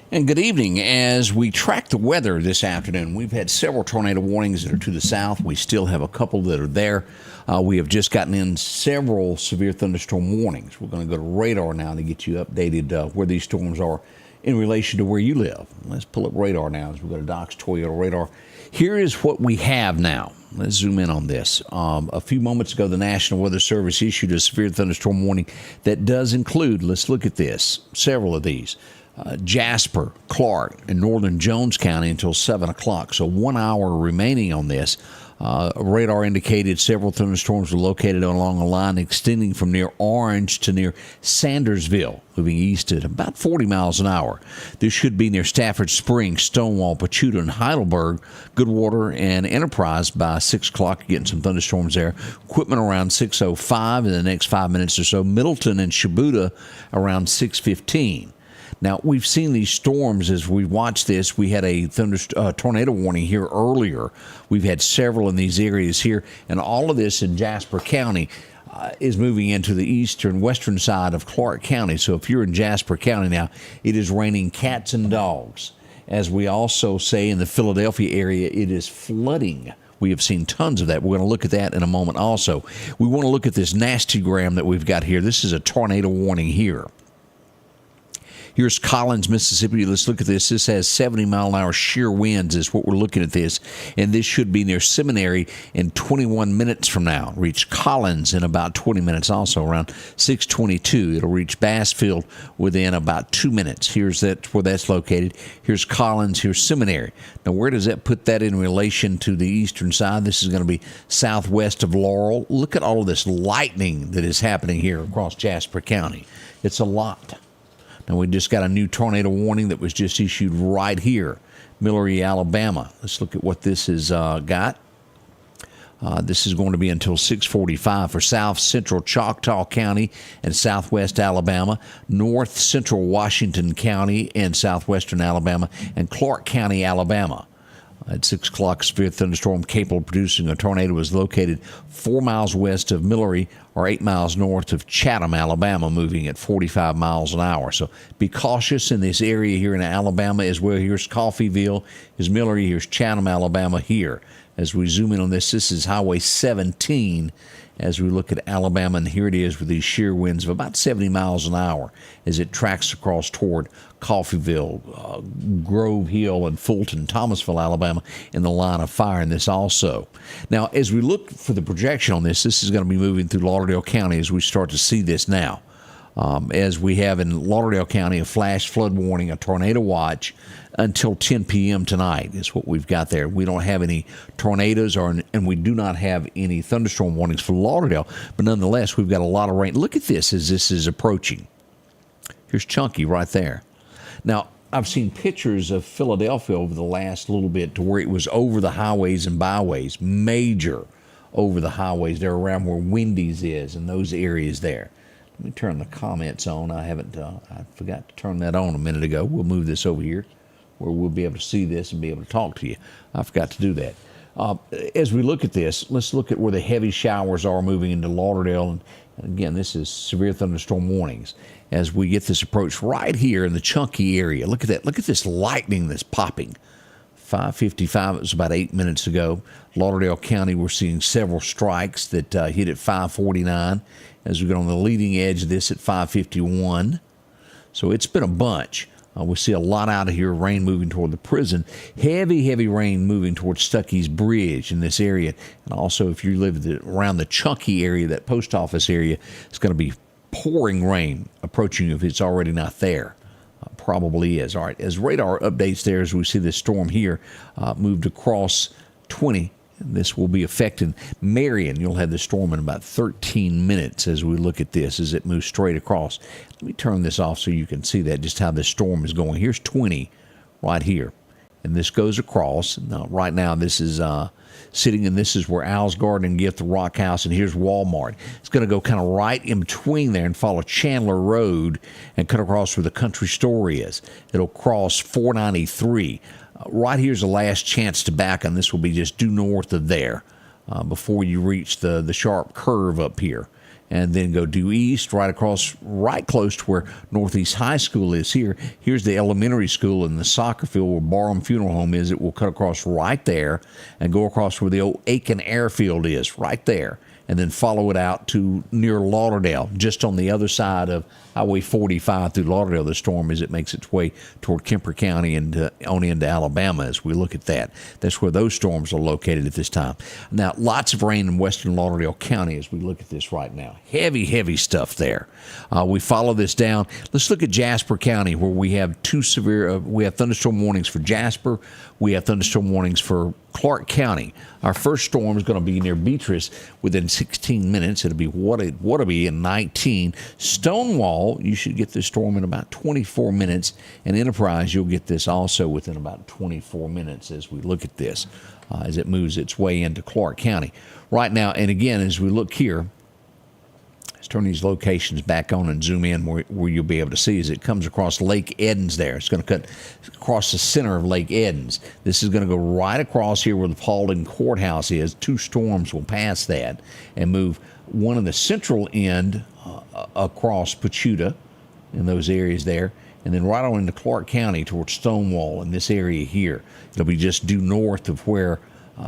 And good evening. As we track the weather this afternoon, we've had several tornado warnings that are to the south. We still have a couple that are there. We have just gotten in several severe thunderstorm warnings. We're going to go to radar now to get you updated where these storms are in relation to where you live. Let's pull up radar now as we go to Doc's Toyota radar. Here is what we have now. Let's zoom in on this. A few moments ago, the National Weather Service issued a severe thunderstorm warning that does include, let's look at this, several of these. Jasper, Clarke, and northern Jones County until 7 o'clock. So 1 hour remaining on this. Radar indicated several thunderstorms were located along a line extending from near Orange to near Sandersville, moving east at about 40 miles an hour. This should be near Stafford Springs, Stonewall, Pachuta, and Heidelberg, Goodwater, and Enterprise by 6 o'clock. Getting some thunderstorms there. Equipment around 6:05 in the next 5 minutes or so. Middleton and Shibuya around 6:15. Now, we've seen these storms as we watch this. We had a tornado warning here earlier. We've had several in these areas here, and all of this in Jasper County is moving into the western side of Clarke County. So if you're in Jasper County now, it is raining cats and dogs. As we also say in the Philadelphia area, it is flooding. We have seen tons of that. We're going to look at that in a moment also. We want to look at this nastygram that we've got here. This is a tornado warning here. Here's Collins, Mississippi. Let's look at this. This has 70-mile-an-hour shear winds is what we're looking at this. And this should be near Seminary in 21 minutes from now. Reach Collins in about 20 minutes also, around 6:22. It'll reach Bassfield within about 2 minutes. Here's where that's located. Here's Collins. Here's Seminary. Now, where does that put that in relation to the eastern side? This is going to be southwest of Laurel. Look at all of this lightning that is happening here across Jasper County. It's a lot. Now, we just got a new tornado warning that was just issued right here, Millery, Alabama. Let's look at what this has got. This is going to be until 6:45 for south central Choctaw County and southwest Alabama, north central Washington County and southwestern Alabama, and Clarke County, Alabama. At 6 o'clock, severe thunderstorm capable of producing a tornado was located 4 miles west of Millery or 8 miles north of Chatham, Alabama, moving at 45 miles an hour. So be cautious in this area here in Alabama as well. Here's Coffeyville, here's Millery, here's Chatham, Alabama here. As we zoom in on this is Highway 17 as we look at Alabama, and here it is with these shear winds of about 70 miles an hour as it tracks across toward Coffeyville, Grove Hill, and Fulton, Thomasville, Alabama, in the line of fire in this also. Now, as we look for the projection on this is going to be moving through Lauderdale County as we start to see this now. As we have in Lauderdale County, a flash flood warning, a tornado watch until 10 p.m. tonight is what we've got there. We don't have any tornadoes and we do not have any thunderstorm warnings for Lauderdale, but nonetheless, we've got a lot of rain. Look at this as this is approaching. Here's Chunky right there. Now, I've seen pictures of Philadelphia over the last little bit to where it was over the highways and byways, major over the highways. They're around where Wendy's is and those areas there. Let me turn the comments on. I forgot to turn that on a minute ago. We'll move this over here where we'll be able to see this and be able to talk to you. I forgot to do that. As we look at this, let's look at where the heavy showers are moving into Lauderdale. And again, this is severe thunderstorm warnings. As we get this approach right here in the Chunky area. Look at that. Look at this lightning that's popping. 5:55, it was about 8 minutes ago. Lauderdale County, we're seeing several strikes that hit at 5:49 as we get on the leading edge of this at 5:51. So it's been a bunch. We see a lot out of here, rain moving toward the prison. Heavy rain moving toward Stuckey's Bridge in this area. And also, if you live around the Chunky area, that post office area, it's going to be pouring rain approaching you if it's already not there. Probably is. All right, as radar updates there, as we see this storm here moved across 20, and this will be affecting Marion. You'll have the storm in about 13 minutes as we look at this as it moves straight across. Let me turn this off so you can see that just how this storm is going. Here's 20 right here, and this goes across. Now, right now, this is sitting, and this is where Al's Garden and Gift, the Rock House, and here's Walmart. It's going to go kind of right in between there and follow Chandler Road and cut across where the country store is. It'll cross 493. Right here's the last chance to back, and this will be just due north of there before you reach the sharp curve up here. and then go due east right close to where Northeast High School is here. Here's the elementary school and the soccer field where Barham Funeral Home is. It will cut across right there and go across where the old Aiken Airfield is, right there, and then follow it out to near Lauderdale, just on the other side of Highway 45 through Lauderdale, the storm, as it makes its way toward Kemper County and on into Alabama as we look at that. That's where those storms are located at this time. Now, lots of rain in western Lauderdale County as we look at this right now. Heavy, heavy stuff there. We follow this down. Let's look at Jasper County, where we have we have thunderstorm warnings for Jasper. We have thunderstorm warnings for Clarke County. Our first storm is going to be near Beatrice within 16 minutes. It'll be Waterby in 19. Stonewall, you should get this storm in about 24 minutes. And Enterprise, you'll get this also within about 24 minutes as we look at this, as it moves its way into Clarke County. Right now, and again, as we look here, let's turn these locations back on and zoom in where you'll be able to see as it comes across Lake Edens there. It's going to cut across the center of Lake Edens. This is going to go right across here where the Paulding Courthouse is. Two storms will pass that and move one in the central end across Pachuta in those areas there, and then right on into Clarke County towards Stonewall in this area here. It'll be just due north of where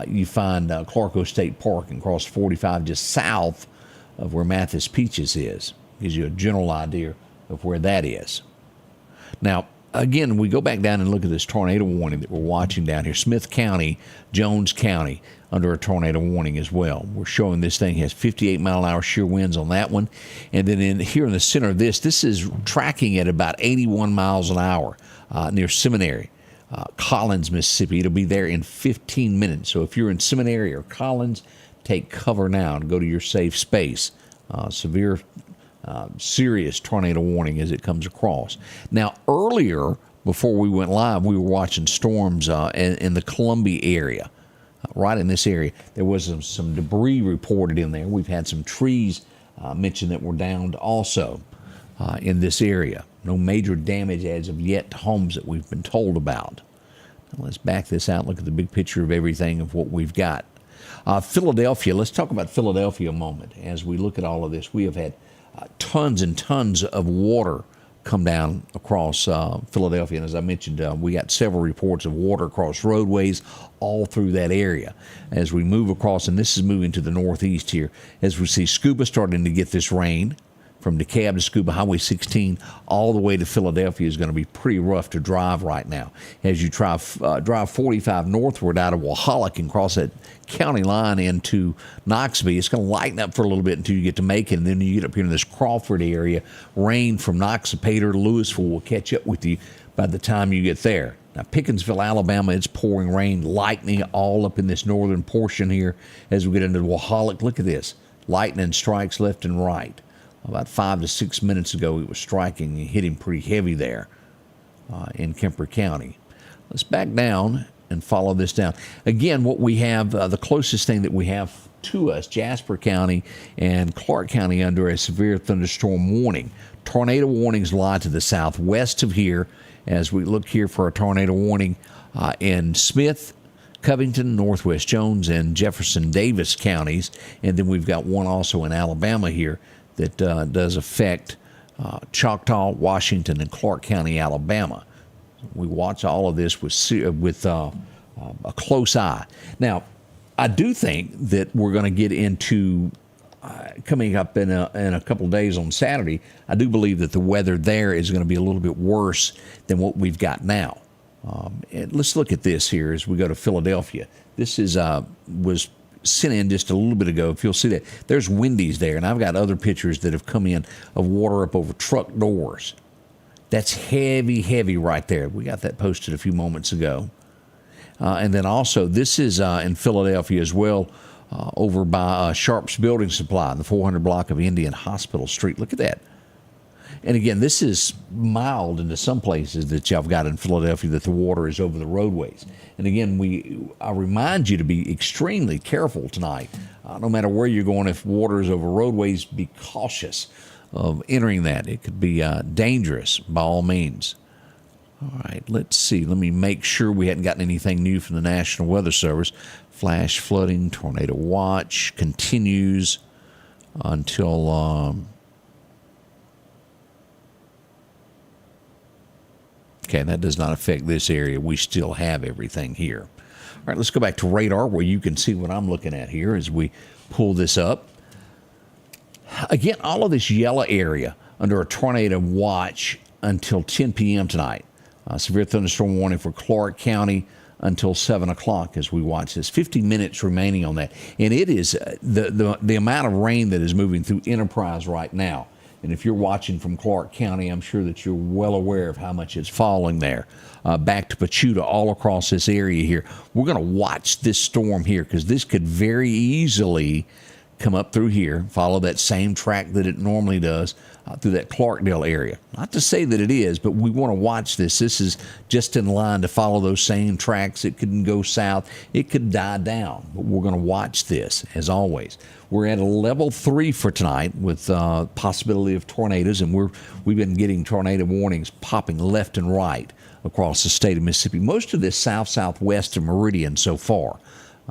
you find Clarko State Park and cross 45 just south of where Mathis Peaches is. Gives you a general idea of where that is. Now, again, we go back down and look at this tornado warning that we're watching down here. Smith County, Jones County, under a tornado warning as well. We're showing this thing has 58-mile-an-hour shear winds on that one. And then here in the center of this is tracking at about 81 miles an hour near Seminary, Collins, Mississippi. It'll be there in 15 minutes. So if you're in Seminary or Collins, take cover now and go to your safe space. Serious tornado warning as it comes across. Now, earlier, before we went live, we were watching storms in the Columbia area. Right in this area, there was some debris reported in there. We've had some trees mentioned that were downed also in this area. No major damage as of yet to homes that we've been told about. Now let's back this out, look at the big picture of everything of what we've got. Philadelphia, let's talk about Philadelphia a moment. As we look at all of this, we have had tons and tons of water come down across Philadelphia. And as I mentioned, we got several reports of water across roadways all through that area. As we move across, and this is moving to the northeast here, as we see Scuba starting to get this rain, from DeKalb to Scuba, Highway 16, all the way to Philadelphia is going to be pretty rough to drive right now. As you drive 45 northward out of Wahala and cross that county line into Knoxville, it's going to lighten up for a little bit until you get to Macon, and then you get up here in this Crawford area. Rain from Noxapater to Louisville will catch up with you by the time you get there. Now, Pickensville, Alabama, it's pouring rain, lightning all up in this northern portion here as we get into Wahala. Look at this. Lightning strikes left and right. About 5 to 6 minutes ago, it was striking and hitting pretty heavy there in Kemper County. Let's back down and follow this down. Again, what we have, the closest thing that we have to us, Jasper County and Clarke County under a severe thunderstorm warning. Tornado warnings lie to the southwest of here as we look here for a tornado warning in Smith, Covington, Northwest Jones, and Jefferson Davis counties. And then we've got one also in Alabama here that does affect Choctaw, Washington, and Clarke County, Alabama. We watch all of this with a close eye. Now, I do think that we're going to get into coming up in a couple of days on Saturday. I do believe that the weather there is going to be a little bit worse than what we've got now. And let's look at this here as we go to Philadelphia. This was sent in just a little bit ago. If you'll see that, there's Wendy's there, and I've got other pictures that have come in of water up over truck doors. That's heavy, heavy right there. We got that posted a few moments ago. And then also, this is in Philadelphia as well, over by Sharp's Building Supply, the 400 block of Indian Hospital Street. Look at that. And again, this is mild into some places that y'all got in Philadelphia that the water is over the roadways. And again, I remind you to be extremely careful tonight. No matter where you're going, if water is over roadways, be cautious of entering that. It could be dangerous by all means. All right, let's see. Let me make sure we hadn't gotten anything new from the National Weather Service. Flash flooding, tornado watch continues. until okay, that does not affect this area. We still have everything here. All right, let's go back to radar where you can see what I'm looking at here as we pull this up. Again, all of this yellow area under a tornado watch until 10 p.m. tonight. Severe thunderstorm warning for Clarke County until 7 o'clock as we watch this. 50 minutes remaining on that. And it is the amount of rain that is moving through Enterprise right now. And if you're watching from Clarke County, I'm sure that you're well aware of how much it's falling there. Back to Pachuta, all across this area here. We're going to watch this storm here because this could very easily come up through here, follow that same track that it normally does through that Clarkdale area. Not to say that it is, but we want to watch this. This is just in line to follow those same tracks. It could go south. It could die down, but we're going to watch this as always. We're at a level 3 for tonight with possibility of tornadoes, and we've been getting tornado warnings popping left and right across the state of Mississippi. Most of this south-southwest of Meridian so far.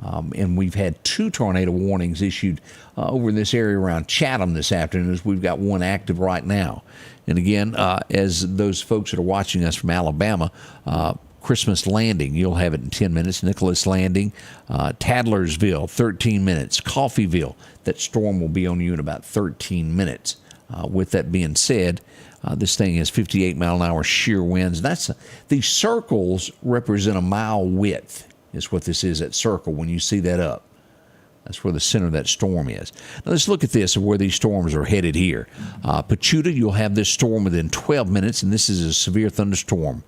And we've had 2 tornado warnings issued over this area around Chatham this afternoon, as we've got one active right now. And again, as those folks that are watching us from Alabama, Christmas Landing, you'll have it in 10 minutes. Nicholas Landing, Tadlersville, 13 minutes. Coffeyville, that storm will be on you in about 13 minutes. With that being said, this thing has 58-mile-an-hour shear winds. These circles represent a mile width. Is what this is, that circle, when you see that up. That's where the center of that storm is. Now let's look at this and where these storms are headed here. Pachuta, you'll have this storm within 12 minutes, and this is a severe thunderstorm.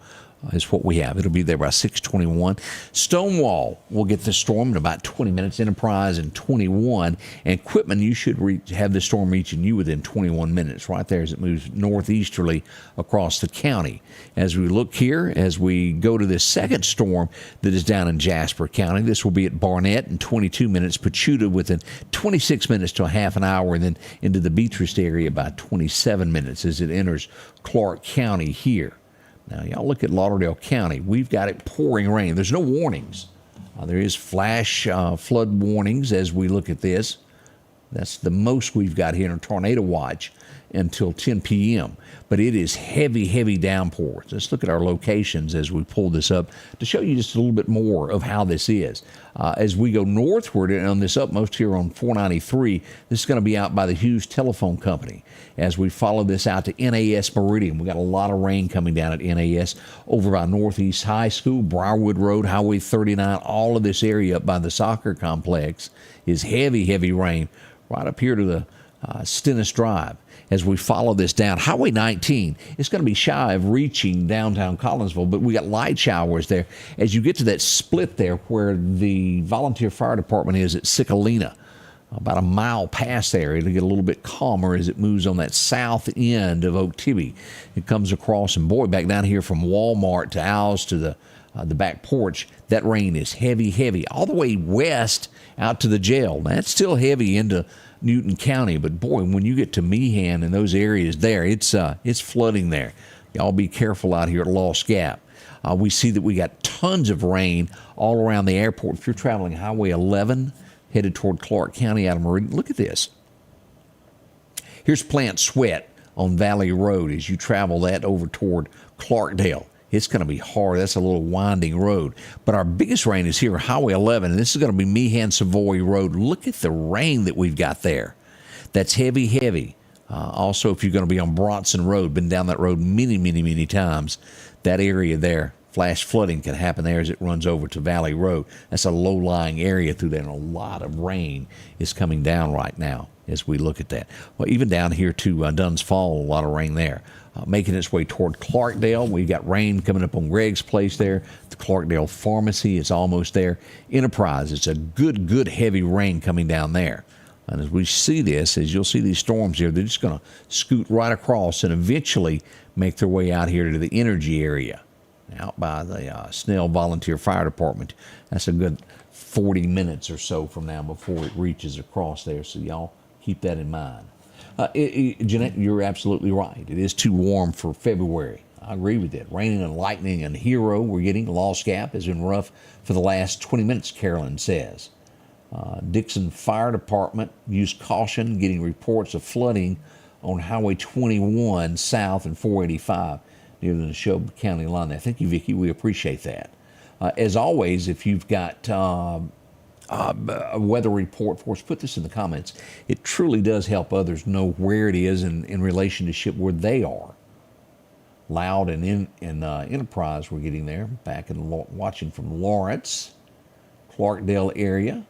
Is what we have. It'll be there by 6:21. Stonewall will get the storm in about 20 minutes. Enterprise in 21. And Quitman, you should have the storm reaching you within 21 minutes right there as it moves northeasterly across the county. As we look here, as we go to this second storm that is down in Jasper County, this will be at Barnett in 22 minutes. Pachuta within 26 minutes to a half an hour, and then into the Beatrice area by 27 minutes as it enters Clarke County here. Now, y'all look at Lauderdale County. We've got it pouring rain. There's no warnings. There is flash flood warnings as we look at this. That's the most we've got here in a tornado watch until 10 p.m. But it is heavy, heavy downpours. Let's look at our locations as we pull this up to show you just a little bit more of how this is. As we go northward and on this upmost here on 493, this is going to be out by the Hughes Telephone Company. As we follow this out to NAS Meridian, we got a lot of rain coming down at NAS over by Northeast High School, Briarwood Road, Highway 39, all of this area up by the soccer complex is heavy, heavy rain right up here to the Stennis Drive. As we follow this down, Highway 19 is going to be shy of reaching downtown Collinsville, but we got light showers there. As you get to that split there where the volunteer fire department is at Sicalina, about a mile past there, it'll get a little bit calmer as it moves on that south end of Okeechobee. It comes across, and boy, back down here from Walmart to Owls to the back porch, that rain is heavy, heavy. All the way west out to the jail. That's still heavy into Newton County, but boy, when you get to Meehan and those areas there, it's flooding there. Y'all be careful out here at Lost Gap. We see that we got tons of rain all around the airport. If you're traveling Highway 11, headed toward Clarke County out of Meridian, look at this. Here's Plant Sweat on Valley Road as you travel that over toward Clarkdale. It's going to be hard. That's a little winding road. But our biggest rain is here, Highway 11, and this is going to be Meehan Savoy Road. Look at the rain that we've got there. That's heavy, heavy. Also, if you're going to be on Bronson Road, been down that road many, many, many times, that area there, flash flooding can happen there as it runs over to Valley Road. That's a low-lying area through there, and a lot of rain is coming down right now as we look at that. Well, even down here to Dunn's Fall, a lot of rain there. Making its way toward Clarkdale. We've got rain coming up on Greg's Place there. The Clarkdale Pharmacy is almost there. Enterprise, it's a good heavy rain coming down there. And as we see this, as you'll see these storms here, they're just going to scoot right across and eventually make their way out here to the energy area, out by the Snell Volunteer Fire Department. That's a good 40 minutes or so from now before it reaches across there, so y'all keep that in mind. Jeanette, you're absolutely right. It is too warm for February. I agree with that. Raining and lightning and Hero we're getting. Lost Gap has been rough for the last 20 minutes, Carolyn says. Dixon Fire Department used caution, getting reports of flooding on Highway 21 south and 485 near the Neshoba County line there. Thank you, Vicki. We appreciate that. As always, if you've got a weather report for us, put this in the comments. It truly does help others know where it is in relationship where they are. Loud and Enterprise, we're getting there. Back in watching from Lawrence, Clarkdale area.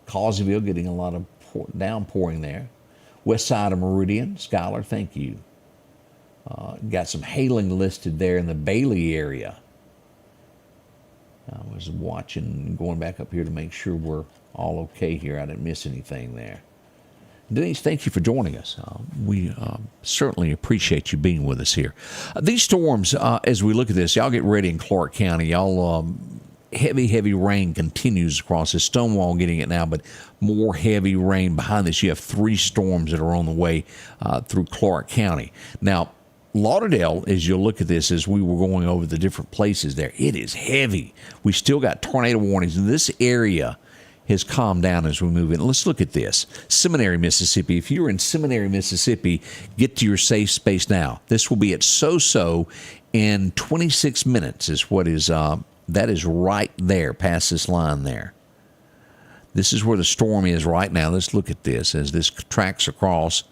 Causeyville getting a lot of downpouring there. West side of Meridian, Skylar, thank you. Got some hailing listed there in the Bailey area. I was watching, going back up here to make sure we're all okay here. I didn't miss anything there. Denise, thank you for joining us. We certainly appreciate you being with us here. These storms, as we look at this, y'all get ready in Clarke County. Y'all, heavy rain continues across this. Stonewall getting it now, but more heavy rain behind this. You have 3 storms that are on the way through Clarke County. Now, Lauderdale, as you'll look at this, as we were going over the different places there, it is heavy. We still got tornado warnings. This area has calmed down as we move in. Let's look at this. Seminary, Mississippi. If you're in Seminary, Mississippi, get to your safe space now. This will be at so in 26 minutes is what is, that is right there past this line there. This is where the storm is right now. Let's look at this as this tracks across.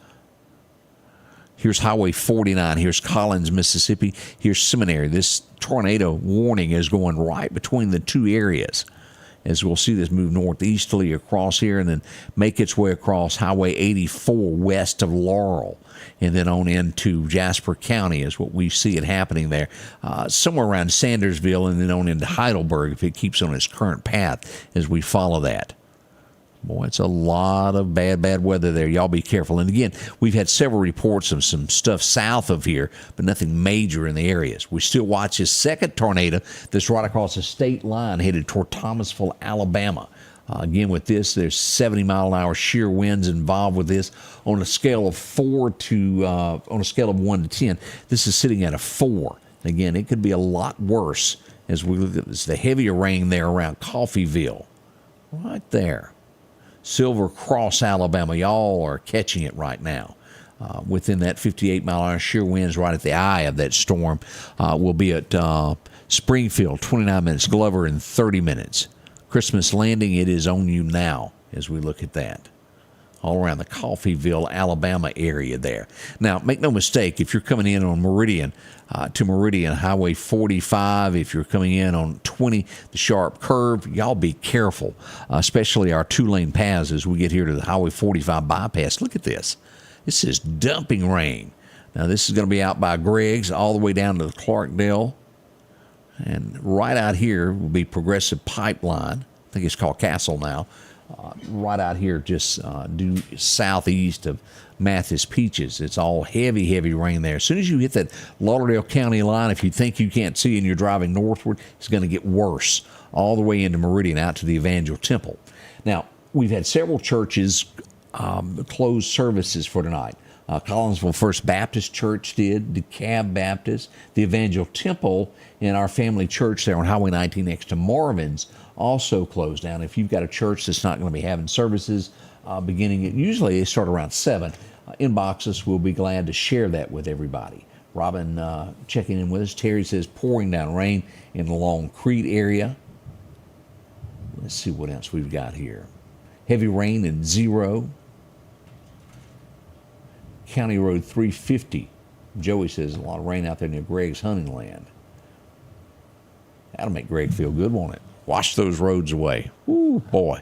Here's Highway 49. Here's Collins, Mississippi. Here's Seminary. This tornado warning is going right between the 2 areas. As we'll see this move northeasterly across here and then make its way across Highway 84 west of Laurel and then on into Jasper County is what we see it happening there. Somewhere around Sandersville and then on into Heidelberg if it keeps on its current path as we follow that. Boy, it's a lot of bad weather there. Y'all be careful. And again, we've had several reports of some stuff south of here, but nothing major in the areas. We still watch this second tornado that's right across the state line headed toward Thomasville, Alabama. Again, with this, there's 70-mile-an-hour shear winds involved with this. On a scale of 1 to 10, this is sitting at a 4. Again, it could be a lot worse as we look at this. The heavier rain there around Coffeyville, right there. Silver Cross, Alabama, y'all are catching it right now. Within that 58-mile-an-hour shear winds right at the eye of that storm. We'll be at Springfield, 29 minutes. Glover in 30 minutes. Christmas Landing, it is on you now as we look at that. All around the Coffeyville, Alabama area there. Now, make no mistake, if you're coming in on Meridian, to Meridian, Highway 45, if you're coming in on 20, the sharp curve, y'all be careful, especially our 2-lane paths as we get here to the Highway 45 bypass. Look at this. This is dumping rain. Now, this is going to be out by Greg's all the way down to Clarkdale. And right out here will be Progressive Pipeline. I think it's called Castle now. Right out here just due southeast of Mathis Peaches. It's all heavy rain there. As soon as you hit that Lauderdale County line, if you think you can't see and you're driving northward, it's going to get worse all the way into Meridian out to the Evangel Temple. Now, we've had several churches close services for tonight. Collinsville First Baptist Church did, DeKalb Baptist, the Evangel Temple in our family church there on Highway 19 next to Marvin's also closed down. If you've got a church that's not going to be having services usually they start around 7. Inbox us. We'll be glad to share that with everybody. Robin checking in with us. Terry says pouring down rain in the Long Creek area. Let's see what else we've got here. Heavy rain in 0. County Road 350. Joey says a lot of rain out there near Greg's hunting land. That'll make Greg feel good, won't it? Wash those roads away. Ooh, boy.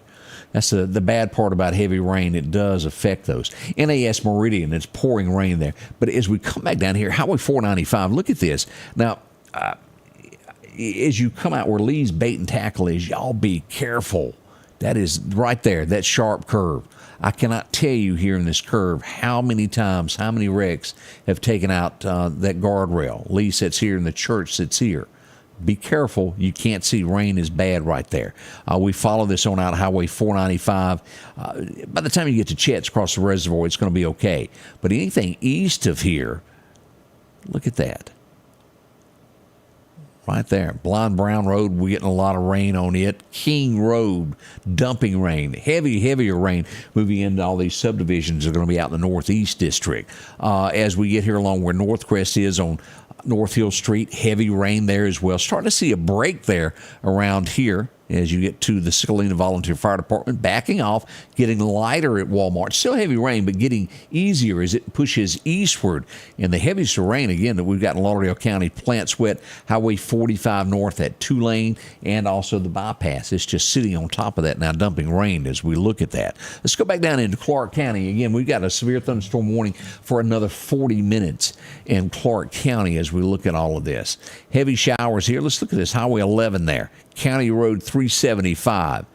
That's the bad part about heavy rain. It does affect those. NAS Meridian, it's pouring rain there. But as we come back down here, Highway 495, look at this. Now, as you come out where Lee's Bait and Tackle is, y'all be careful. That is right there, that sharp curve. I cannot tell you here in this curve how many times, how many wrecks have taken out that guardrail. Lee sits here and the church sits here. Be careful. You can't see. Rain is bad right there. We follow this on out Highway 495. By the time you get to Chet's across the reservoir, it's going to be okay. But anything east of here, look at that. right there. Blind Brown Road, we're getting a lot of rain on it. King Road, dumping rain. Heavier rain moving into all these subdivisions are going to be out in the Northeast District. As we get here along where Northcrest is on North Hill Street, heavy rain there as well. Starting to see a break there around here as you get to the Sicalina Volunteer Fire Department, backing off, getting lighter at Walmart. Still heavy rain, but getting easier as it pushes eastward. And the heaviest rain, again, that we've got in Lauderdale County, Plant Sweat, Highway 45 north at Tulane, and also the bypass. It's just sitting on top of that now, dumping rain as we look at that. Let's go back down into Clarke County. Again, we've got a severe thunderstorm warning for another 40 minutes in Clarke County as we look at all of this. Heavy showers here. Let's look at this Highway 11 there. County Road 375.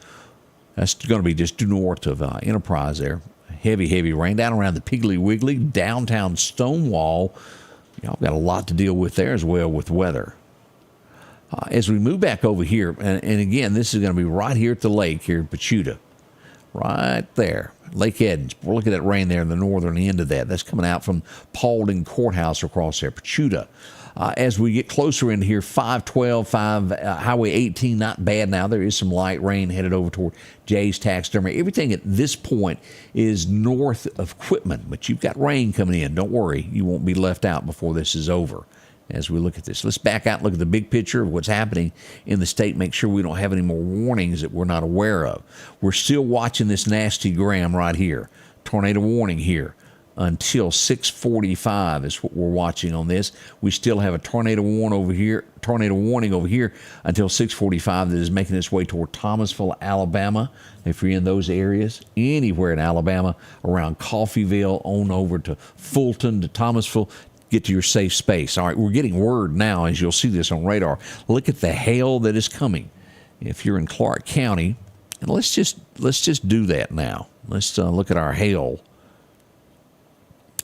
That's going to be just due north of Enterprise there. Heavy rain down around the Piggly Wiggly, downtown Stonewall. Y'all got a lot to deal with there as well with weather. As we move back over here, and again, this is going to be right here at the lake here in Pachuta. Right there. Lake Edens. We'll look at that rain there in the northern end of that. That's coming out from Paulding Courthouse across there, Pachuta. As we get closer in here, 512, Highway 18, not bad now. There is some light rain headed over toward Jay's Taxidermy. Everything at this point is north of Quitman, but you've got rain coming in. Don't worry, you won't be left out before this is over. As we look at this, let's back out and look at the big picture of what's happening in the state. Make sure we don't have any more warnings that we're not aware of. We're still watching this nasty gram right here. Tornado warning here until 6:45 is what we're watching on this. We still have a tornado warning over here until 6:45 that is making its way toward Thomasville, Alabama. If you're in those areas, anywhere in Alabama, around Coffeyville, on over to Fulton, to Thomasville, get to your safe space. All right, we're getting word now, as you'll see this on radar. Look at the hail that is coming. If you're in Clarke County, and let's just do that now. Let's look at our hail.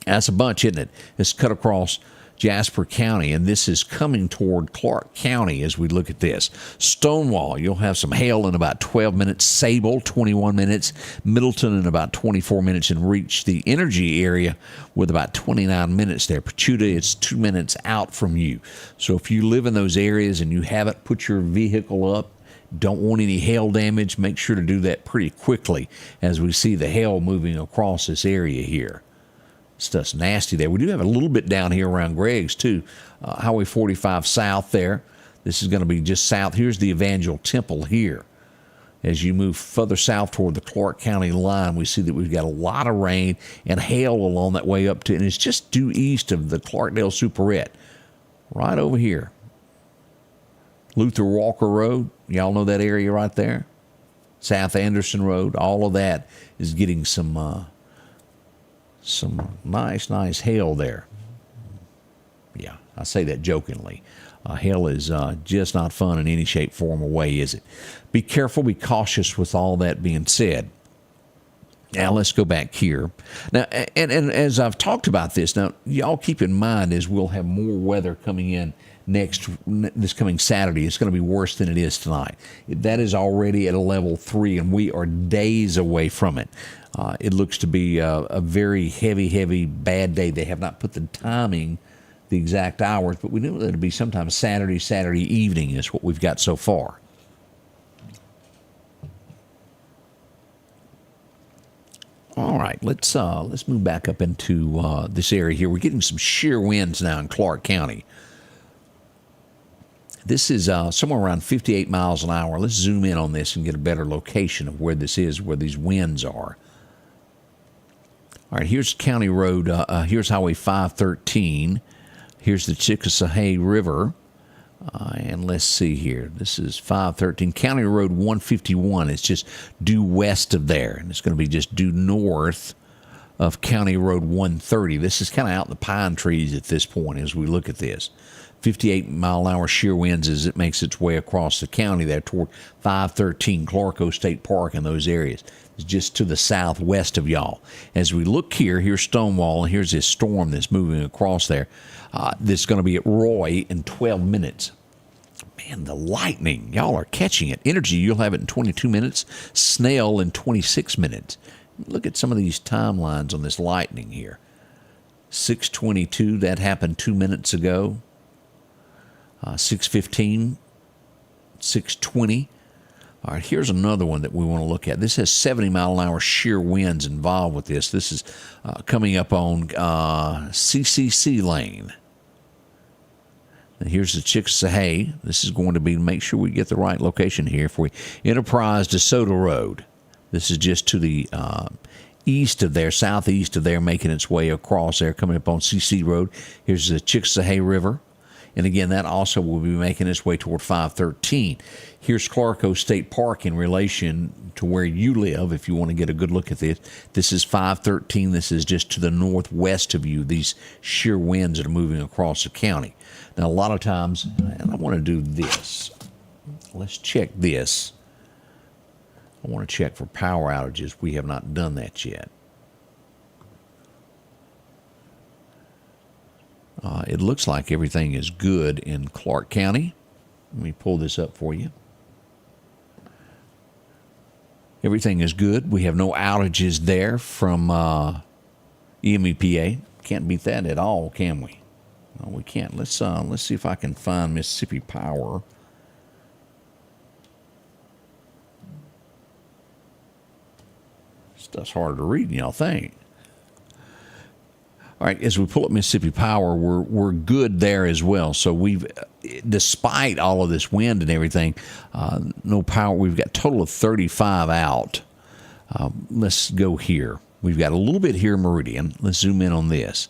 That's a bunch, isn't it? It's cut across Jasper County, and this is coming toward Clarke County as we look at this. Stonewall, you'll have some hail in about 12 minutes. Sable, 21 minutes. Middleton in about 24 minutes, and reach the energy area with about 29 minutes there. Pachuta, it's 2 minutes out from you. So if you live in those areas and you haven't put your vehicle up, don't want any hail damage, make sure to do that pretty quickly as we see the hail moving across this area here. Stuff's nasty there. We do have a little bit down here around Greg's, too. Highway 45 south there. This is going to be just south. Here's the Evangel Temple here. As you move further south toward the Clarke County line, we see that we've got a lot of rain and hail along that way up to, and it's just due east of the Clarkdale Superette. Right over here. Luther Walker Road. Y'all know that area right there? South Anderson Road. All of that is getting some nice hail there. Yeah, I say that jokingly. Hail is just not fun in any shape, form, or way, is it? Be careful, be cautious with all that being said. Now, let's go back here. Now, and as I've talked about this, now, y'all keep in mind as we'll have more weather coming in this coming Saturday. It's going to be worse than it is tonight. That is already at a level 3, and we are days away from it. It looks to be a very heavy, bad day. They have not put the timing, the exact hours, but we know that it'll be sometime Saturday evening is what we've got so far. All right, let's move back up into this area here. We're getting some shear winds now in Clarke County. This is somewhere around 58 miles an hour. Let's zoom in on this and get a better location of where this is, where these winds are. All right, here's County Road. Here's Highway 513. Here's the Chickasawhay River. And let's see here. This is 513. County Road 151. It's just due west of there. And it's going to be just due north of County Road 130. This is kind of out in the pine trees at this point as we look at this. 58-mile-an-hour shear winds as it makes its way across the county there toward 513 Clarko State Park and those areas. It's just to the southwest of y'all. As we look here, here's Stonewall, and here's this storm that's moving across there. That's going to be at Roy in 12 minutes. Man, the lightning. Y'all are catching it. Energy, you'll have it in 22 minutes. Snail in 26 minutes. Look at some of these timelines on this lightning here. 6:22, that happened 2 minutes ago. 615, 620. All right, here's another one that we want to look at. This has 70-mile-an-hour shear winds involved with this. This is coming up on CCC lane. And here's the Chickasahey. This is going to be, make sure we get the right location here for you. Enterprise DeSoto Road. This is just to the east of there, southeast of there, making its way across there, coming up on CC Road. Here's the Chickasahey River. And again, that also will be making its way toward 513. Here's Clarke State Park in relation to where you live, if you want to get a good look at this. This is 513. This is just to the northwest of you, these shear winds that are moving across the county. Now, a lot of times, and I want to do this. Let's check this. I want to check for power outages. We have not done that yet. It looks like everything is good in Clarke County. Let me pull this up for you. Everything is good. We have no outages there from EMEPA. Can't beat that at all, can we? No, we can't. Let's see if I can find Mississippi Power. Stuff's harder to read than y'all think. All right, as we pull up Mississippi Power, we're good there as well. So we've, despite all of this wind and everything, no power. We've got a total of 35 out. Let's go here. We've got a little bit here in Meridian. Let's zoom in on this.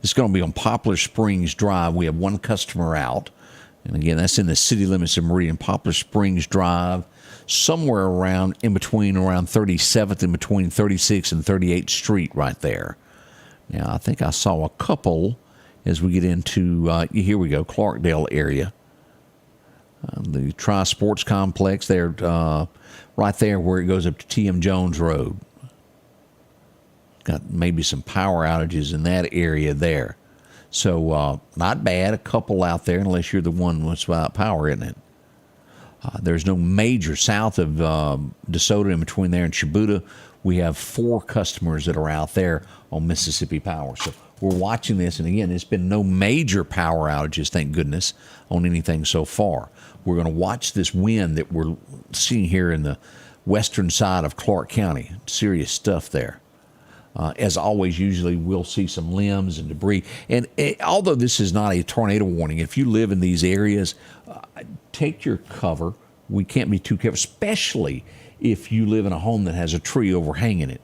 It's going to be on Poplar Springs Drive. We have one customer out. And again, that's in the city limits of Meridian. Poplar Springs Drive, somewhere around in between, around 37th, in between 36th and 38th Street right there. Now, I think I saw a couple as we get into, here we go, Clarkdale area. The Tri-Sports Complex there, right there where it goes up to T.M. Jones Road. Got maybe some power outages in that area there. So, not bad, a couple out there, unless you're the one that's without power, isn't it? There's no major south of DeSoto in between there and Shibuda. We have 4 customers that are out there on Mississippi Power. So we're watching this, and again, it's been no major power outages, thank goodness, on anything so far. We're going to watch this wind that we're seeing here in the western side of Clarke County. Serious stuff there. As always, usually we'll see some limbs and debris. And although this is not a tornado warning, if you live in these areas, take your cover. We can't be too careful, especially if you live in a home that has a tree overhanging it.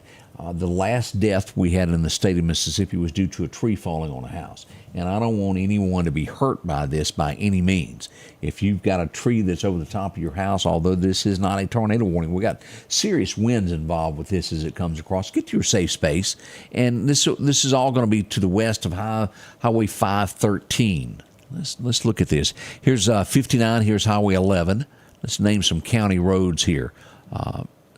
The last death we had in the state of Mississippi was due to a tree falling on a house. And I don't want anyone to be hurt by this by any means. If you've got a tree that's over the top of your house, although this is not a tornado warning, we got serious winds involved with this as it comes across. Get to your safe space. And this is all going to be to the west of Highway 513. Let's look at this. Here's 59. Here's Highway 11. Let's name some county roads here.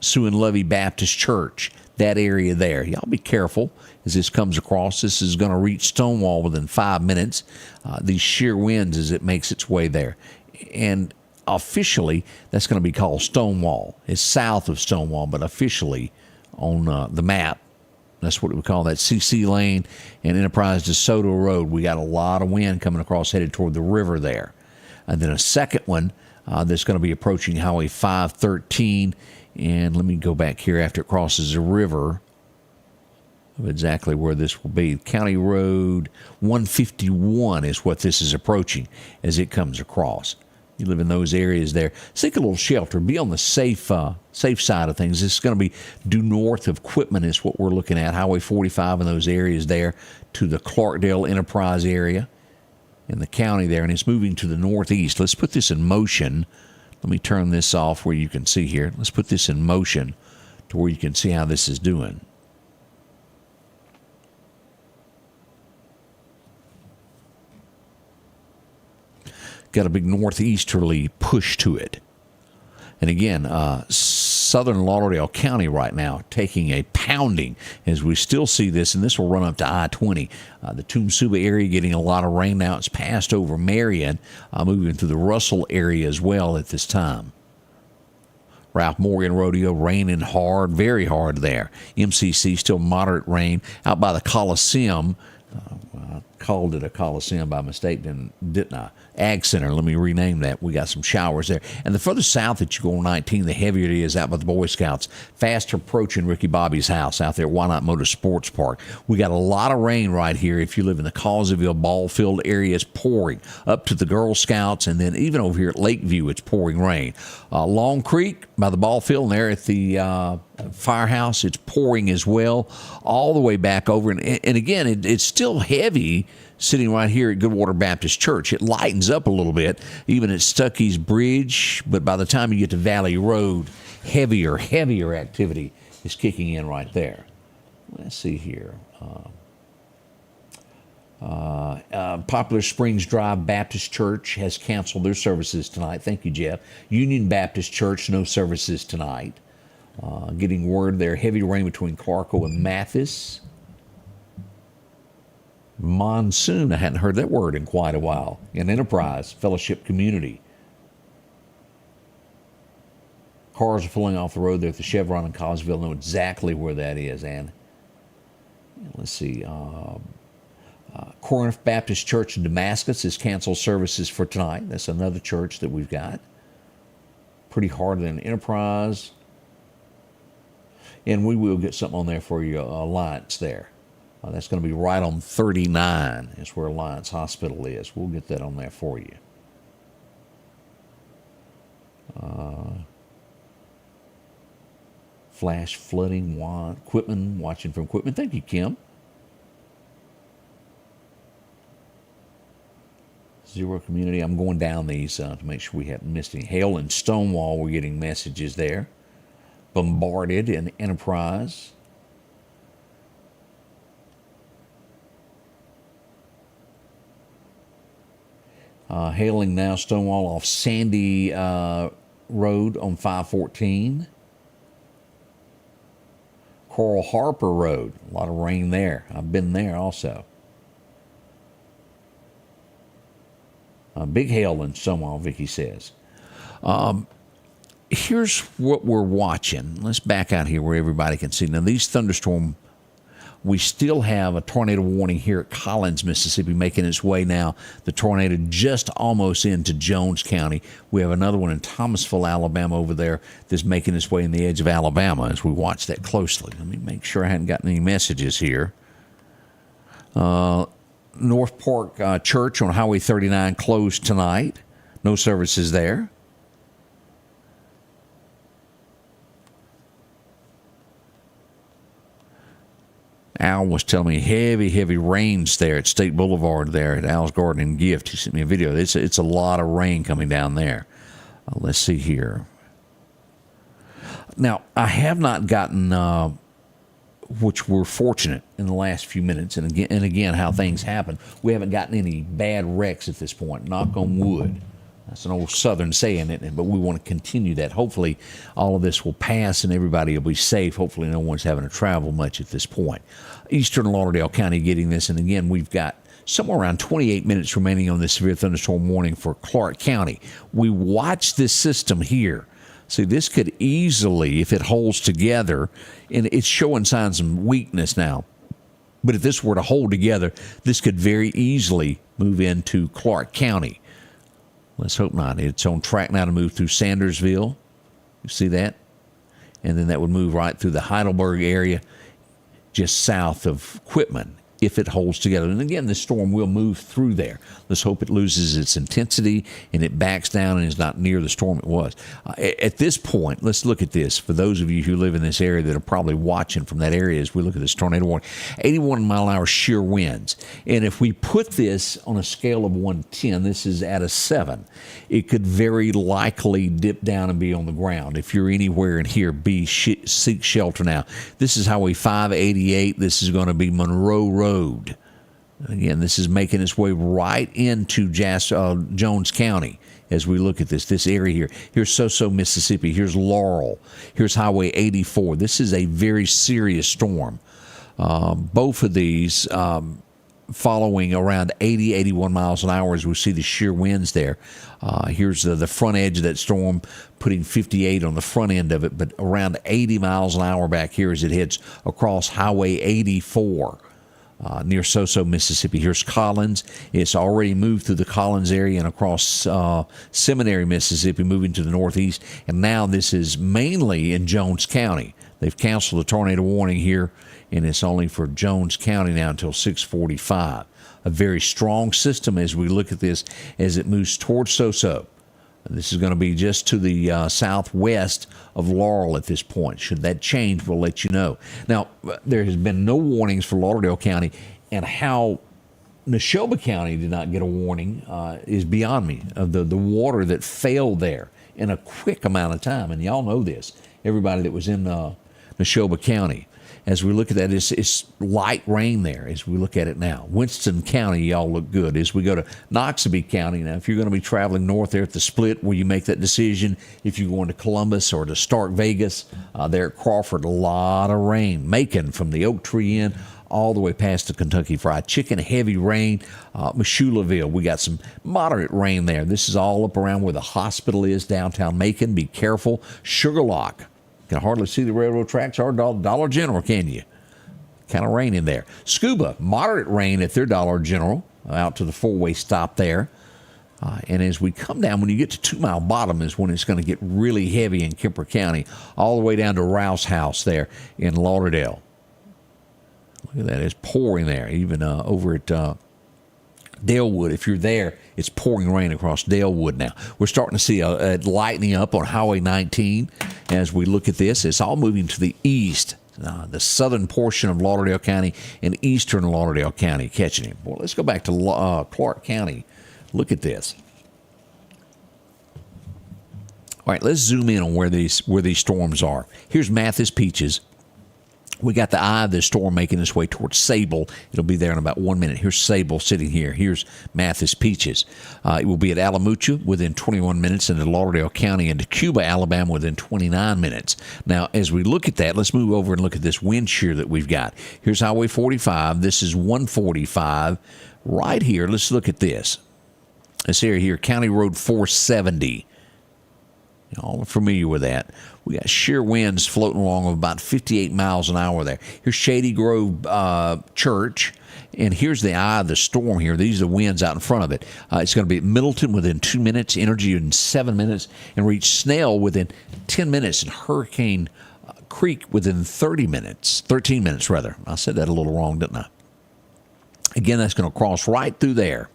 Sue and Lovey Baptist Church, that area there. Y'all be careful as this comes across. This is going to reach Stonewall within 5 minutes. These sheer winds as it makes its way there. And officially, that's going to be called Stonewall. It's south of Stonewall, but officially on the map, that's what we call that CC Lane and Enterprise DeSoto Road. We got a lot of wind coming across headed toward the river there. And then a second one that's going to be approaching Highway 513. And let me go back here after it crosses the river of exactly where this will be. County Road 151 is what this is approaching as it comes across. You live in those areas there. Seek a little shelter. Be on the safe side of things. This is going to be due north of Quitman is what we're looking at. Highway 45 in those areas there to the Clarkdale Enterprise area in the county there. And it's moving to the northeast. Let's put this in motion. Let me turn this off where you can see here. Let's put this in motion to where you can see how this is doing. Got a big northeasterly push to it. And again, southern Lauderdale County right now taking a pounding as we still see this, and this will run up to I-20. The Tumsuba area getting a lot of rain now. It's passed over Marion, moving through the Russell area as well at this time. Ralph Morgan Rodeo raining hard, very hard there. MCC still moderate rain. Out by the Coliseum, I called it a Coliseum by mistake, didn't I? Ag Center. Let me rename that. We got some showers there. And the further south that you go on 19, the heavier it is out by the Boy Scouts. Fast approaching Ricky Bobby's house out there at Why Not Motorsports Park. We got a lot of rain right here. If you live in the Causeville ball field area, it's pouring. Up to the Girl Scouts, and then even over here at Lakeview, it's pouring rain. Long Creek by the ball field, and there at the firehouse, it's pouring as well, all the way back over. And again, it's still heavy sitting right here at Goodwater Baptist Church. It lightens up a little bit, even at Stuckey's Bridge, but by the time you get to Valley Road, heavier activity is kicking in right there. Let's see here. Poplar Springs Drive Baptist Church has canceled their services tonight. Thank you, Jeff. Union Baptist Church, no services tonight. Getting word there, heavy rain between Clarko and Mathis. Monsoon, I hadn't heard that word in quite a while. In Enterprise, Fellowship Community. Cars are pulling off the road there at the Chevron in Causeville. Know exactly where that is, Ann. Let's see. Corinth Baptist Church in Damascus has canceled services for tonight. That's another church that we've got. Pretty hard in Enterprise. And we will get something on there for you, Alliance there. That's going to be right on 39 is where Alliance Hospital is. We'll get that on there for you. Flash flooding, Quitman, watching from Quitman. Thank you, Kim. Zero Community. I'm going down these to make sure we haven't missed any. Hale and Stonewall, we're getting messages there. Bombarded in Enterprise. Hailing now Stonewall off Sandy Road on 514. Coral Harper Road. A lot of rain there. I've been there also. Big hail in Stonewall, Vicky says. Here's what we're watching. Let's back out here where everybody can see. Now, these thunderstorm, we still have a tornado warning here at Collins, Mississippi, making its way now. The tornado just almost into Jones County. We have another one in Thomasville, Alabama over there that's making its way in the edge of Alabama as we watch that closely. Let me make sure I hadn't gotten any messages here. North Park Church on Highway 39 closed tonight. No services there. Al was telling me heavy rains there at State Boulevard there at Al's Garden and Gift. He sent me a video. It's a lot of rain coming down there. Let's see here. Now, I have not gotten, which we're fortunate in the last few minutes, and again, how things happen. We haven't gotten any bad wrecks at this point, knock on wood. That's an old Southern saying, isn't it? But we want to continue that. Hopefully, all of this will pass and everybody will be safe. Hopefully, no one's having to travel much at this point. Eastern Lauderdale County getting this. And again, we've got somewhere around 28 minutes remaining on this severe thunderstorm warning for Clarke County. We watch this system here. See, this could easily, if it holds together, and it's showing signs of weakness now. But if this were to hold together, this could very easily move into Clarke County. Let's hope not. It's on track now to move through Sandersville. You see that? And then that would move right through the Heidelberg area, just south of Quitman, if it holds together. And again, this storm will move through there. Let's hope it loses its intensity and it backs down and is not near the storm it was. At this point, let's look at this. For those of you who live in this area that are probably watching from that area as we look at this tornado warning, 81-mile-an-hour shear winds. And if we put this on a scale of 1 to 10, this is at a 7. It could very likely dip down and be on the ground. If you're anywhere in here, seek shelter now. This is Highway 588. This is going to be Monroe Road. Again, this is making its way right into Jones County as we look at this area here. Here's Soso, Mississippi. Here's Laurel. Here's Highway 84. This is a very serious storm. Both of these following around 80, 81 miles an hour as we see the sheer winds there. Here's the front edge of that storm, putting 58 on the front end of it, but around 80 miles an hour back here as it heads across Highway 84. near Soso, Mississippi. Here's Collins. It's already moved through the Collins area and across Seminary, Mississippi, moving to the northeast. And now this is mainly in Jones County. They've canceled the tornado warning here, and it's only for Jones County now until 6:45. A very strong system as we look at this as it moves towards Soso. This is going to be just to the southwest of Laurel at this point. Should that change, we'll let you know. Now, there has been no warnings for Lauderdale County, and how Neshoba County did not get a warning is beyond me, of the water that failed there in a quick amount of time. And y'all know this, everybody that was in Neshoba County. As we look at that, it's light rain there as we look at it now. Winston County, y'all look good. As we go to Noxubee County, now if you're going to be traveling north there at the split where you make that decision, if you're going to Columbus or to Stark Vegas, there at Crawford, a lot of rain. Macon from the Oak Tree Inn all the way past the Kentucky Fried Chicken, heavy rain. Meshulaville, we got some moderate rain there. This is all up around where the hospital is, downtown Macon. Be careful. Sugarlock. Can hardly see the railroad tracks or Dollar General, can you? Kind of rain in there. Scuba, moderate rain at their Dollar General, out to the four-way stop there. And as we come down, when you get to 2 Mile Bottom is when it's going to get really heavy in Kemper County, all the way down to Rouse House there in Lauderdale. Look at that, it's pouring there, even over at Dalewood. If you're there, it's pouring rain across Dalewood now. We're starting to see a lightening up on Highway 19 as we look at this. It's all moving to the east, the southern portion of Lauderdale County and eastern Lauderdale County catching it. Well, let's go back to Clarke County. Look at this. All right, let's zoom in on where these storms are. Here's Mathis Peaches. We got the eye of the storm making its way towards Sable. It'll be there in about 1 minute. Here's Sable sitting here. Here's Mathis Peaches. It will be at Alamucha within 21 minutes, and in Lauderdale County and Cuba, Alabama within 29 minutes. Now, as we look at that, let's move over and look at this wind shear that we've got. Here's Highway 45. This is 145. Right here, let's look at this. This area here, County Road 470. Y'all are familiar with that. We got sheer winds floating along of about 58 miles an hour there. Here's Shady Grove Church, and here's the eye of the storm here. These are the winds out in front of it. It's going to be at Middleton within 2 minutes, Energy in 7 minutes, and reach Snell within 10 minutes, and Hurricane Creek within 13 minutes rather. I said that a little wrong, didn't I? Again, that's going to cross right through there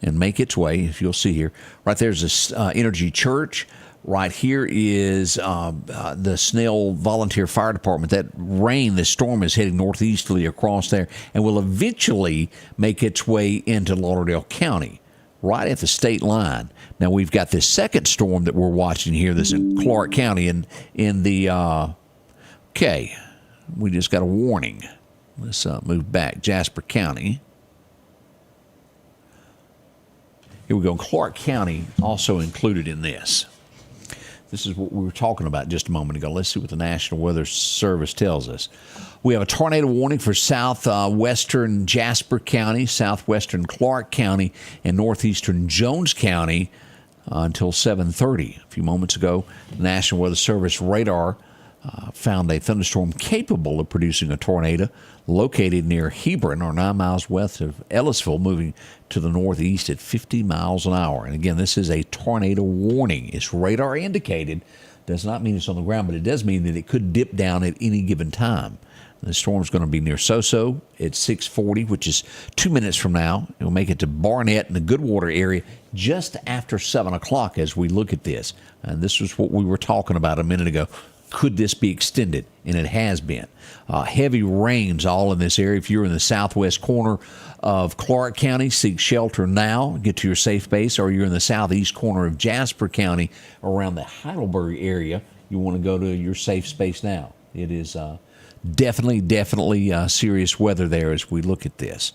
and make its way, if you'll see here. Right there's this Energy Church. Right here is the Snell Volunteer Fire Department. That rain, this storm is heading northeasterly across there and will eventually make its way into Lauderdale County, right at the state line. Now, we've got this second storm that we're watching here. This is in Clarke County in the, okay, we just got a warning. Let's move back. Jasper County. Here we go. Clarke County also included in this. This is what we were talking about just a moment ago. Let's see what the National Weather Service tells us. We have a tornado warning for southwestern Jasper County, southwestern Clarke County, and northeastern Jones County until 7:30. A few moments ago, the National Weather Service radar found a thunderstorm capable of producing a tornado located near Hebron, or 9 miles west of Ellisville, moving to the northeast at 50 miles an hour. And again, this is a tornado warning. It's radar indicated. Does not mean it's on the ground, but it does mean that it could dip down at any given time. The storm's going to be near Soso at 6:40, which is 2 minutes from now. It will make it to Barnett in the Goodwater area just after 7 o'clock as we look at this. And this was what we were talking about a minute ago. Could this be extended? And it has been. Heavy rains all in this area. If you're in the southwest corner of Clarke County, seek shelter now. Get to your safe base. Or you're in the southeast corner of Jasper County around the Heidelberg area, you want to go to your safe space now. It is definitely serious weather there as we look at this.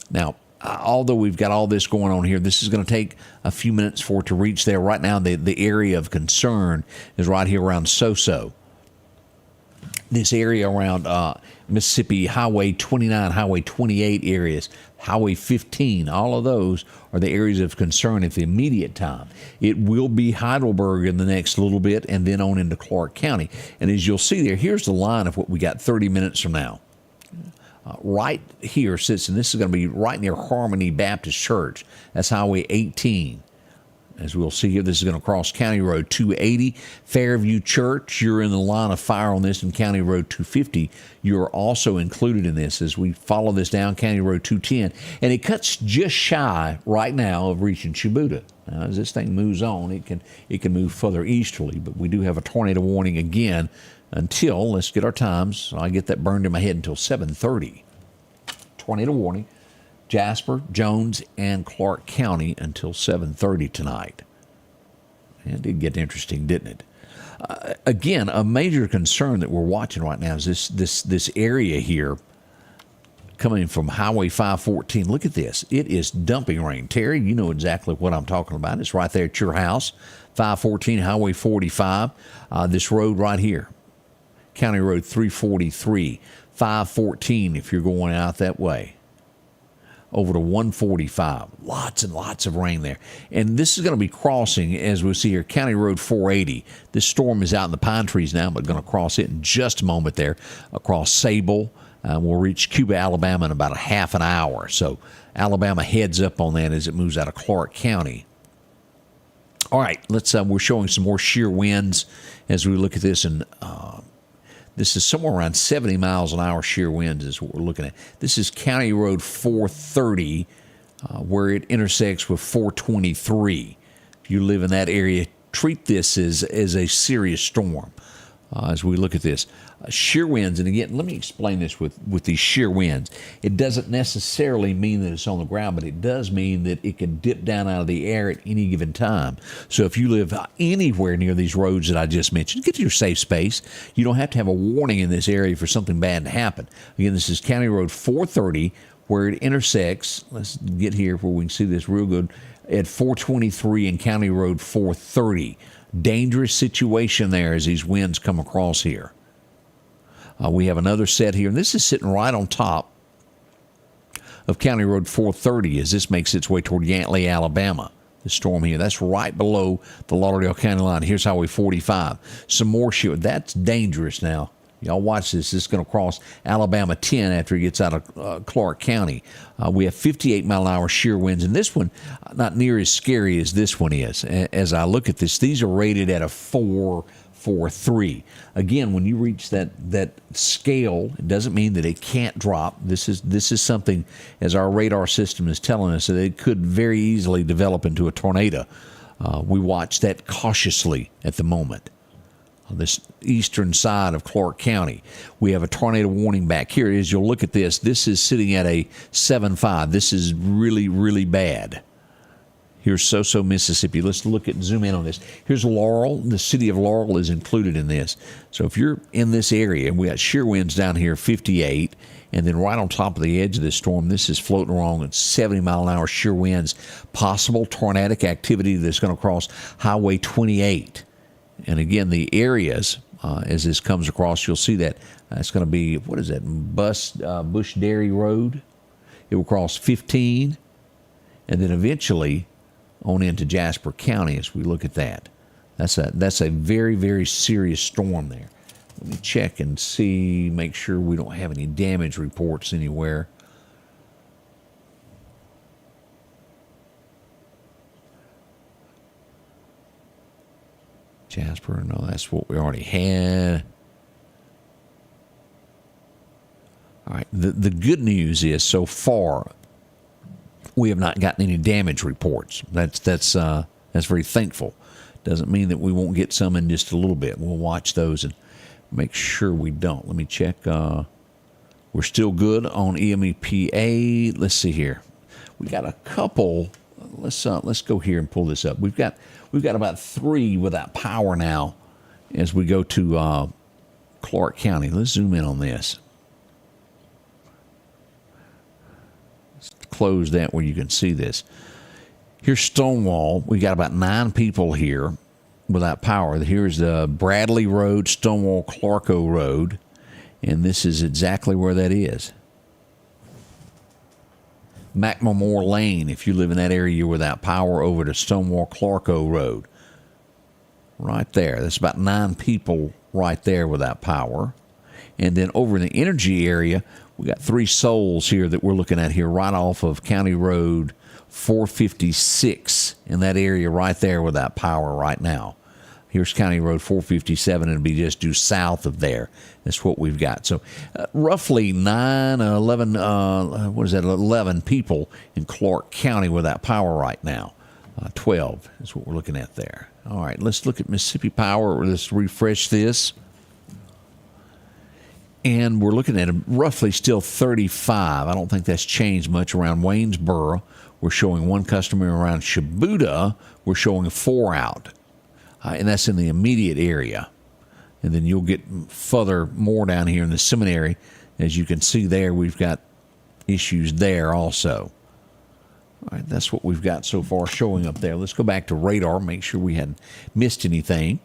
Now, although we've got all this going on here, this is going to take a few minutes for it to reach there. Right now, the area of concern is right here around Soso. this area around Mississippi Highway 29, Highway 28 areas, Highway 15, all of those are the areas of concern at the immediate time. It will be Heidelberg in the next little bit and then on into Clarke County. And as you'll see there, here's the line of what we got 30 minutes from now. Right here sits, and this is going to be right near Harmony Baptist Church. That's Highway 18. As we'll see here, this is going to cross County Road 280. Fairview Church, you're in the line of fire on this, and County Road 250. You're also included in this as we follow this down County Road 210. And it cuts just shy right now of reaching Shibuda. Now, as this thing moves on, it can move further easterly, but we do have a tornado warning again until, let's get our times. I get that burned in my head until 7:30. Tornado warning. Jasper, Jones, and Clarke County until 7:30 tonight. It did get interesting, didn't it? Again, a major concern that we're watching right now is this area here coming from Highway 514. Look at this. It is dumping rain. Terry, you know exactly what I'm talking about. It's right there at your house. 514, Highway 45. This road right here, County Road 343. 514 if you're going out that way. Over to 145. Lots and lots of rain there. And this is going to be crossing, as we see here, County Road 480. This storm is out in the pine trees now, but going to cross it in just a moment there across Sable. We'll reach Cuba, Alabama in about a half an hour. So Alabama heads up on that as it moves out of Clarke County. All right, we're showing some more shear winds as we look at this, and this is somewhere around 70 miles an hour shear winds is what we're looking at. This is County Road 430, where it intersects with 423. If you live in that area, treat this as a serious storm as we look at this. Shear winds, and again, let me explain this with these shear winds. It doesn't necessarily mean that it's on the ground, but it does mean that it can dip down out of the air at any given time. So if you live anywhere near these roads that I just mentioned, get to your safe space. You don't have to have a warning in this area for something bad to happen. Again, this is County Road 430, where it intersects. Let's get here where we can see this real good. At 423 and County Road 430. Dangerous situation there as these winds come across here. We have another set here, and this is sitting right on top of County Road 430 as this makes its way toward Yantley, Alabama. The storm here, that's right below the Lauderdale County line. Here's Highway 45. Some more shear. That's dangerous now. Y'all watch this. This is going to cross Alabama 10 after it gets out of Clarke County. We have 58-mile-an-hour shear winds, and this one not near as scary as this one is. As I look at this, these are rated at a 4.43. Again, when you reach that scale, it doesn't mean that it can't drop. This is something, as our radar system is telling us, that it could very easily develop into a tornado. We watch that cautiously at the moment. On this eastern side of Clarke County, we have a tornado warning back here. As you'll look at this, this is sitting at a 7.5. This is really, really bad. Here's So-So, Mississippi. Let's zoom in on this. Here's Laurel. The city of Laurel is included in this. So if you're in this area, we got shear winds down here, 58, and then right on top of the edge of this storm, this is floating along at 70-mile-an-hour shear winds. Possible tornadic activity that's going to cross Highway 28. And again, the areas, as this comes across, you'll see that it's going to be, what is that, Bush Dairy Road. It will cross 15, and then eventually on into Jasper County as we look at that. That's a very, very serious storm there. Let me check and see, make sure we don't have any damage reports anywhere. Jasper, no, that's what we already had. All right, the good news is so far we have not gotten any damage reports. That's very thankful. Doesn't mean that we won't get some in just a little bit. We'll watch those and make sure we don't. Let me check. We're still good on EMEPA. Let's see here. We got a couple. Let's go here and pull this up. We've got about 3 without power now as we go to Clarke County. Let's zoom in on this. Let's close that where you can see this. Here's Stonewall. We got about 9 people here without power. Here's the Bradley Road, Stonewall, Clarko Road. And this is exactly where that is. McMamore Lane, if you live in that area, you're without power over to Stonewall Clarke Road. Right there. That's about 9 people right there without power. And then over in the energy area, we got 3 souls here that we're looking at here right off of County Road 456 in that area right there without power right now. Here's County Road 457, and it'll be just due south of there. That's what we've got. So roughly 11 people in Clarke County without power right now. 12 is what we're looking at there. All right, let's look at Mississippi Power. Let's refresh this. And we're looking at roughly still 35. I don't think that's changed much around Waynesboro. We're showing 1 customer around Shibuda. We're showing 4 out. And that's in the immediate area. And then you'll get more down here in the seminary. As you can see there, we've got issues there also. All right, that's what we've got so far showing up there. Let's go back to radar, make sure we hadn't missed anything.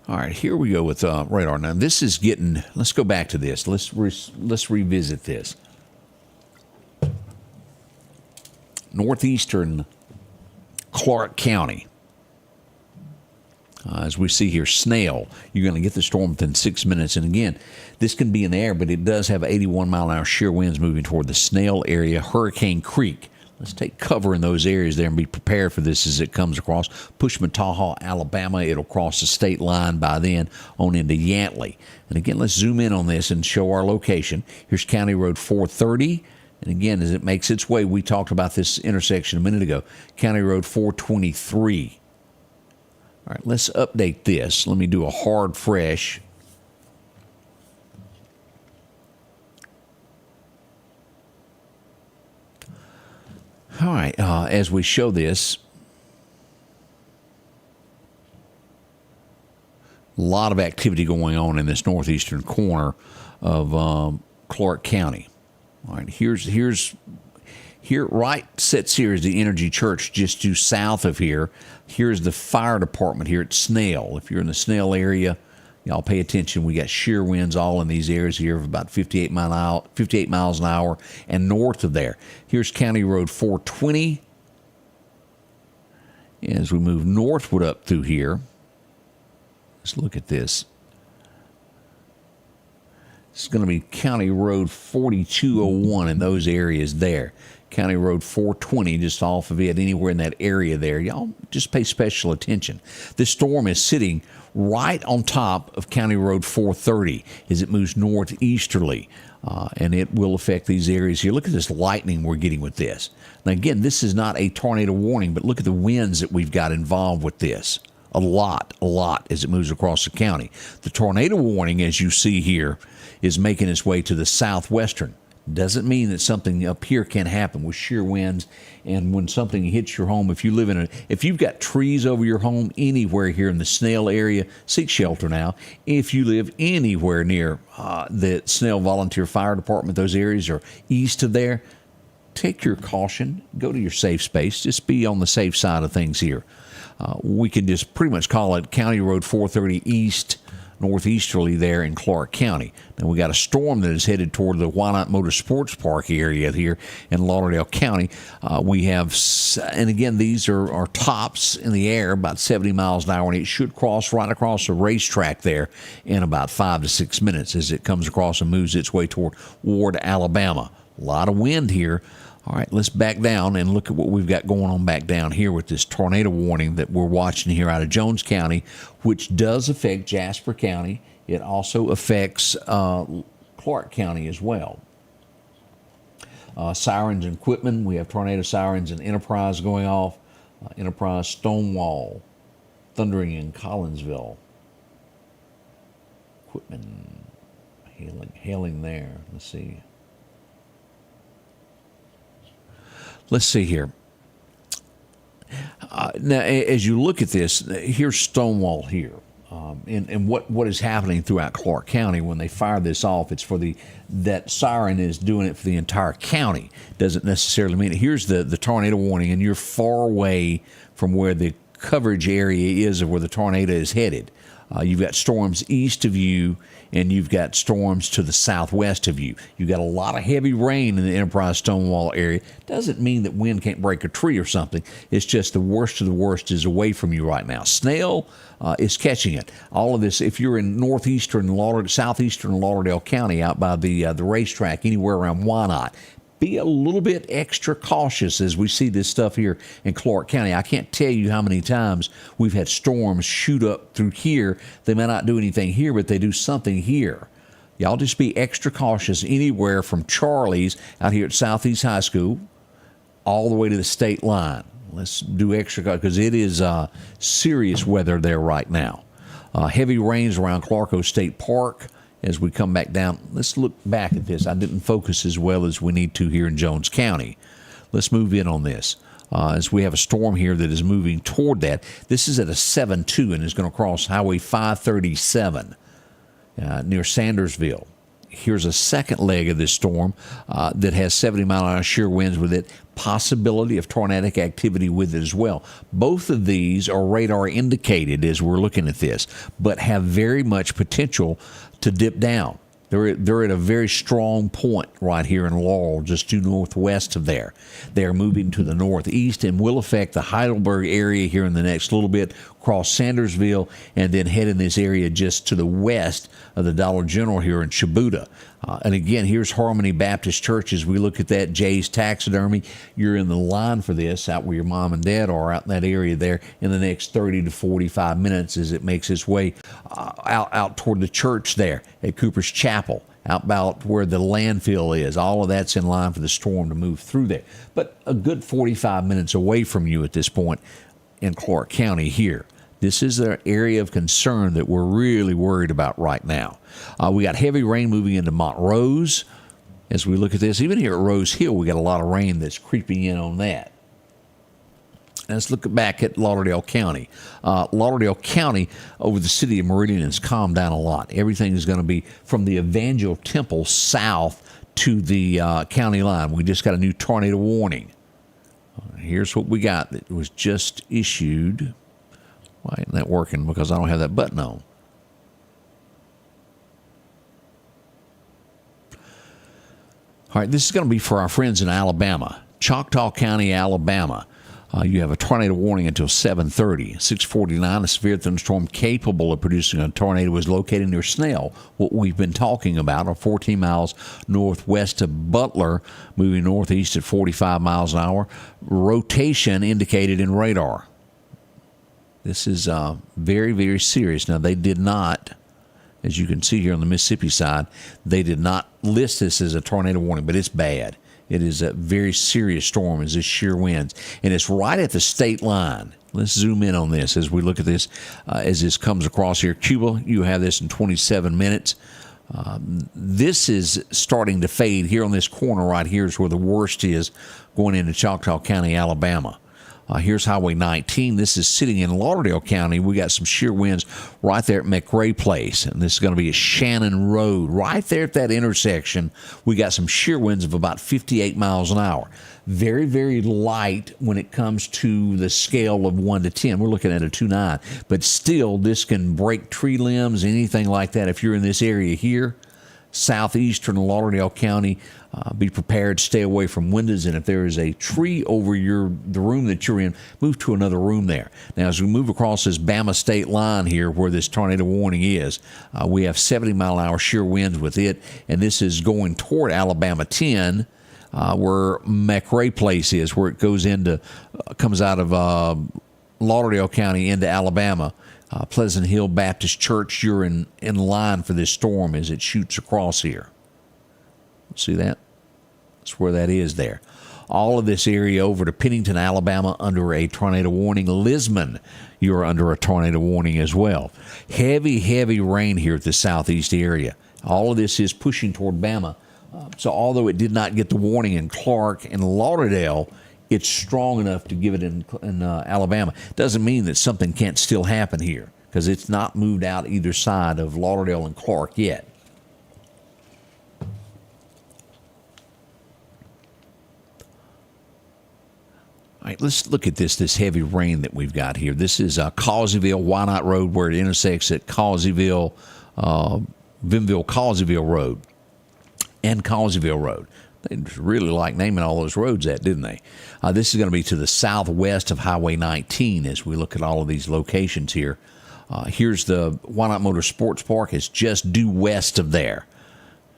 All right, here we go with radar. Now, this is getting, let's go back to this. Let's revisit this. Northeastern Clarke County. As we see here, Snail, you're going to get the storm within 6 minutes. And again, this can be in the air, but it does have 81-mile-an-hour shear winds moving toward the Snail area, Hurricane Creek. Let's take cover in those areas there and be prepared for this as it comes across. Pushmataha, Alabama. It'll cross the state line by then on into Yantley. And again, let's zoom in on this and show our location. Here's County Road 430. And again, as it makes its way, we talked about this intersection a minute ago, County Road 423. All right, let's update this. Let me do a hard fresh. All right, as we show this, a lot of activity going on in this northeastern corner of Clarke County. All right, here right sits here is the Energy Church just due south of here. Here's the fire department here at Snail. If you're in the Snail area, y'all pay attention. We got shear winds all in these areas here of about 58 miles an hour and north of there. Here's County Road 420. As we move northward up through here, let's look at this. It's going to be County Road 4201 in those areas there. County Road 420 just off of it, anywhere in that area there. Y'all just pay special attention. This storm is sitting right on top of County Road 430 as it moves northeasterly, and it will affect these areas here. Look at this lightning we're getting with this. Now, again, this is not a tornado warning, but look at the winds that we've got involved with this. A lot as it moves across the county. The tornado warning, as you see here, is making its way to the southwestern. Doesn't mean that something up here can't happen with shear winds. And when something hits your home, if you've got trees over your home anywhere here in the Snail area, seek shelter now. If you live anywhere near the Snail Volunteer Fire Department, those areas are east of there, take your caution, go to your safe space, just be on the safe side of things here. We can just pretty much call it County Road 430 East, northeasterly there in Clarke County. Now, we got a storm that is headed toward the Why Not Motorsports Park area here in Lauderdale County. We have, and again, these are tops in the air, about 70 miles an hour, and it should cross right across the racetrack there in about 5 to 6 minutes as it comes across and moves its way toward Ward, Alabama. A lot of wind here. All right, let's back down and look at what we've got going on back down here with this tornado warning that we're watching here out of Jones County, which does affect Jasper County. It also affects Clarke County as well. Sirens and Quitman. We have tornado sirens and Enterprise going off. Enterprise, Stonewall, thundering in Collinsville. Quitman, hailing there. Let's see. Let's see here. Now, as you look at this, here's Stonewall here. And what is happening throughout Clarke County when they fire this off, it's for that siren is doing it for the entire county. Doesn't necessarily mean it. Here's the tornado warning, and you're far away from where the coverage area is of where the tornado is headed. You've got storms east of you, and you've got storms to the southwest of you. You've got a lot of heavy rain in the Enterprise Stonewall area. Doesn't mean that wind can't break a tree or something. It's just the worst of the worst is away from you right now. Snell is catching it. All of this, if you're in southeastern Lauderdale County, out by the racetrack, anywhere around Wyandotte, be a little bit extra cautious as we see this stuff here in Clarke County. I can't tell you how many times we've had storms shoot up through here. They may not do anything here, but they do something here. Y'all just be extra cautious anywhere from Charlie's out here at Southeast High School all the way to the state line. Let's do extra because it is serious weather there right now. Heavy rains around Clarko State Park. As we come back down, let's look back at this. I didn't focus as well as we need to here in Jones County. Let's move in on this. As we have a storm here that is moving toward that. This is at a 7-2 and is going to cross Highway 537 near Sandersville. Here's a second leg of this storm that has 70-mile-an-hour shear winds with it. Possibility of tornadic activity with it as well. Both of these are radar indicated as we're looking at this, but have very much potential to dip down. They're at a very strong point right here in Laurel, just due northwest of there. They're moving to the northeast and will affect the Heidelberg area here in the next little bit, cross Sandersville, and then head in this area just to the west of the Dollar General here in Shibuda. And again, here's Harmony Baptist Church as we look at that. Jay's Taxidermy. You're in the line for this, out where your mom and dad are, out in that area there, in the next 30 to 45 minutes as it makes its way out toward the church there at Cooper's Chapel, out about where the landfill is. All of that's in line for the storm to move through there. But a good 45 minutes away from you at this point in Clarke County here. This is an area of concern that we're really worried about right now. We got heavy rain moving into Montrose. As we look at this, even here at Rose Hill, we got a lot of rain that's creeping in on that. Let's look back at Lauderdale County. Lauderdale County over the city of Meridian has calmed down a lot. Everything is going to be from the Evangel Temple south to the county line. We just got a new tornado warning. Here's what we got that was just issued. Why isn't that working? Because I don't have that button on. All right, this is going to be for our friends in Alabama. Choctaw County, Alabama. You have a tornado warning until 7:30. 6:49, a severe thunderstorm capable of producing a tornado was located near Snell, what we've been talking about, or 14 miles northwest of Butler, moving northeast at 45 miles an hour. Rotation indicated in radar. This is very, very serious. Now, they did not, as you can see here on the Mississippi side, they did not list this as a tornado warning, but it's bad. It is a very serious storm as this shear winds, and it's right at the state line. Let's zoom in on this as we look at this as this comes across here. Cuba, you have this in 27 minutes. This is starting to fade here on this corner right here is where the worst is going into Choctaw County, Alabama. Here's Highway 19. This is sitting in Lauderdale County. We got some shear winds right there at McRae Place, and this is going to be a Shannon Road. Right there at that intersection, we got some shear winds of about 58 miles an hour. Very, very light when it comes to the scale of 1 to 10. We're looking at a 2.9, but still, this can break tree limbs, anything like that. If you're in this area here, southeastern Lauderdale County, be prepared, stay away from windows, and if there is a tree over the room that you're in, move to another room there. Now, as we move across this Bama state line here where this tornado warning is, we have 70-mile-an-hour shear winds with it, and this is going toward Alabama 10, where McRae Place is, where it comes out of Lauderdale County into Alabama. Pleasant Hill Baptist Church, you're in line for this storm as it shoots across here. See that? That's where that is there. All of this area over to Pennington, Alabama, under a tornado warning. Lisbon, you're under a tornado warning as well. Heavy, heavy rain here at the southeast area. All of this is pushing toward Bama. So although it did not get the warning in Clarke and Lauderdale, it's strong enough to give it in Alabama. Doesn't mean that something can't still happen here, because it's not moved out either side of Lauderdale and Clarke yet. right, let's look at this heavy rain that we've got here. This is Causeyville, Wynot Road, where it intersects at Causeyville, Vinville-Causeyville Road and Causeyville Road. They really like naming all those roads that, didn't they? This is going to be to the southwest of Highway 19 as we look at all of these locations here. Here's the Wynot Motor Sports Park. It's just due west of there.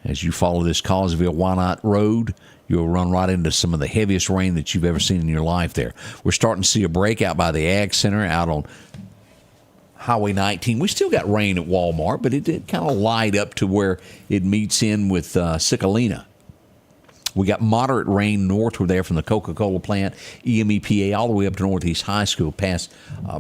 As you follow this Causeyville-Wynot Road, you'll run right into some of the heaviest rain that you've ever seen in your life there. We're starting to see a breakout by the Ag Center out on Highway 19. We still got rain at Walmart, but it did kind of light up to where it meets in with Cicalina. We got moderate rain northward there from the Coca-Cola plant, EMEPA, all the way up to Northeast High School past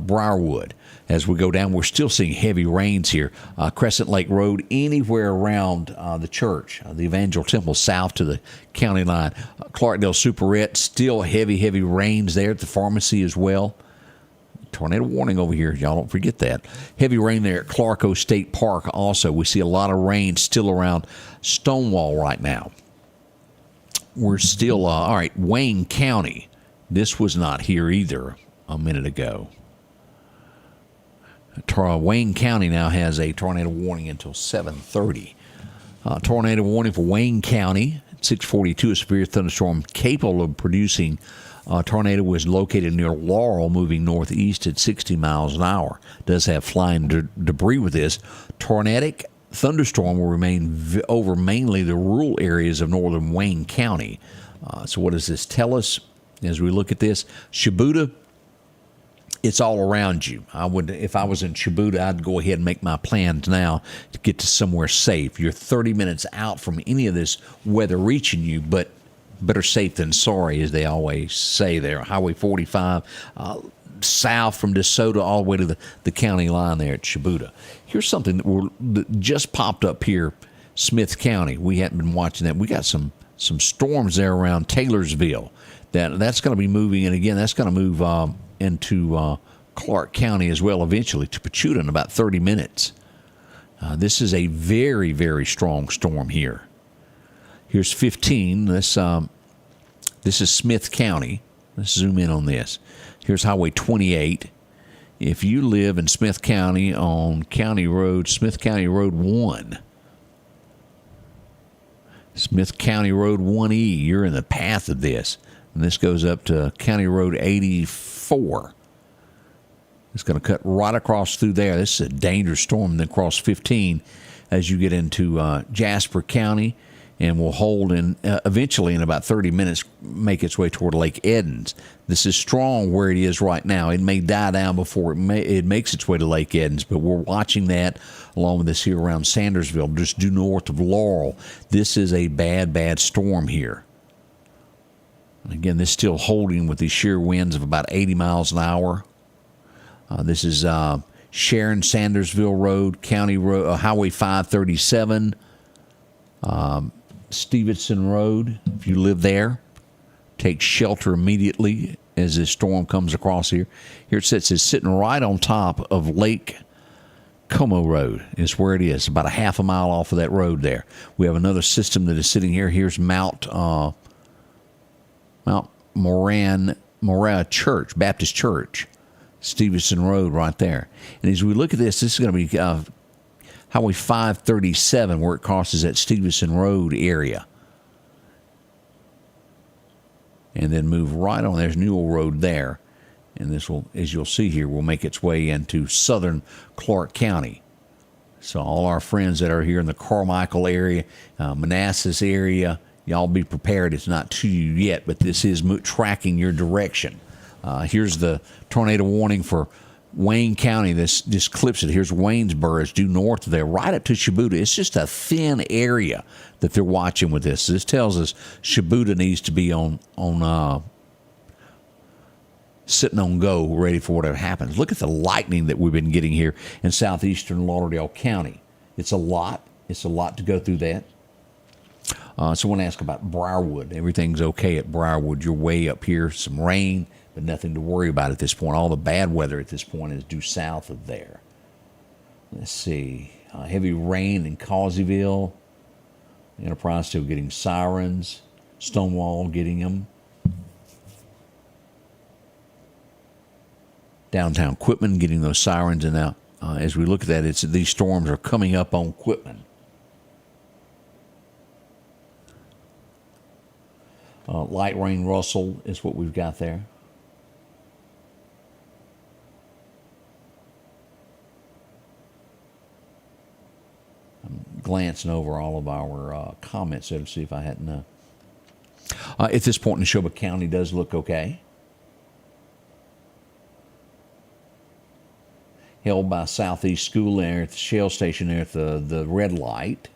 Briarwood. As we go down, we're still seeing heavy rains here. Crescent Lake Road, anywhere around the church, the Evangel Temple, south to the county line. Clarkdale Superette, still heavy rains there at the pharmacy as well. Tornado warning over here. Y'all don't forget that. Heavy rain there at Clarko State Park also. We see a lot of rain still around Stonewall right now. We're still, all right, Wayne County. This was not here either a minute ago. Wayne County now has a tornado warning until 7:30. Tornado warning for Wayne County. 6:42, a severe thunderstorm capable of producing a tornado was located near Laurel, moving northeast at 60 miles an hour. Does have flying debris with this. Tornadic thunderstorm will remain over mainly the rural areas of northern Wayne County. So what does this tell us as we look at this? Shibuda, it's all around you. If I was in Shibuda, I'd go ahead and make my plans now to get to somewhere safe. You're 30 minutes out from any of this weather reaching you, but better safe than sorry, as they always say there. Highway 45, south from DeSoto all the way to the county line there at Shibuda. Here's something that just popped up here, Smith County. We hadn't been watching that. We got some storms there around Taylorsville. That's going to be moving, and again, that's going to move into Clarke County as well eventually to Pachuta in about 30 minutes. This is a very, very strong storm here. Here's 15. This is Smith County. Let's zoom in on this. Here's Highway 28. If you live in Smith County on County Road, Smith County Road 1, Smith County Road 1E, you're in the path of this. And this goes up to County Road 84. It's going to cut right across through there. This is a dangerous storm. Then cross 15 as you get into Jasper County, and will hold in eventually in about 30 minutes, make its way toward Lake Edens. This is strong where it is right now. It may die down before it makes its way to Lake Edens, but we're watching that along with this here around Sandersville, just due north of Laurel. This is a bad storm here. Again, this is still holding with these shear winds of about 80 miles an hour. This is Sharon Sandersville Road, County Road, Highway 537, Stevenson Road. If you live there, take shelter immediately as this storm comes across here. Here it sits. It's sitting right on top of Lake Como Road is where it is, about a half a mile off of that road there. We have another system that is sitting here. Here's Mount Moriah Church, Baptist Church, Stevenson Road right there. And as we look at this is going to be Highway 537 where it crosses that Stevenson Road area. And then move right on. There's Newell Road there. And this will, as you'll see here, will make its way into southern Clarke County. So all our friends that are here in the Carmichael area, Manassas area, y'all be prepared. It's not to you yet, but this is tracking your direction. Here's the tornado warning for Wayne County. This clips it. Here's Waynesboro. It's due north of there, right up to Shibuda. It's just a thin area that they're watching with this. This tells us Shibuda needs to be on sitting on go, ready for whatever happens. Look at the lightning that we've been getting here in southeastern Lauderdale County. It's a lot. It's a lot to go through that. So I want to ask about Briarwood. Everything's okay at Briarwood. You're way up here. Some rain, but nothing to worry about at this point. All the bad weather at this point is due south of there. Let's see. Heavy rain in Causeyville. Enterprise still getting sirens. Stonewall getting them. downtown Quitman, getting those sirens. And now, as we look at that, these storms are coming up on Quitman. Light rain Russell is what we've got there. I'm glancing over all of our comments there to see if I hadn't. At this point, Neshoba County does look okay. Held by Southeast School there at the Shell Station there at the red light.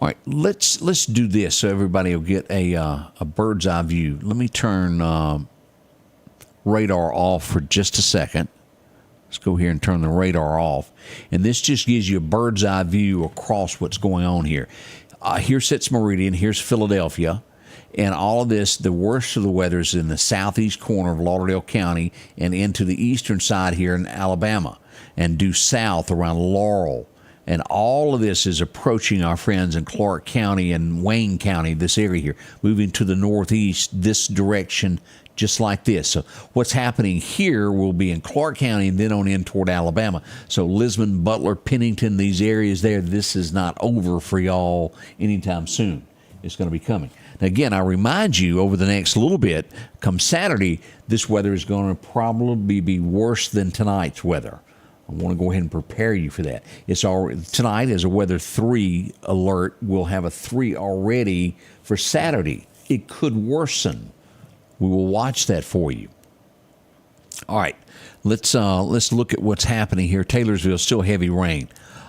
All right, let's do this so everybody will get a bird's eye view. Let me turn radar off for just a second. Let's go here and turn the radar off. And this just gives you a bird's eye view across what's going on here. Here sits Meridian. Here's Philadelphia. And all of this, the worst of the weather is in the southeast corner of Lauderdale County and into the eastern side here in Alabama and due south around Laurel. And all of this is approaching our friends in Clarke County and Wayne County, this area here, moving to the northeast, this direction, just like this. So what's happening here will be in Clarke County and then on in toward Alabama. So Lisbon, Butler, Pennington, these areas there, this is not over for y'all anytime soon. It's going to be coming. Now, again, I remind you over the next little bit, come Saturday, this weather is going to probably be worse than tonight's weather. I want to go ahead and prepare you for that. It's already, tonight is a weather 3 alert. We'll have a 3 already for Saturday. It could worsen. We will watch that for you. All right, let's look at what's happening here. Taylorsville, still heavy rain.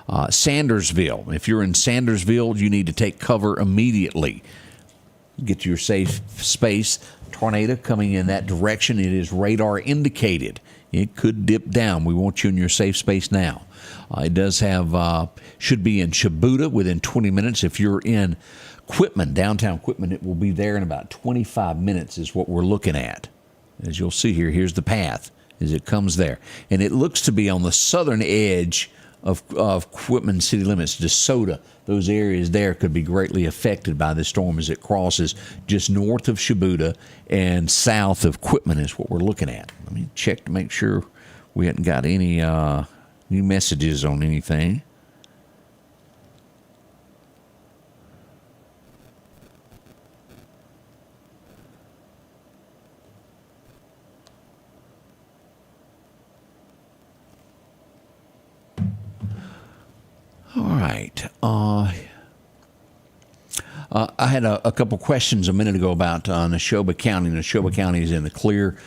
Sandersville, if you're in Sandersville, you need to take cover immediately. Get to your safe space. Tornado coming in that direction. It is radar indicated. It could dip down. We want you in your safe space now. It does have, should be in Shibuda within 20 minutes. If you're in Quitman, downtown Quitman, it will be there in about 25 minutes is what we're looking at. As you'll see here, here's the path as it comes there. And it looks to be on the southern edge of Quitman city limits. DeSoto, those areas there could be greatly affected by this storm as it crosses just north of Shibuda and south of Quitman is what we're looking at. Let me check to make sure we hadn't got any new messages on anything. All right. I had a couple questions a minute ago about Neshoba County. Neshoba County is in the clear.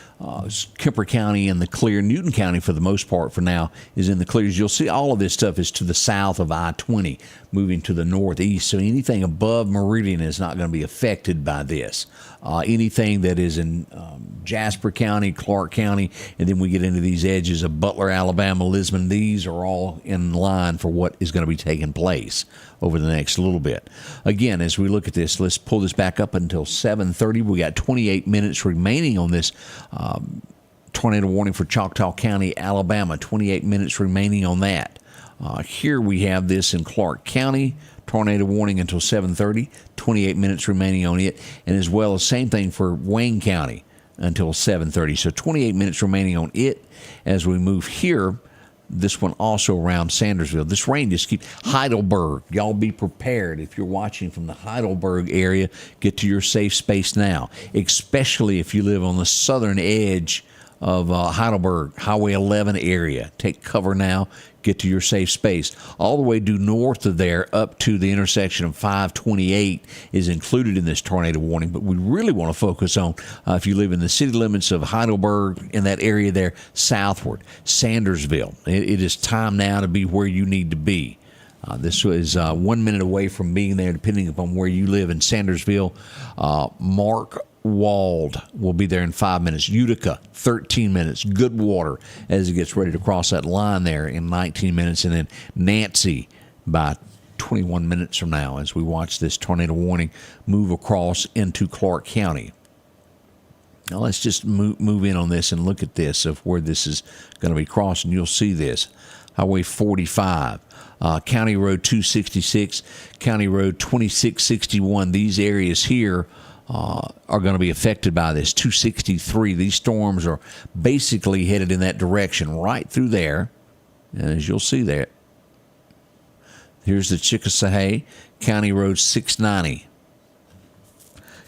Kemper County in the clear. Newton County, for the most part for now, is in the clears. You'll see all of this stuff is to the south of I-20, moving to the northeast. So anything above Meridian is not going to be affected by this. Anything that is in Jasper County, Clarke County, and then we get into these edges of Butler, Alabama, Lisbon, these are all in line for what is going to be taking place over the next little bit. Again, as we look at this, let's pull this back up until 7:30. We got 28 minutes remaining on this tornado warning for Choctaw County, Alabama. 28 minutes remaining on that. Here we have this in Clarke County. Tornado warning until 7:30. 28 minutes remaining on it. And as well as same thing for Wayne County until 7:30. So 28 minutes remaining on it. As we move here, this one also around Sandersville. This rain just keeps Heidelberg. Y'all be prepared. If you're watching from the Heidelberg area, get to your safe space now, especially if you live on the southern edge of Heidelberg, Highway 11 area. Take cover now. Get to your safe space. All the way due north of there up to the intersection of 528 is included in this tornado warning, but we really want to focus on if you live in the city limits of Heidelberg, in that area there, southward, Sandersville. It is time now to be where you need to be. This is 1 minute away from being there, depending upon where you live in Sandersville. Mark Wald will be there in 5 minutes. Utica, 13 minutes. Goodwater, as it gets ready to cross that line there, in 19 minutes. And then Nancy by 21 minutes from now, as we watch this tornado warning move across into Clarke County. Now let's just move in on this and look at this of where this is going to be crossing. You'll see this. Highway 45. County Road 266, County Road 2661. These areas here are going to be affected by this. 263. These storms are basically headed in that direction, right through there. And as you'll see there, here's the Chickasawhay, County Road 690.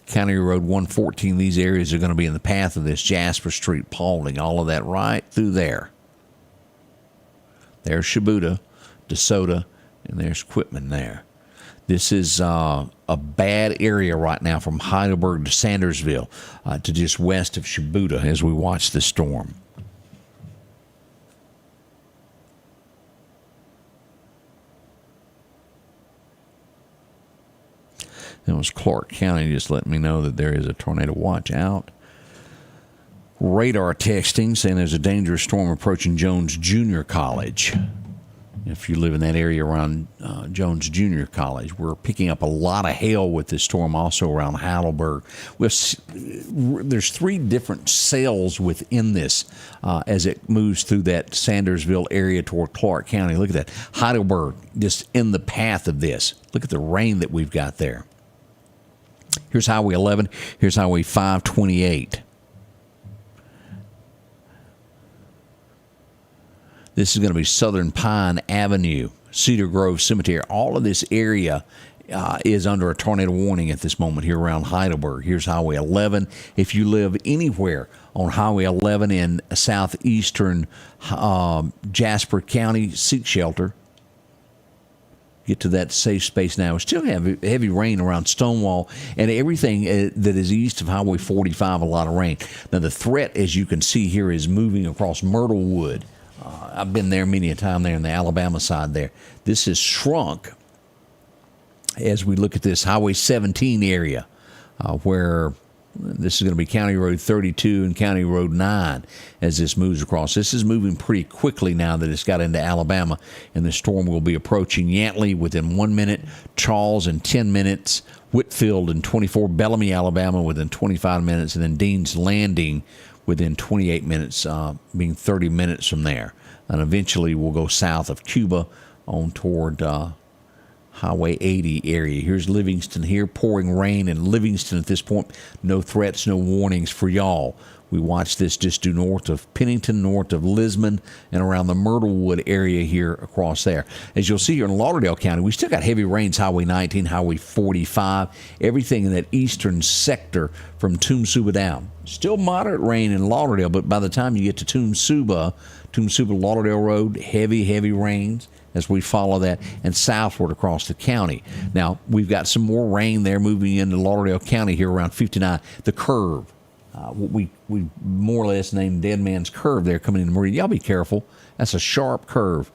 County Road 114, these areas are going to be in the path of this. Jasper Street, Paulding, all of that right through there. There's Shibuda, DeSoto, and there's Quitman there. This is a bad area right now from Heidelberg to Sandersville to just west of Shibuda as we watch this storm. That was Clarke County just letting me know that there is a tornado watch out. Radar texting saying there's a dangerous storm approaching Jones Junior College. If you live in that area around Jones Junior College, we're picking up a lot of hail with this storm also around Heidelberg. There's 3 different cells within this as it moves through that Sandersville area toward Clarke County. Look at that. Heidelberg just in the path of this. Look at the rain that we've got there. Here's Highway 11. Here's Highway 528. This is going to be Southern Pine Avenue, Cedar Grove Cemetery. All of this area is under a tornado warning at this moment here around Heidelberg. Here's Highway 11. If you live anywhere on Highway 11 in southeastern Jasper County, seek shelter. Get to that safe space now. We still have heavy rain around Stonewall and everything that is east of Highway 45, a lot of rain. Now, the threat, as you can see here, is moving across Myrtlewood. I've been there many a time there on the Alabama side there. This has shrunk as we look at this Highway 17 area where this is going to be County Road 32 and County Road 9 as this moves across. This is moving pretty quickly now that it's got into Alabama, and the storm will be approaching Yantlee within 1 minute, Charles in 10 minutes, Whitfield in 24, Bellamy, Alabama within 25 minutes, and then Dean's Landing within 28 minutes, being 30 minutes from there. And eventually we'll go south of Cuba on toward Highway 80 area. Here's Livingston here, pouring rain in Livingston at this point. No threats, no warnings for y'all. We watch this just due north of Pennington, north of Lisbon, and around the Myrtlewood area here across there. As you'll see here in Lauderdale County, we still got heavy rains, Highway 19, Highway 45, everything in that eastern sector from Toomsuba down. Still moderate rain in Lauderdale, but by the time you get to Toomsuba, Lauderdale Road, heavy rains as we follow that, and southward across the county. Now, we've got some more rain there moving into Lauderdale County here around 59. The curve, what we more or less named Dead Man's Curve there coming into Meridian. Y'all be careful. That's a sharp curve.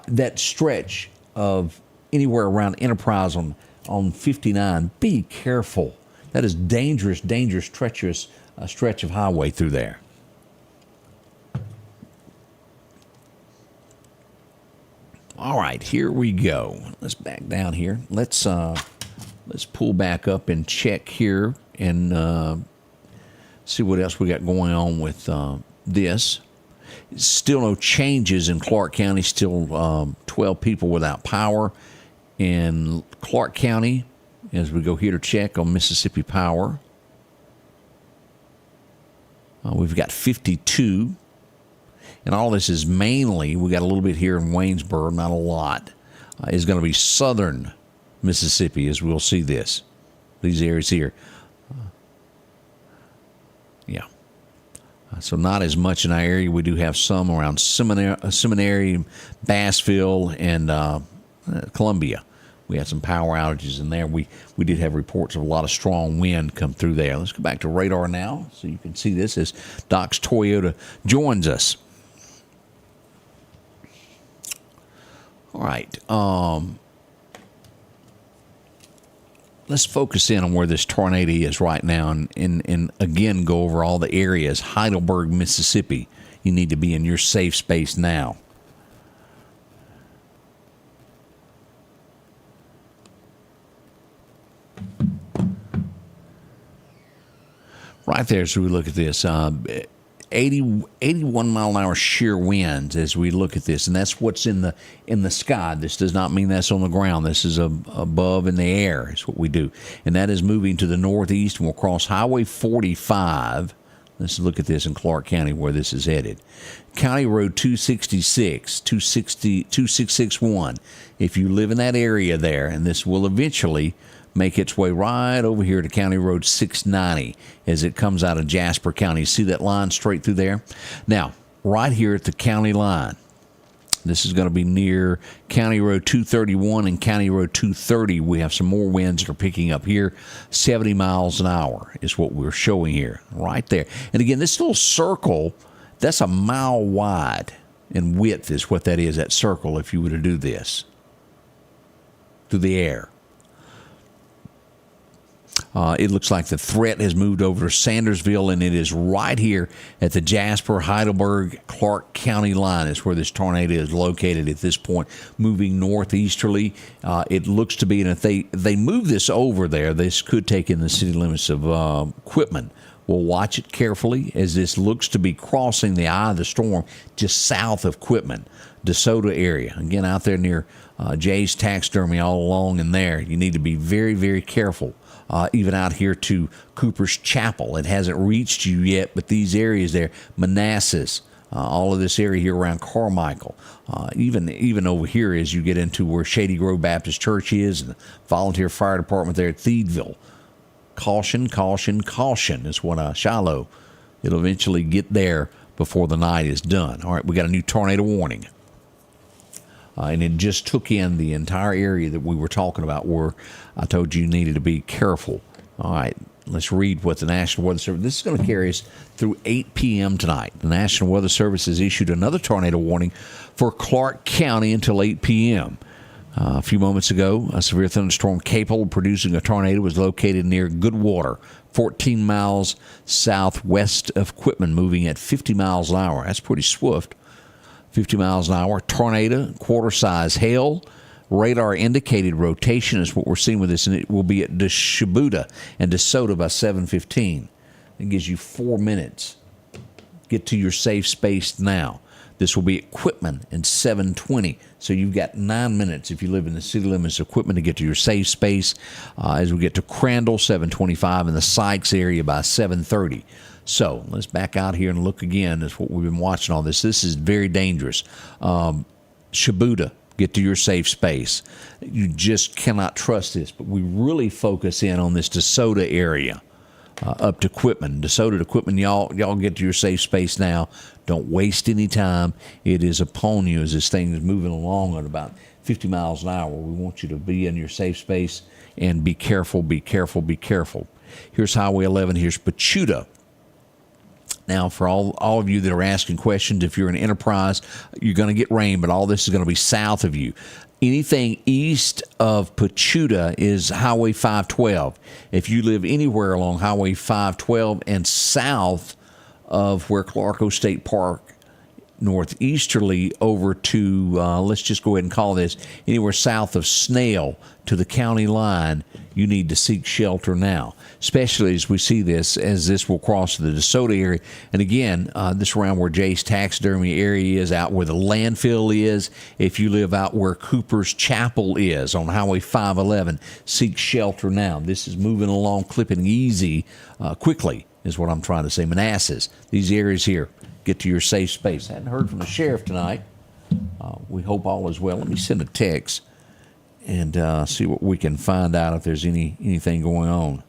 That stretch of anywhere around Enterprise on 59, be careful. That is dangerous, treacherous stretch of highway through there. All right, here we go. Let's back down here. Let's pull back up and check here and see what else we got going on with this. Still no changes in Clarke County. Still 12 people without power in Clarke County. As we go here to check on Mississippi Power, we've got 52. And all this is mainly, we got a little bit here in Waynesboro, not a lot, is going to be southern Mississippi as we'll see this. These areas here. Yeah. So not as much in our area. We do have some around Seminary, Bassville, and Columbia. We had some power outages in there. We did have reports of a lot of strong wind come through there. Let's go back to radar now so you can see this as Doc's Toyota joins us. All right. Let's focus in on where this tornado is right now and again go over all the areas. Heidelberg, Mississippi. You need to be in your safe space now. Right there, so we look at this. 81 mile an hour shear winds as we look at this, and that's what's in the sky. This does not mean that's on the ground. This is above in the air is what we do, and that is moving to the northeast, and we'll cross Highway 45. Let's look at this in Clarke County where this is headed. County Road 266, 2661. If you live in that area there, and this will eventually make its way right over here to County Road 690 as it comes out of Jasper County. See that line straight through there? Now, right here at the county line, this is going to be near County Road 231 and County Road 230. We have some more winds that are picking up here. 70 miles an hour is what we're showing here, right there. And again, this little circle, that's a mile wide in width is what that is, that circle, if you were to do this through the air. It looks like the threat has moved over to Sandersville, and it is right here at the Jasper, Heidelberg, Clarke County line is where this tornado is located at this point, moving northeasterly. It looks to be, and if they move this over there, this could take in the city limits of Quitman. We'll watch it carefully as this looks to be crossing the eye of the storm just south of Quitman, DeSoto area. Again, out there near Jay's Taxidermy all along in there. You need to be very, very careful. Even out here to Cooper's Chapel. It hasn't reached you yet, but these areas there, Manassas, all of this area here around Carmichael, even over here as you get into where Shady Grove Baptist Church is and the volunteer fire department there at Thedeville. Caution, caution, caution is what Shiloh. It'll eventually get there before the night is done. All right, we got a new tornado warning. And it just took in the entire area that we were talking about where I told you needed to be careful. All right, let's read what the National Weather Service, this is going to carry us through 8 p.m. tonight. The National Weather Service has issued another tornado warning for Clarke County until 8 p.m. A few moments ago, a severe thunderstorm capable of producing a tornado was located near Goodwater, 14 miles southwest of Quitman, moving at 50 miles an hour. That's pretty swift. 50 miles an hour, tornado, quarter-size hail, radar indicated rotation is what we're seeing with this, and it will be at Shibuda and DeSoto by 7:15. It gives you 4 minutes. Get to your safe space now. This will be at Quitman in 7:20, so you've got 9 minutes if you live in the city limits of Quitman to get to your safe space. As we get to Crandall, 7:25, and the Sykes area by 7:30. So let's back out here and look again. That's what we've been watching all this. This is very dangerous. Shibuda, get to your safe space. You just cannot trust this, but we really focus in on this DeSoto area up to Quitman. DeSoto to Quitman, y'all get to your safe space now. Don't waste any time. It is upon you as this thing is moving along at about 50 miles an hour. We want you to be in your safe space and be careful, be careful, be careful. Here's Highway 11. Here's Pachuta. Now, for all of you that are asking questions, if you're in Enterprise, you're going to get rain, but all this is going to be south of you. Anything east of Pachuta is Highway 512. If you live anywhere along Highway 512 and south of where Clarke State Park, northeasterly over to, let's just go ahead and call this, anywhere south of Snail to the county line, you need to seek shelter now, especially as we see this, as this will cross the DeSoto area. And again, this around where Jay's Taxidermy area is, out where the landfill is. If you live out where Cooper's Chapel is on Highway 511, seek shelter now. This is moving along, clipping easy, quickly is what I'm trying to say. Manassas, these areas here, get to your safe space. I hadn't heard from the sheriff tonight. We hope all is well. Let me send a text and see what we can find out if there's anything going on.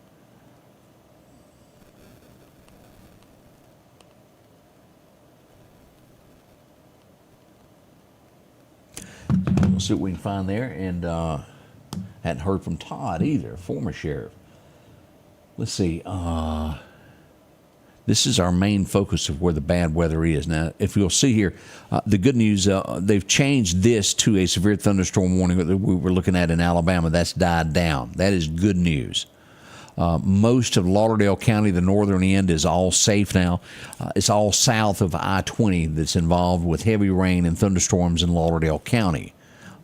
We'll see what we can find there. And hadn't heard from Todd either, former sheriff. Let's see. This is our main focus of where the bad weather is. Now, if you'll see here, the good news, they've changed this to a severe thunderstorm warning that we were looking at in Alabama. That's died down. That is good news. Most of Lauderdale County, the northern end, is all safe now. It's all south of I-20 that's involved with heavy rain and thunderstorms in Lauderdale County.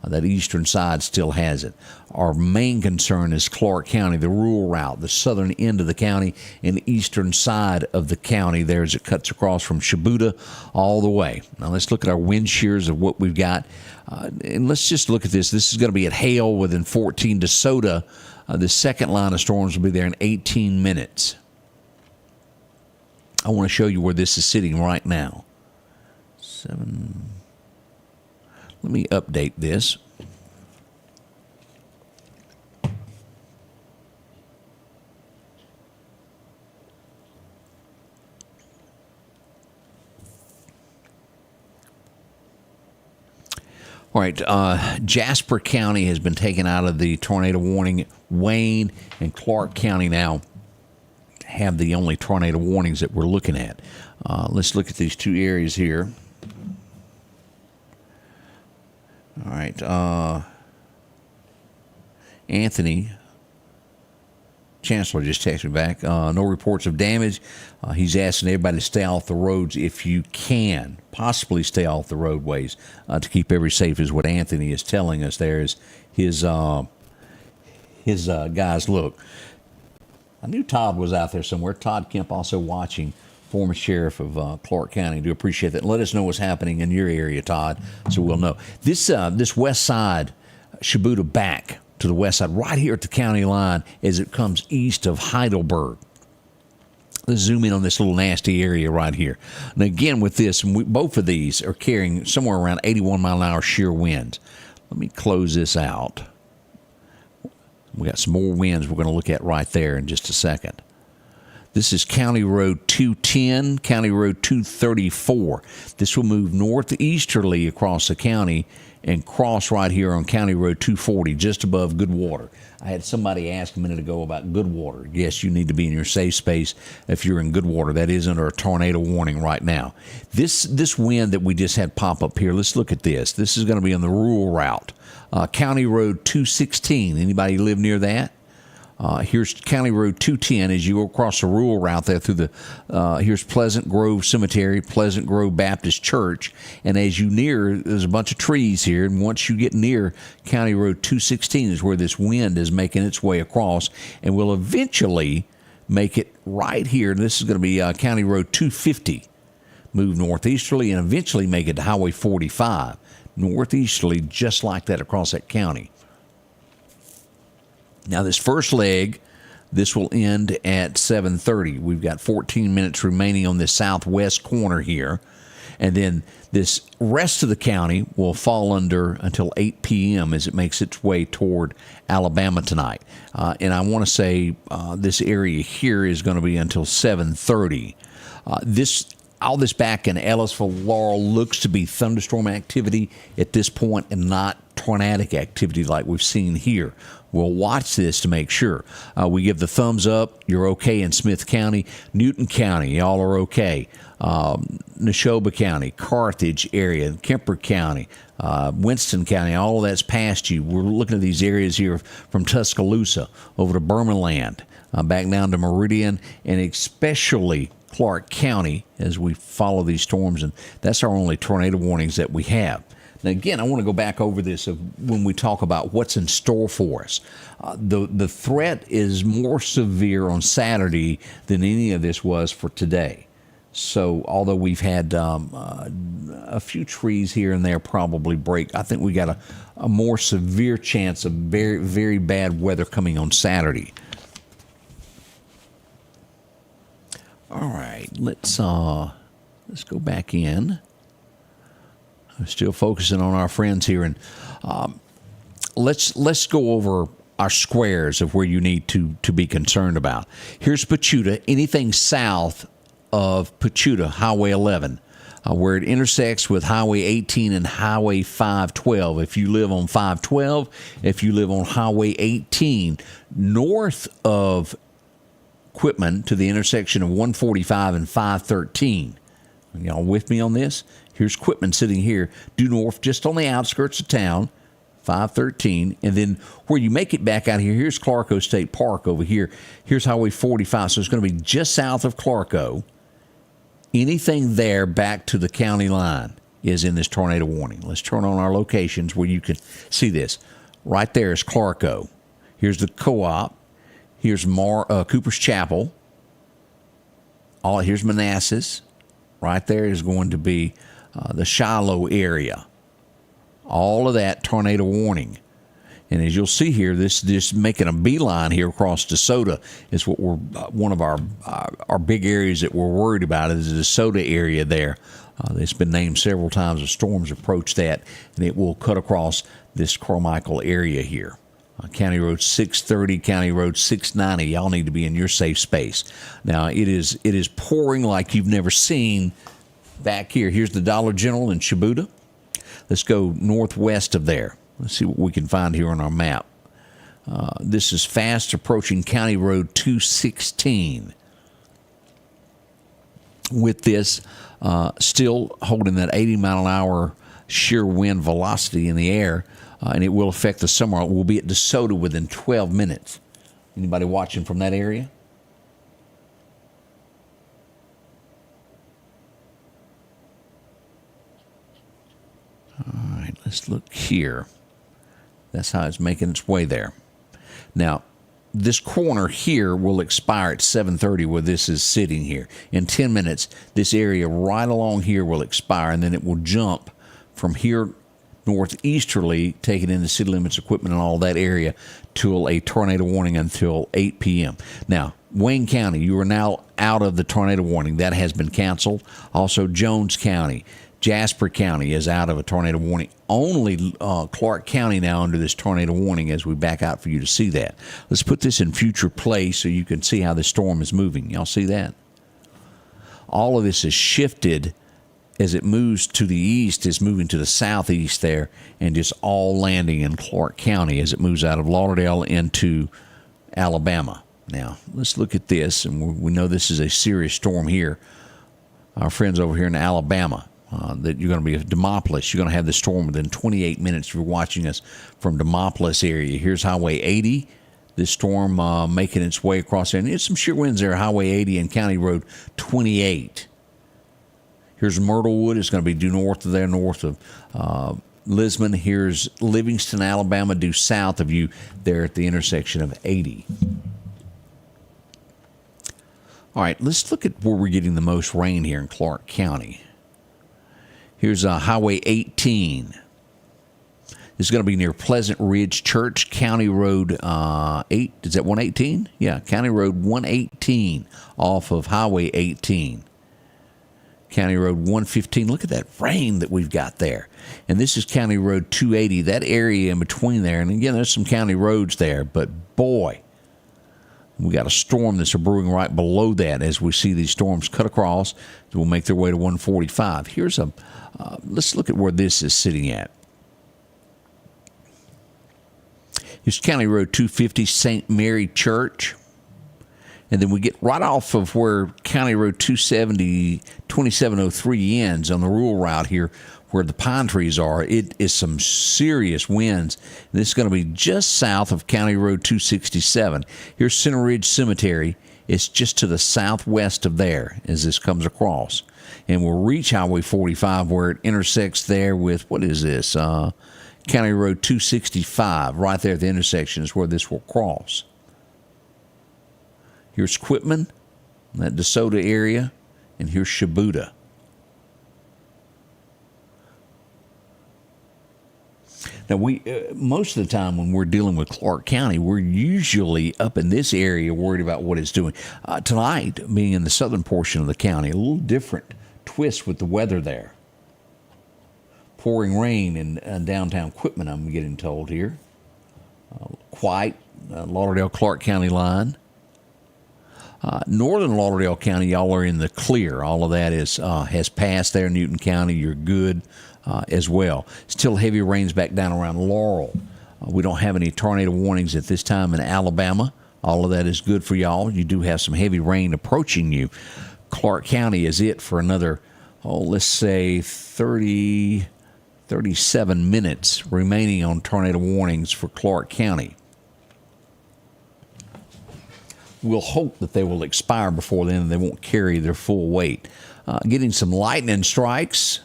That eastern side still has it. Our main concern is Clarke County, the rural route, the southern end of the county and the eastern side of the county there as it cuts across from Shibuya all the way. Now let's look at our wind shears of what we've got. And let's just look at this. This is going to be at Hale within 14 DeSoto. The second line of storms will be there in 18 minutes. I want to show you where this is sitting right now. Let me update this. All right, Jasper County has been taken out of the tornado warning. Wayne and Clarke County now have the only tornado warnings that we're looking at. Let's look at these two areas here. All right, Anthony, Chancellor just texted me back. No reports of damage. He's asking everybody to stay off the roads if you can. Possibly stay off the roadways to keep everybody safe is what Anthony is telling us there is his guys. Look, I knew Todd was out there somewhere. Todd Kemp also watching, former sheriff of Clarke County. Do appreciate that. Let us know what's happening in your area, Todd, so we'll know. This west side, Shibuya back to the west side, right here at the county line as it comes east of Heidelberg. Let's zoom in on this little nasty area right here. And again, with this, both of these are carrying somewhere around 81 mile an hour shear winds. Let me close this out. We got some more winds we're going to look at right there in just a second. This is County Road 210, County Road 234. This will move northeasterly across the county and cross right here on County Road 240, just above Goodwater. I had somebody ask a minute ago about Goodwater. Yes, you need to be in your safe space if you're in Goodwater. That is under a tornado warning right now. This wind that we just had pop up here, let's look at this. This is going to be on the rural route. County Road 216. Anybody live near that? Here's County Road 210 as you go across the rural route there through here's Pleasant Grove Cemetery, Pleasant Grove Baptist Church. And as you near, there's a bunch of trees here. And once you get near County Road 216 is where this wind is making its way across and will eventually make it right here. This is going to be County Road 250. Move northeasterly and eventually make it to Highway 45. Northeasterly, just like that across that county. Now, this first leg, this will end at 7:30. We've got 14 minutes remaining on this southwest corner here. And then this rest of the county will fall under until 8 p.m. as it makes its way toward Alabama tonight. And I want to say this area here is going to be until 7:30. All this back in Ellisville, Laurel looks to be thunderstorm activity at this point and not tornadic activity like we've seen here. We'll watch this to make sure. We give the thumbs up. You're okay in Smith County. Newton County, y'all are okay. Neshoba County, Carthage area, Kemper County, Winston County, all of that's past you. We're looking at these areas here from Tuscaloosa over to Bermanland, back down to Meridian, and especially Clarke County as we follow these storms. And that's our only tornado warnings that we have. Now, again, I want to go back over this when we talk about what's in store for us. The threat is more severe on Saturday than any of this was for today. So, although we've had a few trees here and there probably break, I think we got a more severe chance of very, very bad weather coming on Saturday. All right, let's go back in. I'm still focusing on our friends here, and let's go over our squares of where you need to be concerned about. Here's Pachuta. Anything south of Pachuta, Highway 11, where it intersects with Highway 18 and Highway 512. If you live on 512, if you live on Highway 18, north of Quitman to the intersection of 145 and 513. Y'all with me on this? Here's Quitman sitting here, due north, just on the outskirts of town, 513. And then where you make it back out here, here's Clarko State Park over here. Here's Highway 45. So it's going to be just south of Clarko. Anything there back to the county line. is in this tornado warning. Let's turn on our locations where you can see this. Right there is Clarke. Here's the Co-op. Here's Cooper's Chapel. Here's Manassas. Right there is going to be the Shiloh area. All of that tornado warning. And as you'll see here, this making a beeline here across DeSoto is what we're one of our big areas that we're worried about is the DeSoto area there. It's been named several times as storms approach that, and it will cut across this Carmichael area here. County Road 630, County Road 690. Y'all need to be in your safe space. Now, it is pouring like you've never seen back here. Here's the Dollar General in Shibuda. Let's go northwest of there. Let's see what we can find here on our map. This is fast approaching County Road 216. With this, still holding that 80-mile-an-hour shear wind velocity in the air, and it will affect the summer. We'll be at DeSoto within 12 minutes. Anybody watching from that area? All right, let's look here. That's how it's making its way there. Now, this corner here will expire at 7:30 where this is sitting here. In 10 minutes, this area right along here will expire, and then it will jump from here northeasterly, taking in the city limits equipment and all that area, to a tornado warning until 8 p.m. Now, Wayne County, you are now out of the tornado warning. That has been canceled. Also, Jones County. Jasper County is out of a tornado warning. Only Clarke County now under this tornado warning as we back out for you to see that. Let's put this in future play so you can see how the storm is moving. Y'all see that? All of this is shifted as it moves to the east. It's moving to the southeast there and just all landing in Clarke County as it moves out of Lauderdale into Alabama. Now, let's look at this, and we know this is a serious storm here. Our friends over here in Alabama. That you're going to be at Demopolis. You're going to have the storm within 28 minutes if you're watching us from Demopolis area. Here's Highway 80. This storm making its way across there. And there's some sheer winds there, Highway 80 and County Road 28. Here's Myrtlewood. It's going to be due north of there, north of Lisbon. Here's Livingston, Alabama, due south of you there at the intersection of 80. All right, let's look at where we're getting the most rain here in Clarke County. Here's Highway 18. This is going to be near Pleasant Ridge Church, County Road 8. Is that 118? Yeah, County Road 118 off of Highway 18. County Road 115. Look at that rain that we've got there. And this is County Road 280, that area in between there. And again, there's some county roads there, but boy, we got a storm that's brewing right below that as we see these storms cut across. They will make their way to 145. Here's let's look at where this is sitting at. Here's County Road 250, St. Mary Church. And then we get right off of where County Road 270, 2703 ends on the rural route here where the pine trees are. It is some serious winds. This is going to be just south of County Road 267. Here's Center Ridge Cemetery. It's just to the southwest of there as this comes across. And we'll reach Highway 45 where it intersects there with, what is this? County Road 265. Right there at the intersection is where this will cross. Here's Quitman, that DeSoto area, and here's Shibuda. Now, we most of the time when we're dealing with Clarke County, we're usually up in this area worried about what it's doing. Tonight, being in the southern portion of the county, a little different twist with the weather there. Pouring rain in downtown Quitman, I'm getting told here. Quite Lauderdale-Clarke County line. Northern Lauderdale County, y'all are in the clear. All of that is has passed there. Newton County, you're good as well. Still heavy rains back down around Laurel. We don't have any tornado warnings at this time in Alabama. All of that is good for y'all. You do have some heavy rain approaching you. Clarke County is it for another, let's say 37 minutes remaining on tornado warnings for Clarke County. We'll hope that they will expire before then and they won't carry their full weight. Getting some lightning strikes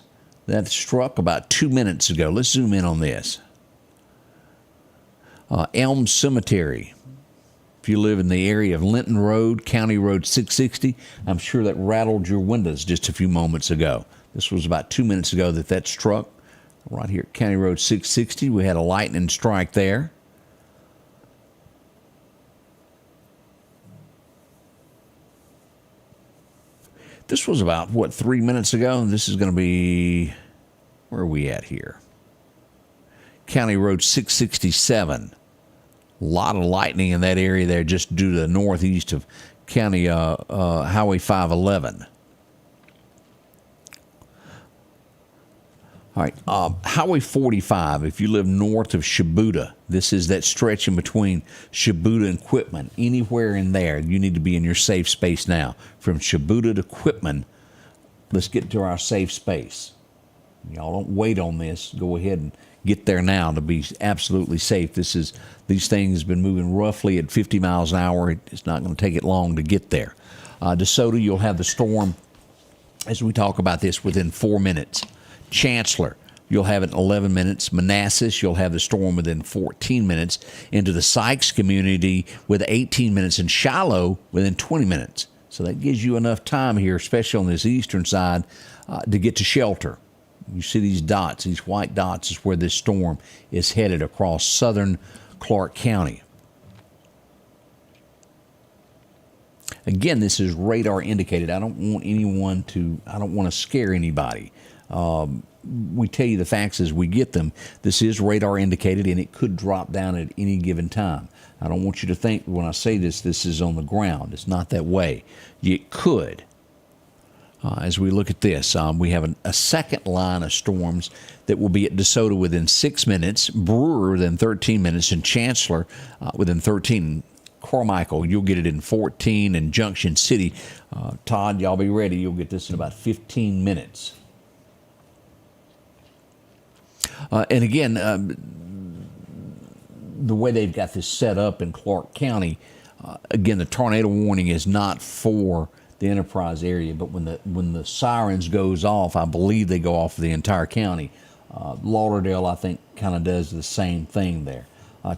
that struck about 2 minutes ago. Let's zoom in on this. Elm Cemetery. If you live in the area of Linton Road, County Road 660, I'm sure that rattled your windows just a few moments ago. This was about 2 minutes ago that struck. Right here at County Road 660, we had a lightning strike there. This was about, 3 minutes ago? This is going to be, where are we at here? County Road 667. A lot of lightning in that area there just due to the northeast of County Highway 511. All right, Highway 45, if you live north of Shibuda, this is that stretch in between Shibuda and Quitman. Anywhere in there, you need to be in your safe space now. From Shibuda to Quitman, let's get to our safe space. Y'all don't wait on this. Go ahead and get there now to be absolutely safe. These things have been moving roughly at 50 miles an hour. It's not going to take it long to get there. DeSoto, you'll have the storm, as we talk about this, within 4 minutes. Chancellor, you'll have it in 11 minutes. Manassas, you'll have the storm within 14 minutes. Into the Sykes community with 18 minutes. And Shiloh within 20 minutes. So that gives you enough time here, especially on this eastern side, to get to shelter. You see these dots, these white dots is where this storm is headed across southern Clarke County. Again, this is radar indicated. I don't want to scare anybody. We tell you the facts as we get them. This is radar indicated, and it could drop down at any given time. I don't want you to think when I say this is on the ground. It's not that way. It could. As we look at this, we have a second line of storms that will be at DeSoto within 6 minutes, Brewer within 13 minutes, and Chancellor within 13. Carmichael, you'll get it in 14, and Junction City. Todd, y'all be ready. You'll get this in about 15 minutes. And again, the way they've got this set up in Clarke County, again, the tornado warning is not for the Enterprise area, but when the sirens goes off, I believe they go off for the entire county. Lauderdale, I think, kind of does the same thing there.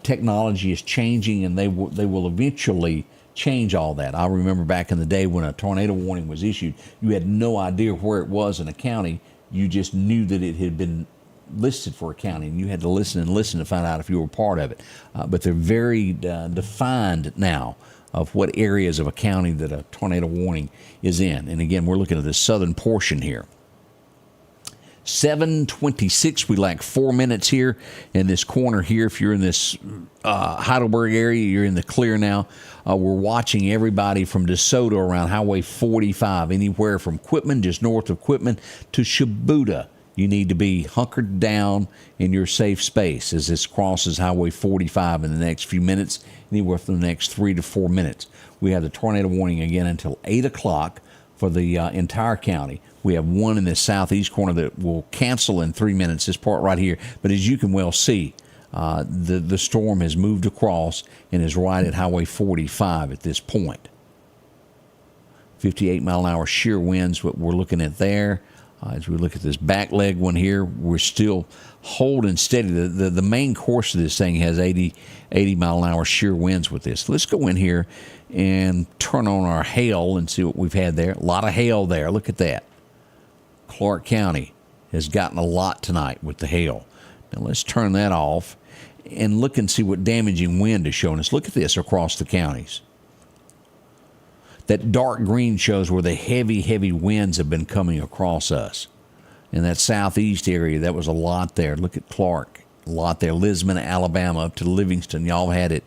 Technology is changing, and they will eventually change all that. I remember back in the day when a tornado warning was issued, you had no idea where it was in a county. You just knew that it had been listed for a county, and you had to listen to find out if you were part of it. But they're very defined now of what areas of a county that a tornado warning is in. And again, we're looking at the southern portion here. 7:26, we lack 4 minutes here in this corner here. If you're in this Heidelberg area, you're in the clear now. We're watching everybody from DeSoto around Highway 45, anywhere from Quitman, just north of Quitman, to Shibuda. You need to be hunkered down in your safe space as this crosses Highway 45 in the next few minutes, anywhere from the next 3 to 4 minutes. We have the tornado warning again until 8 o'clock for the entire county. We have one in the southeast corner that will cancel in 3 minutes, this part right here. But as you can well see, the storm has moved across and is right at Highway 45 at this point. 58-mile-an-hour shear winds, what we're looking at there. As we look at this back leg one here, we're still holding steady. The main course of this thing has 80-mile-an-hour shear winds with this. Let's go in here and turn on our hail and see what we've had there. A lot of hail there. Look at that. Clarke County has gotten a lot tonight with the hail. Now let's turn that off and look and see what damaging wind is showing us. Look at this across the counties. That dark green shows where the heavy, heavy winds have been coming across us. In that southeast area, that was a lot there. Look at Clarke, a lot there. Lisbon, Alabama, up to Livingston. Y'all had it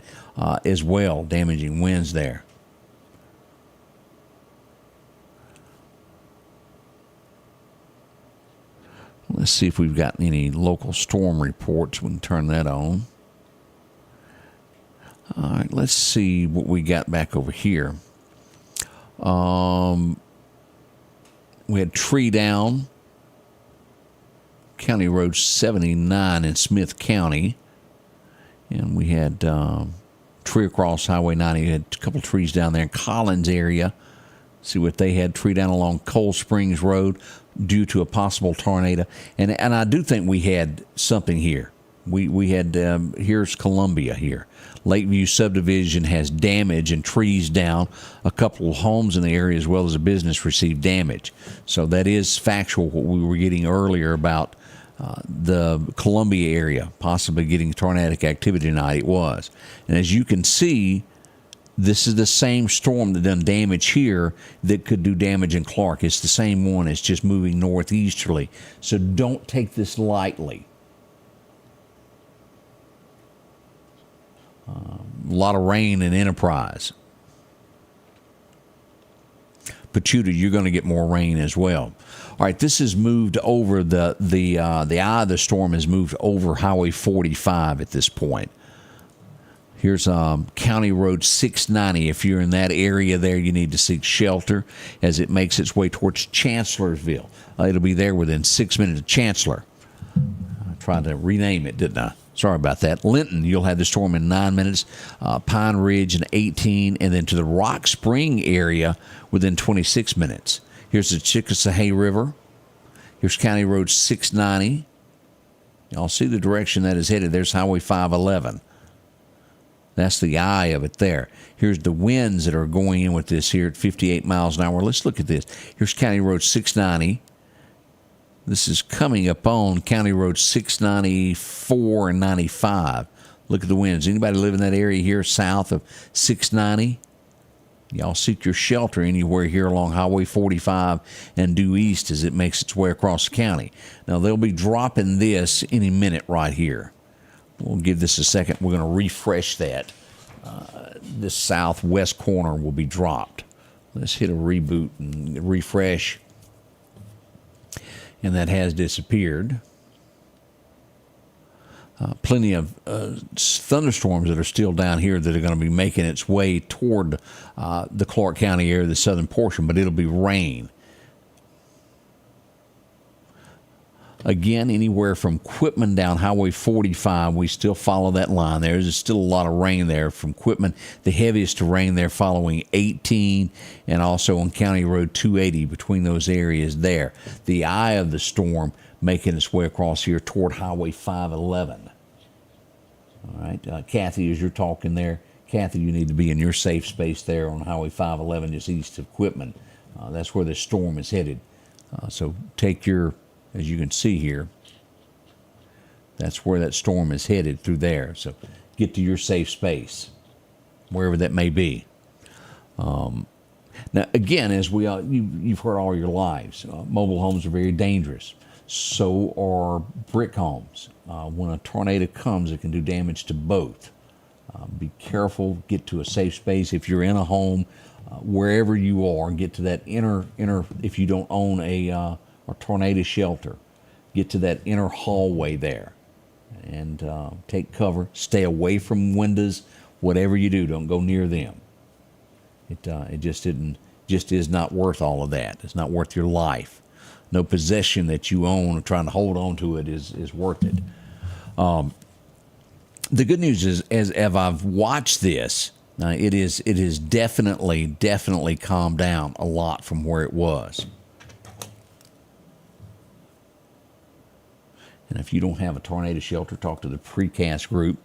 as well, damaging winds there. Let's see if we've got any local storm reports. We can turn that on. All right, let's see what we got back over here. We had tree down, County Road 79 in Smith County, and we had tree across Highway 90. We had a couple trees down there in Collins area, See what they had, tree down along Cold Springs Road due to a possible tornado. And I do think we had something here. We had, here's Columbia here. Lakeview subdivision has damage and trees down. A couple of homes in the area as well as a business received damage. So that is factual what we were getting earlier about the Columbia area possibly getting tornadic activity tonight. It was. And as you can see, this is the same storm that done damage here that could do damage in Clarke. It's the same one. It's just moving northeasterly. So don't take this lightly. A lot of rain in Enterprise. Pachuta, you're going to get more rain as well. All right, this has moved over the eye of the storm has moved over Highway 45 at this point. Here's County Road 690. If you're in that area there, you need to seek shelter as it makes its way towards Chancellorsville. It'll be there within 6 minutes of Chancellor. I tried to rename it, didn't I? Sorry about that. Linton, you'll have the storm in 9 minutes. Pine Ridge in 18, and then to the Rock Spring area within 26 minutes. Here's the Chickasawhay River. Here's County Road 690. Y'all see the direction that is headed. There's Highway 511. That's the eye of it there. Here's the winds that are going in with this here at 58 miles an hour. Let's look at this. Here's County Road 690. This is coming up on County Road 694 and 95. Look at the winds. Anybody live in that area here south of 690? Y'all seek your shelter anywhere here along Highway 45 and due east as it makes its way across the county. Now, they'll be dropping this any minute right here. We'll give this a second. We're going to refresh that. This southwest corner will be dropped. Let's hit a reboot and refresh. And that has disappeared. Plenty of thunderstorms that are still down here that are going to be making its way toward the Clarke County area, the southern portion, but it'll be rain. Again, anywhere from Quitman down Highway 45, we still follow that line there. There's still a lot of rain there from Quitman. The heaviest rain there following 18 and also on County Road 280 between those areas there. The eye of the storm making its way across here toward Highway 511. All right, Kathy, as you're talking there, Kathy, you need to be in your safe space there on Highway 511 just east of Quitman. That's where the storm is headed. So take your... As you can see here, that's where that storm is headed through there. So get to your safe space, wherever that may be. Now, again, as you've heard all your lives, mobile homes are very dangerous. So are brick homes. When a tornado comes, it can do damage to both. Be careful. Get to a safe space. If you're in a home, wherever you are, get to that inner. If you don't own a tornado shelter, get to that inner hallway there and take cover. Stay away from windows. Whatever you do, don't go near them. It just is not worth all of that. It's not worth your life. No possession that you own or trying to hold on to it is worth it. The good news is, as I've watched this, it is definitely calmed down a lot from where it was. And if you don't have a tornado shelter, talk to the precast group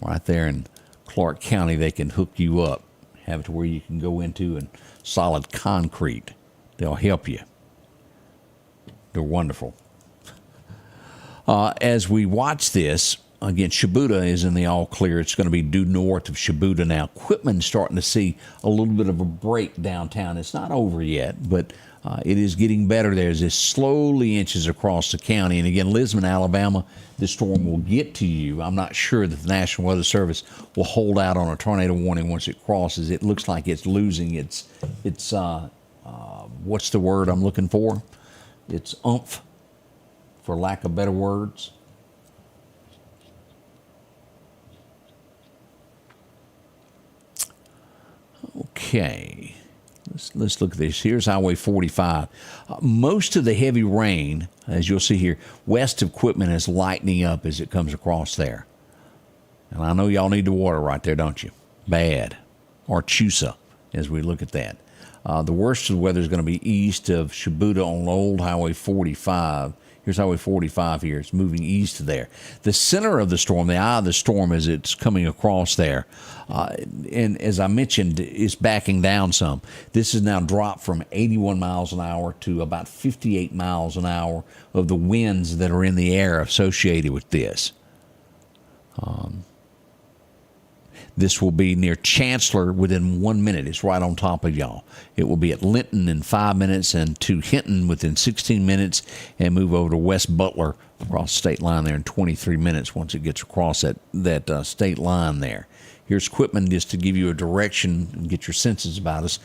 right there in Clarke County. They can hook you up, have it to where you can go into and solid concrete. They'll help you. They're wonderful. As we watch this, again, Shibuda is in the all clear. It's going to be due north of Shibuda now. Quitman's starting to see a little bit of a break downtown. It's not over yet, but it is getting better there as it slowly inches across the county. And again, Lisbon, Alabama, this storm will get to you. I'm not sure that the National Weather Service will hold out on a tornado warning once it crosses. It looks like it's losing its what's the word I'm looking for? Its oomph, for lack of better words. Okay. Let's look at this. Here's Highway 45. Most of the heavy rain, as you'll see here, west of Quitman is lightening up as it comes across there. And I know y'all need the water right there, don't you? Bad. Or Chusa, as we look at that. The worst of the weather is going to be east of Shibuda on Old Highway 45. Here's Highway 45 here. It's moving east of there. The center of the storm, the eye of the storm as it's coming across there, and as I mentioned, is backing down some. This has now dropped from 81 miles an hour to about 58 miles an hour of the winds that are in the air associated with this. This will be near Chancellor within 1 minute. It's right on top of y'all. It will be at Linton in 5 minutes and to Hinton within 16 minutes and move over to West Butler across the state line there in 23 minutes once it gets across that state line there. Here's Quitman just to give you a direction and get your senses about us.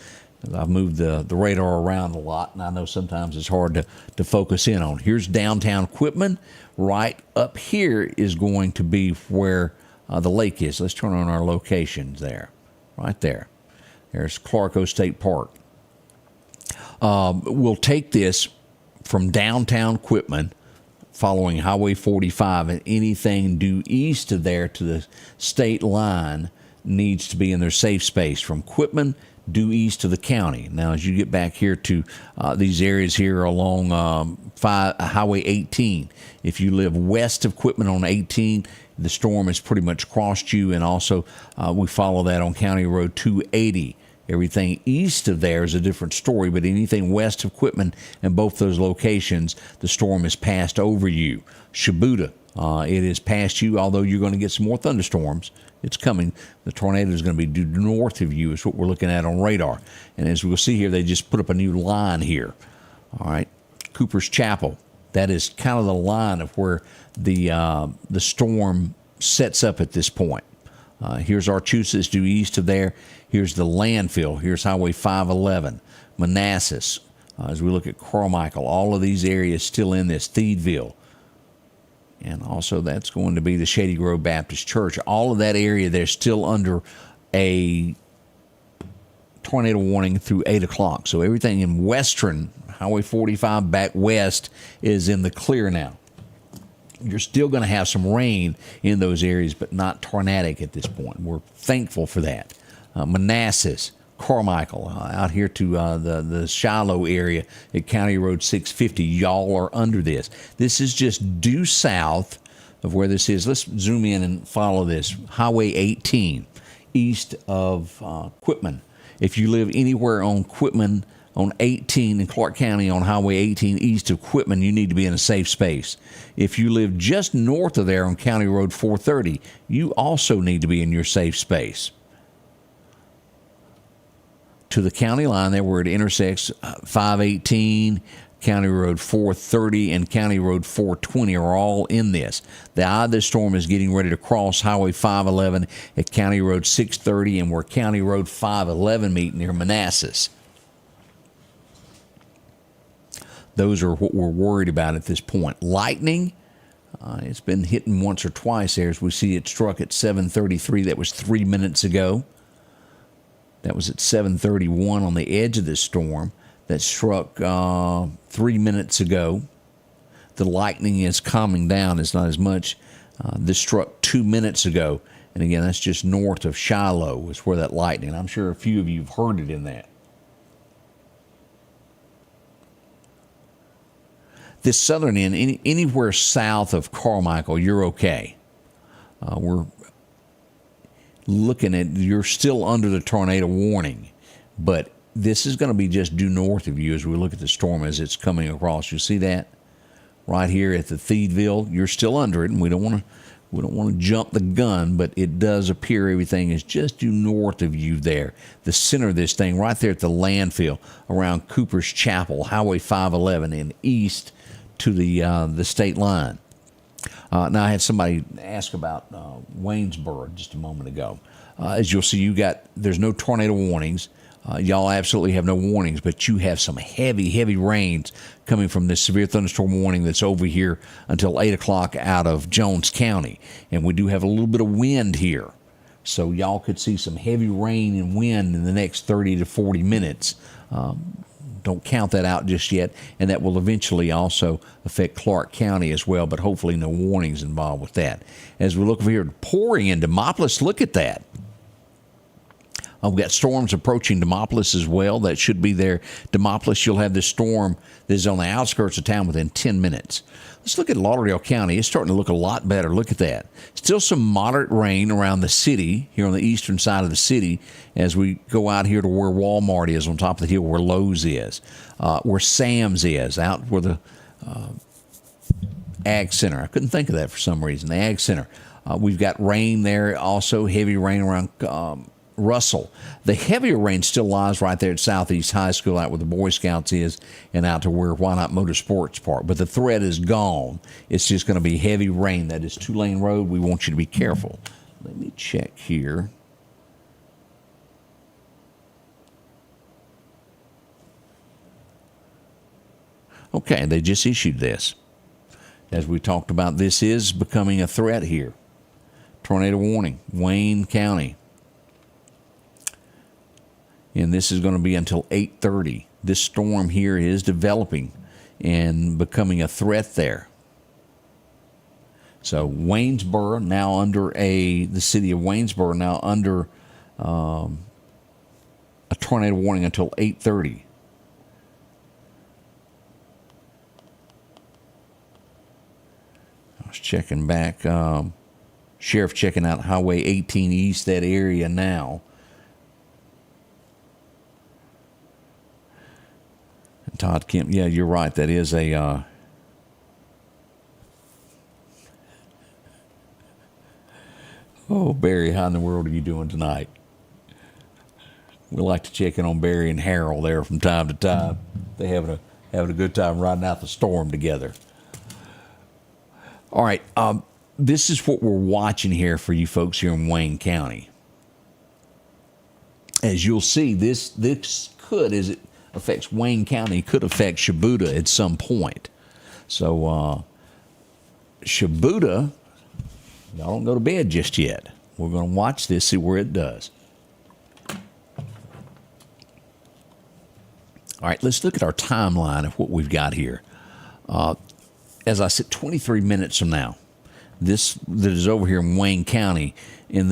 I've moved the radar around a lot, and I know sometimes it's hard to focus in on. Here's downtown Quitman. Right up here is going to be where the lake is. Let's turn on our locations there. Right there. There's Clarke State Park. We'll take this from downtown Quitman, following Highway 45, and anything due east of there to the state line needs to be in their safe space. From Quitman due east to the county. Now, as you get back here to these areas here along Highway 18, if you live west of Quitman on 18, the storm has pretty much crossed you, and also we follow that on County Road 280. Everything east of there is a different story, but anything west of Quitman and both those locations, the storm has passed over you. Shibuda, it has passed you, although you're going to get some more thunderstorms. It's coming. The tornado is going to be due north of you is what we're looking at on radar. And as we'll see here, they just put up a new line here. All right, Cooper's Chapel. That is kind of the line of where the storm sets up at this point. Here's Archusis due east of there. Here's the landfill. Here's Highway 511, Manassas. As we look at Carmichael, all of these areas still in this, Thedeville. And also that's going to be the Shady Grove Baptist Church. All of that area, they're still under a tornado warning through 8 o'clock. So everything in western Highway 45 back west is in the clear now. You're still going to have some rain in those areas, but not tornadic at this point. We're thankful for that. Manassas, Carmichael, out here to the Shiloh area at County Road 650. Y'all are under this. This is just due south of where this is. Let's zoom in and follow this. Highway 18, east of Quitman. If you live anywhere on Quitman, on 18 in Clarke County on Highway 18 east of Quitman, you need to be in a safe space. If you live just north of there on County Road 430, you also need to be in your safe space. To the county line there where it intersects 518, County Road 430, and County Road 420 are all in this. The eye of this storm is getting ready to cross Highway 511 at County Road 630 and where County Road 511 meet near Manassas. Those are what we're worried about at this point. Lightning, it's been hitting once or twice there. As we see it struck at 7:33. That was 3 minutes ago. That was at 7:31 on the edge of this storm. That struck 3 minutes ago. The lightning is calming down. It's not as much. This struck 2 minutes ago. And again, that's just north of Shiloh is where that lightning. I'm sure a few of you have heard it in that. This southern end, anywhere south of Carmichael, you're okay. We're looking at, you're still under the tornado warning, but this is going to be just due north of you as we look at the storm as it's coming across. You see that right here at the Thedeville? You're still under it, and we don't want to jump the gun, but it does appear everything is just due north of you there. The center of this thing, right there at the landfill around Cooper's Chapel, Highway 511, and east to the state line. Now, I had somebody ask about Waynesboro just a moment ago. As you'll see, there's no tornado warnings. Y'all absolutely have no warnings, but you have some heavy, heavy rains coming from this severe thunderstorm warning that's over here until 8 o'clock out of Jones County. And we do have a little bit of wind here. So y'all could see some heavy rain and wind in the next 30 to 40 minutes. Don't count that out just yet, and that will eventually also affect Clarke County as well, but hopefully no warnings involved with that. As we look over here, pouring into Demopolis, look at that. We've got storms approaching Demopolis as well. That should be there. Demopolis, you'll have this storm that is on the outskirts of town within 10 minutes. Let's look at Lauderdale County. It's starting to look a lot better. Look at that. Still some moderate rain around the city, here on the eastern side of the city, as we go out here to where Walmart is, on top of the hill where Lowe's is, where Sam's is, out where the Ag Center. I couldn't think of that for some reason, the Ag Center. We've got rain there, also heavy rain around Russell. The heavier rain still lies right there at Southeast High School, out where the Boy Scouts is, and out to where Why Not Motorsports Park. But the threat is gone. It's just going to be heavy rain. That is 2-lane road. We want you to be careful. Let me check here. Okay, they just issued this. As we talked about, this is becoming a threat here. Tornado warning, Wayne County. And this is going to be until 8:30. This storm here is developing and becoming a threat there. So Waynesboro now under the city of Waynesboro now under a tornado warning until 8:30. I was checking back. Sheriff checking out Highway 18 East, that area now. Todd Kemp, yeah, you're right. That is a oh, Barry, how in the world are you doing tonight? We like to check in on Barry and Harold there from time to time. They having a good time riding out the storm together. All right, this is what we're watching here for you folks here in Wayne County. As you'll see, this could, as it affects Wayne County, could affect Shibuda at some point. So Shibuda, y'all don't go to bed just yet. We're going to watch this, see where it does. All right, let's look at our timeline of what we've got here. As I said, 23 minutes from now, this that is over here in Wayne County, in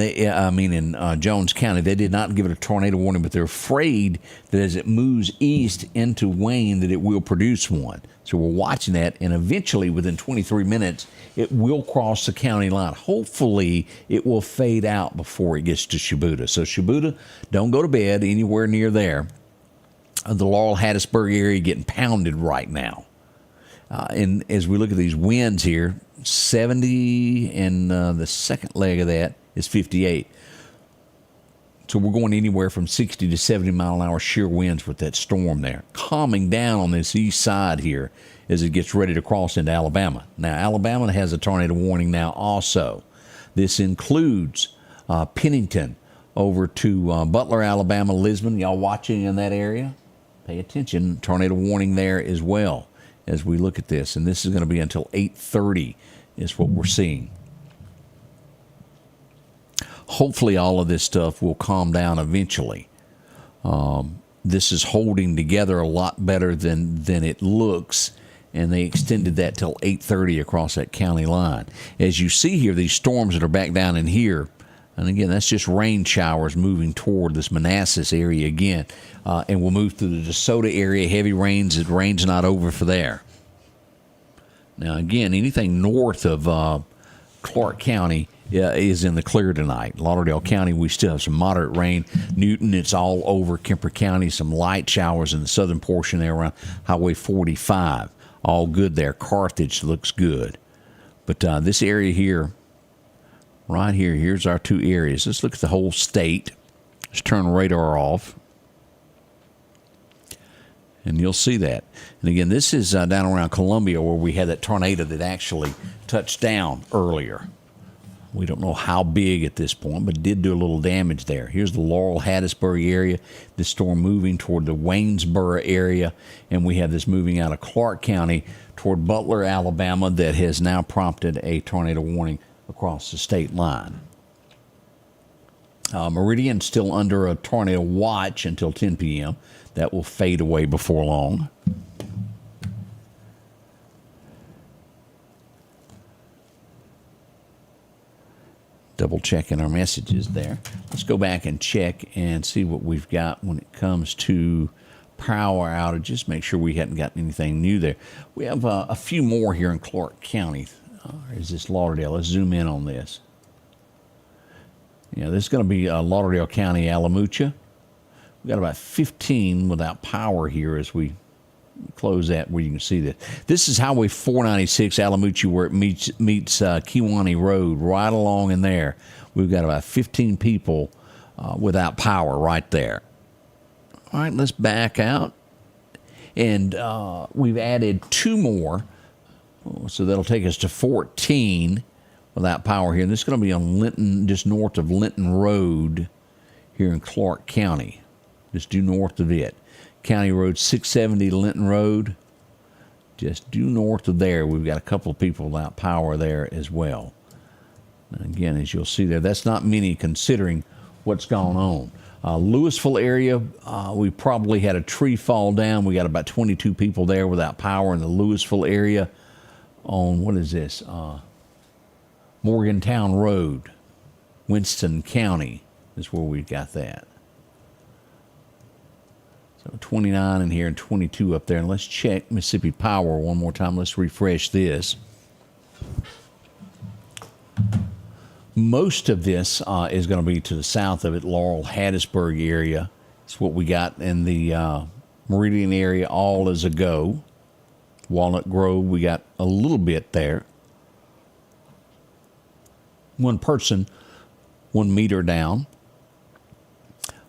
Jones County, they did not give it a tornado warning, but they're afraid that as it moves east into Wayne, that it will produce one. So we're watching that, and eventually, within 23 minutes, it will cross the county line. Hopefully, it will fade out before it gets to Shibuda. So Shibuda, don't go to bed anywhere near there. The Laurel-Hattiesburg area getting pounded right now. And as we look at these winds here, 70, and the second leg of that is 58. So we're going anywhere from 60 to 70 mile an hour shear winds with that storm there. Calming down on this east side here as it gets ready to cross into Alabama. Now, Alabama has a tornado warning now also. This includes Pennington over to Butler, Alabama, Lisbon. Y'all watching in that area? Pay attention. Tornado warning there as well as we look at this. And this is going to be until 8:30 is what we're seeing. Hopefully all of this stuff will calm down eventually. This is holding together a lot better than it looks, and they extended that till 8:30 across that county line. As you see here, these storms that are back down in here, and again, that's just rain showers moving toward this Manassas area again, and we'll move through the DeSoto area, heavy rains. The rain's not over for there. Now, again, anything north of Clarke County is in the clear tonight. Lauderdale County, we still have some moderate rain. Newton, it's all over. Kemper County, some light showers in the southern portion there around Highway 45. All good there. Carthage looks good. But this area here, right here, here's our two areas. Let's look at the whole state. Let's turn the radar off. And you'll see that. And again, this is down around Columbia where we had that tornado that actually touched down earlier. We don't know how big at this point, but it did do a little damage there. Here's the Laurel-Hattiesburg area. This storm moving toward the Waynesboro area. And we have this moving out of Clarke County toward Butler, Alabama, that has now prompted a tornado warning across the state line. Meridian still under a tornado watch until 10 p.m. That will fade away before long. double checking our messages there. Let's go back and check and see what we've got when it comes to power outages. Make sure we hadn't gotten anything new there. We have a few more here in Clarke County. Is this Lauderdale? Let's zoom in on this. Yeah, this is going to be Lauderdale County, Alamucha. We've got about 15 without power here as we close that where you can see that. This is Highway 496, Alamucha, where it meets Kewanee Road, right along in there. We've got about 15 people without power right there. All right, let's back out. And we've added 2 more, so that'll take us to 14 without power here. And this is going to be on Linton, just north of Linton Road here in Clarke County, just due north of it. County Road 670 to Linton Road, just due north of there. We've got a couple of people without power there as well. And again, as you'll see there, that's not many considering what's gone on. Louisville area, we probably had a tree fall down. We got about 22 people there without power in the Louisville area on, what is this? Morgantown Road, Winston County is where we've got that. So 29 in here and 22 up there. And let's check Mississippi Power one more time. Let's refresh this. Most of this is going to be to the south of it, Laurel-Hattiesburg area. It's what we got in the Meridian area, all is a go. Walnut Grove, we got a little bit there. 1 person, 1 meter down.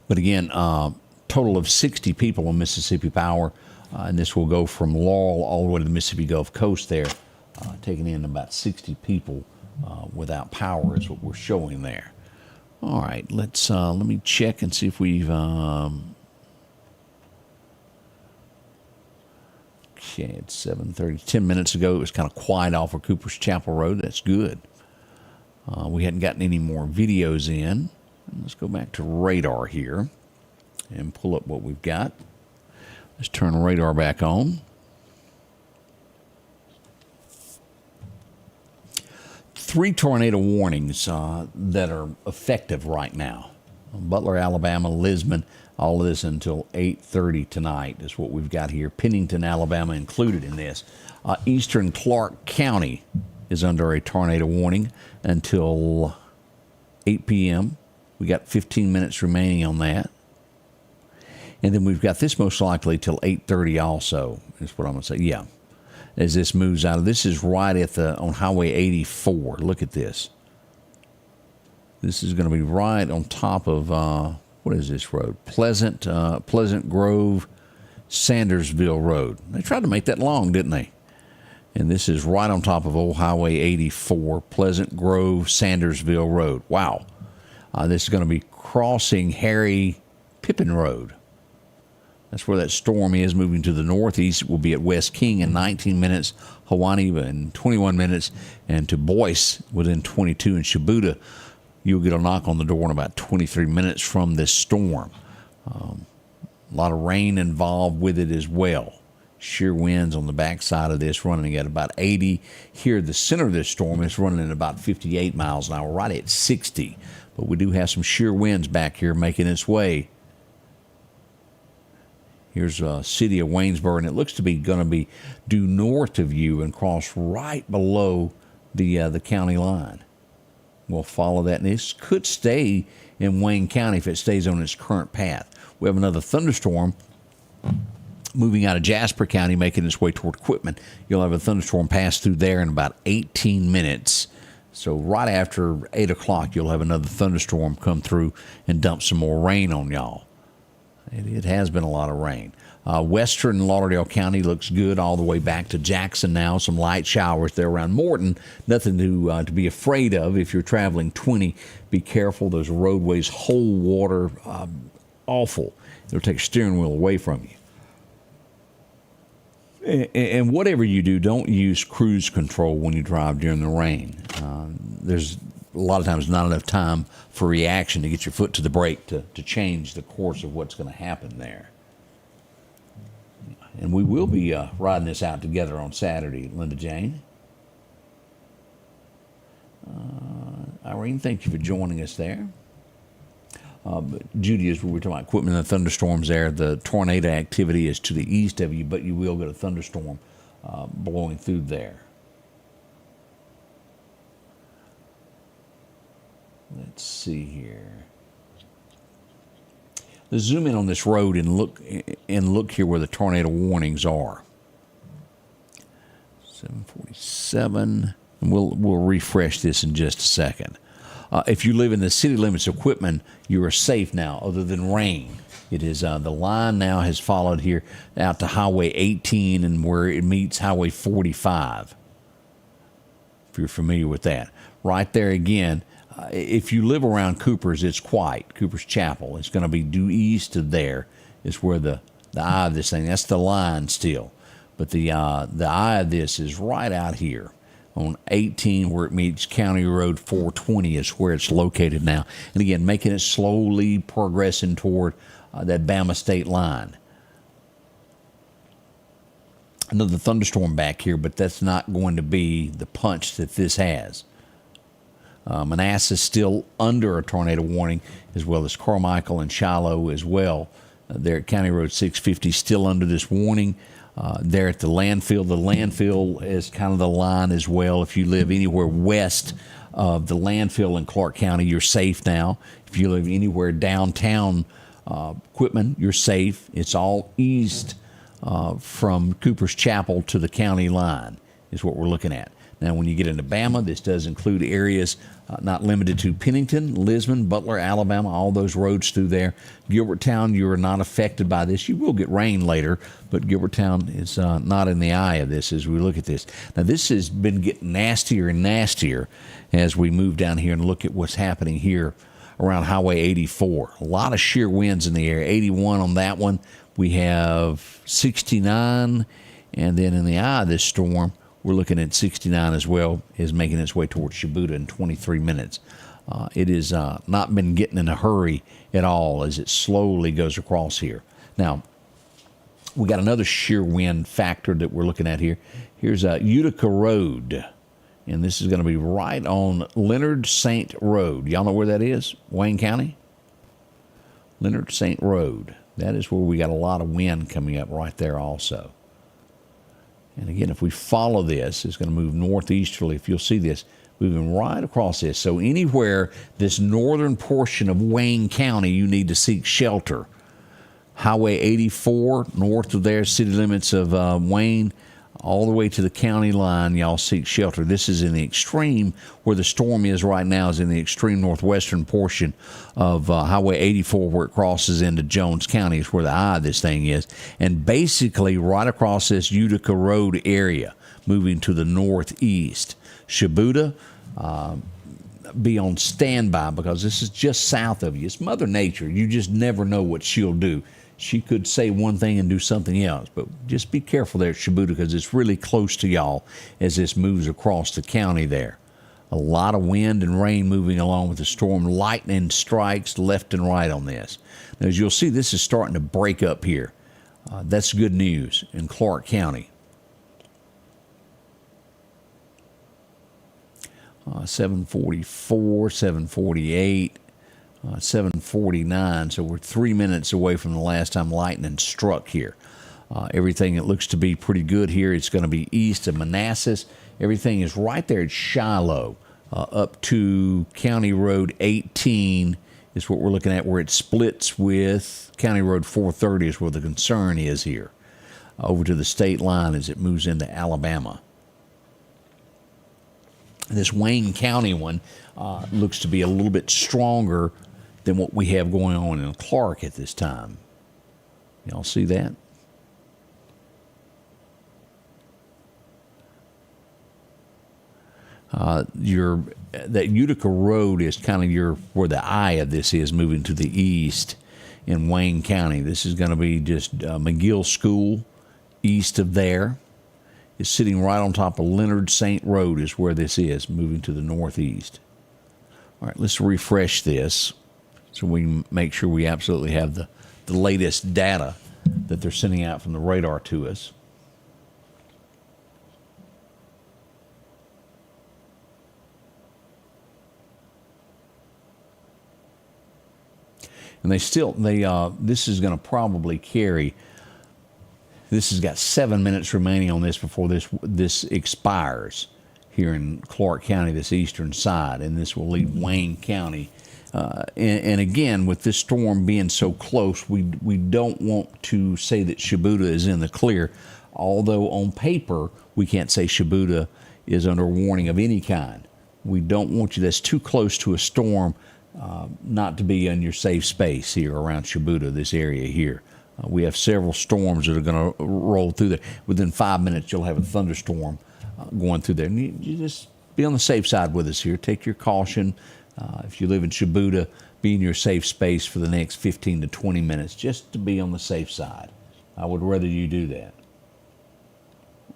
But again, total of 60 people on Mississippi Power, and this will go from Laurel all the way to the Mississippi Gulf Coast there, taking in about 60 people without power is what we're showing there. All right, let me check and see if we've okay, it's 7:30. 10 minutes ago, it was kind of quiet off of Cooper's Chapel Road. That's good. We hadn't gotten any more videos in. Let's go back to radar here and pull up what we've got. Let's turn the radar back on. 3 tornado warnings that are effective right now. Butler, Alabama, Lisbon, all of this until 8:30 tonight is what we've got here. Pennington, Alabama included in this. Eastern Clarke County is under a tornado warning until 8 p.m. We got 15 minutes remaining on that. And then we've got this most likely till 8:30 also, is what I'm going to say. Yeah, as this moves out. This is right at on Highway 84. Look at this. This is going to be right on top of, what is this road? Pleasant Grove, Sandersville Road. They tried to make that long, didn't they? And this is right on top of old Highway 84, Pleasant Grove, Sandersville Road. Wow. This is going to be crossing Harry Pippin Road. That's where that storm is, moving to the northeast. We'll be at West King in 19 minutes, Hawaii in 21 minutes, and to Boyce within 22. And Shibuda, you'll get a knock on the door in about 23 minutes from this storm. A lot of rain involved with it as well. Shear winds on the backside of this running at about 80. Here, the center of this storm is running at about 58 miles an hour, right at 60. But we do have some shear winds back here making its way. Here's the city of Waynesboro, and it looks to be going to be due north of you and cross right below the county line. We'll follow that, and this could stay in Wayne County if it stays on its current path. We have another thunderstorm moving out of Jasper County, making its way toward Quitman. You'll have a thunderstorm pass through there in about 18 minutes. So right after 8 o'clock, you'll have another thunderstorm come through and dump some more rain on y'all. It has been a lot of rain. Western Lauderdale County looks good all the way back to Jackson now. Some light showers there around Morton. Nothing to be afraid of if you're traveling 20. Be careful. Those roadways hold water. Awful. It'll take a steering wheel away from you. And whatever you do, don't use cruise control when you drive during the rain. There's a lot of times not enough time for reaction to get your foot to the brake to change the course of what's going to happen there. And we will be riding this out together on Saturday, Linda Jane. Irene, thank you for joining us there. Judy, as we were talking about equipment and the thunderstorms there, the tornado activity is to the east of you, but you will get a thunderstorm blowing through there. Let's see here. Let's zoom in on this road and look here where the tornado warnings are. 747, and we'll refresh this in just a second. If you live in the city limits of Quitman, you are safe now, other than rain. It is the line now has followed here out to Highway 18 and where it meets Highway 45. If you're familiar with that, right there again. If you live around Cooper's, it's Cooper's Chapel. It's going to be due east of there. Is where the eye of this thing. That's the line still, but the eye of this is right out here on 18 where it meets County Road 420 is where it's located now. And again, making it slowly progressing toward that Bama state line. Another thunderstorm back here, but that's not going to be the punch that this has. Manassas still under a tornado warning, as well as Carmichael and Shiloh as well. There at County Road 650, still under this warning. There at the landfill is kind of the line as well. If you live anywhere west of the landfill in Clarke County, you're safe now. If you live anywhere downtown Quitman, you're safe. It's all east from Cooper's Chapel to the county line is what we're looking at. Now, when you get into Bama, this does include areas not limited to Pennington, Lisbon, Butler, Alabama, all those roads through there. Gilbertown, you are not affected by this. You will get rain later, but Gilbertown is not in the eye of this as we look at this. Now, this has been getting nastier and nastier as we move down here and look at what's happening here around Highway 84. A lot of shear winds in the air. 81 on that one. We have 69, and then in the eye of this storm, we're looking at 69 as well, is making its way towards Shibuda in 23 minutes. It has not been getting in a hurry at all as it slowly goes across here. Now, we got another shear wind factor that we're looking at here. Here's Utica Road, and this is going to be right on Leonard St. Road. Y'all know where that is? Wayne County? Leonard St. Road. That is where we got a lot of wind coming up right there also. And again, if we follow this, it's going to move northeasterly. If you'll see this, moving right across this. So anywhere this northern portion of Wayne County, you need to seek shelter. Highway 84, north of there, city limits of Wayne, all the way to the county line, y'all seek shelter. This is in the extreme, where the storm is right now, is in the extreme northwestern portion of Highway 84, where it crosses into Jones County, is where the eye of this thing is. And basically right across this Utica Road area, moving to the northeast. Shibuda, be on standby because this is just south of you. It's Mother Nature. You just never know what she'll do. She could say one thing and do something else, but just be careful there at Shibuda because it's really close to y'all as this moves across the county there. A lot of wind and rain moving along with the storm. Lightning strikes left and right on this. Now, as you'll see, this is starting to break up here. That's good news in Clarke County. 744, 748. 7:49, so we're 3 minutes away from the last time lightning struck here. Everything, it looks to be pretty good here. It's going to be east of Manassas. Everything is right there at Shiloh, up to County Road 18 is what we're looking at, where it splits with County Road 430 is where the concern is here. Over to the state line as it moves into Alabama. This Wayne County one looks to be a little bit stronger than what we have going on in Clarke at this time. Y'all see that? That Utica Road is kind of where the eye of this is, moving to the east in Wayne County. This is going to be just McGill School east of there. It's sitting right on top of Leonard St. Road is where this is, moving to the northeast. All right, let's refresh this so we can make sure we absolutely have the latest data that they're sending out from the radar to us. And this is going to probably carry. This has got 7 minutes remaining on this before this expires here in Clarke County, this eastern side, and this will leave Wayne County. And again, with this storm being so close, we don't want to say that Shibuda is in the clear, although on paper we can't say Shibuda is under warning of any kind. We don't want you that's too close to a storm not to be in your safe space here around Shibuda, this area here. We have several storms that are going to roll through there. Within 5 minutes, you'll have a thunderstorm going through there. And you just be on the safe side with us here. Take your caution. If you live in Shibuda, be in your safe space for the next 15 to 20 minutes, just to be on the safe side. I would rather you do that.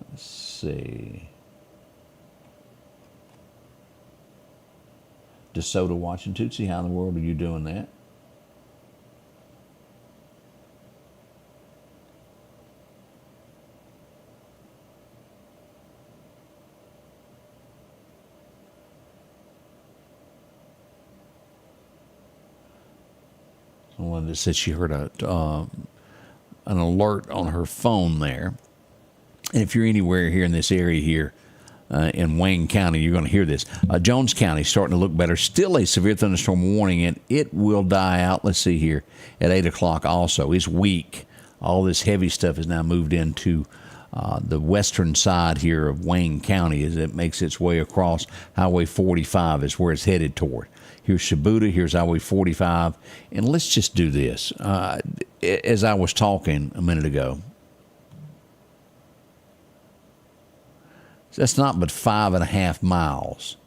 Let's see. DeSoto watching Tootsie. How in the world are you doing that? Someone that said she heard an alert on her phone there. And if you're anywhere here in this area here in Wayne County, you're going to hear this. Jones County starting to look better. Still a severe thunderstorm warning, and it will die out. Let's see here at 8 o'clock also. It's weak. All this heavy stuff has now moved into the western side here of Wayne County as it makes its way across Highway 45 is where it's headed toward. Here's Shibuda, here's Highway 45, and let's just do this. As I was talking a minute ago, that's not but 5.5 miles,